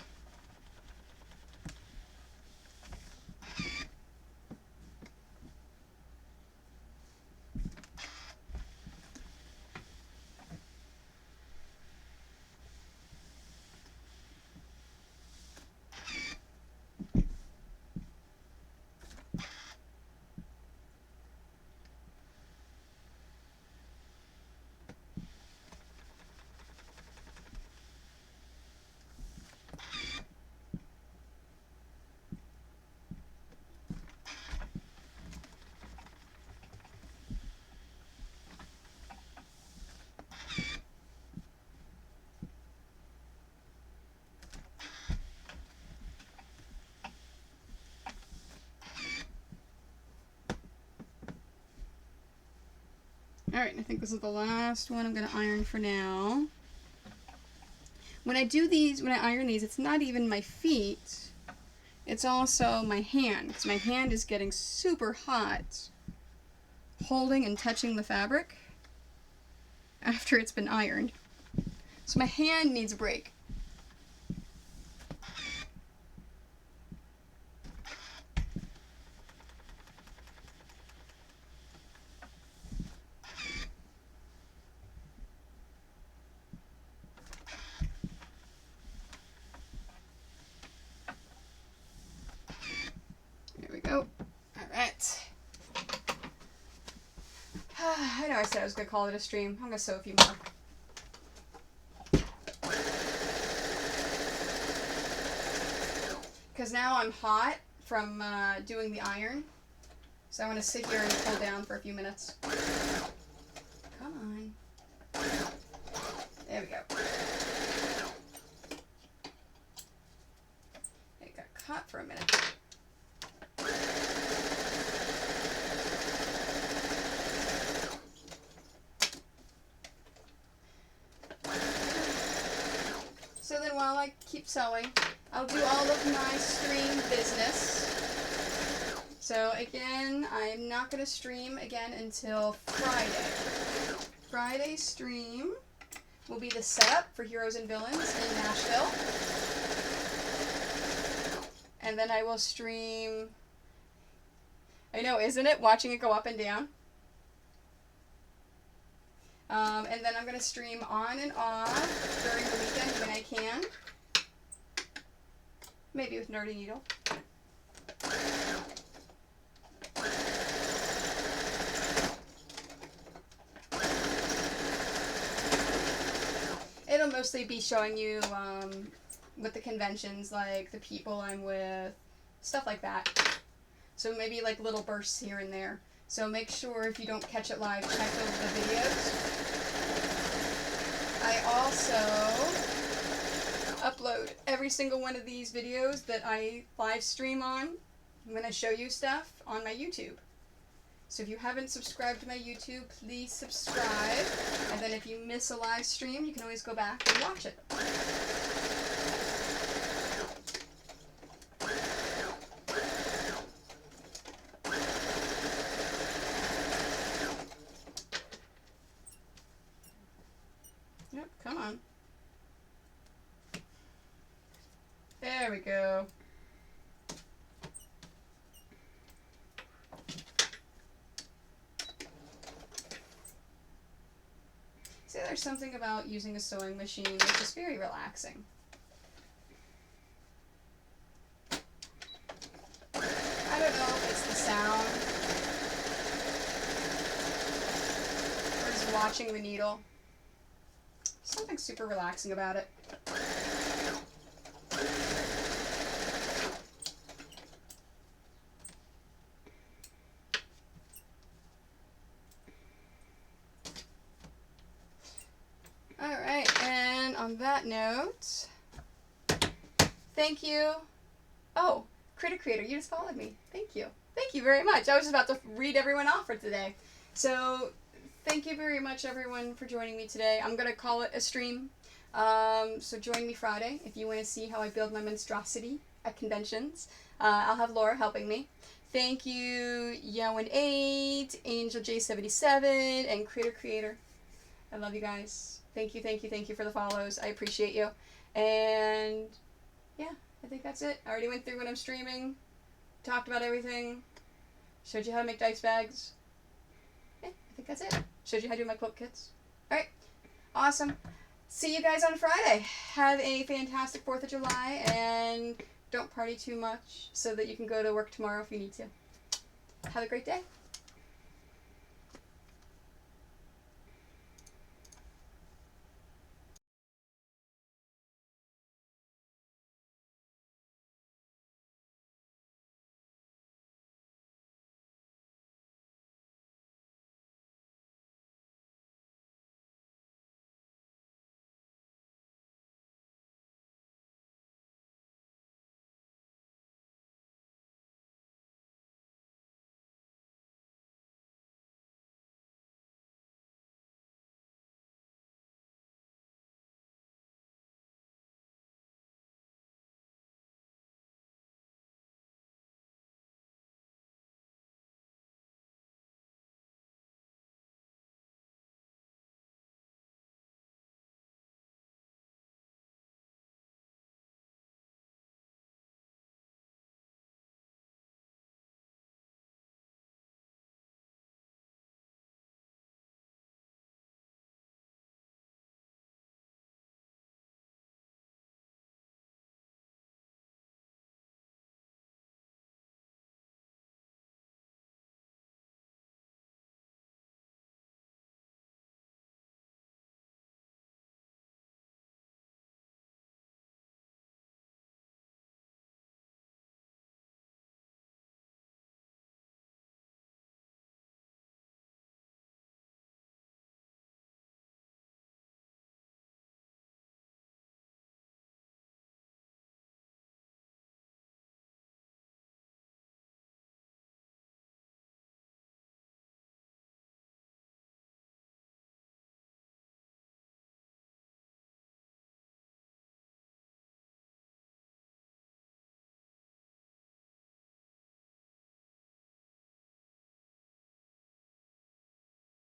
Alright, I think this is the last one I'm going to iron for now. When I do these, when I iron these, it's not even my feet. It's also my hand, because my hand is getting super hot holding and touching the fabric after it's been ironed. So my hand needs a break. There we go. Alright. I know I said I was going to call it a stream. I'm going to sew a few more. Because now I'm hot from doing the iron. So I want to sit here and cool down for a few minutes. Come on. There we go. It got caught for a minute. So then while I keep sewing, I'll do all of my stream business. So again, I'm not going to stream again until Friday. Friday's stream will be the setup for Heroes and Villains in Nashville. And then I will stream... I know, isn't it? Watching it go up and down. And then I'm going to stream on and off during the weekend when I can. Maybe with Nerdy Needle. It'll mostly be showing you with the conventions, like the people I'm with, stuff like that. So maybe like little bursts here and there. So make sure if you don't catch it live, check over the videos. I also upload every single one of these videos that I live stream on when I show you stuff on my YouTube. So if you haven't subscribed to my YouTube, please subscribe. And then if you miss a live stream, you can always go back and watch it. Yep, come on. There we go. See, there's something about using a sewing machine that's just very relaxing. I don't know if it's the sound or just watching the needle. Something super relaxing about it. Alright, and on that note, thank you. Oh, Critter Creator, you just followed me. Thank you. Thank you very much. I was just about to read everyone off for today. So, thank you very much, everyone, for joining me today. I'm going to call it a stream. So join me Friday if you want to see how I build my monstrosity at conventions. I'll have Laura helping me. Thank you, Yowen8, Angel J77, and Critter Creator. I love you guys. Thank you, thank you, thank you for the follows. I appreciate you. And yeah, I think that's it. I already went through when I'm streaming, talked about everything, showed you how to make dice bags. Yeah, I think that's it. Showed you how to do my quilt kits. Alright, awesome. See you guys on Friday. Have a fantastic 4th of July, and don't party too much so that you can go to work tomorrow if you need to. Have a great day.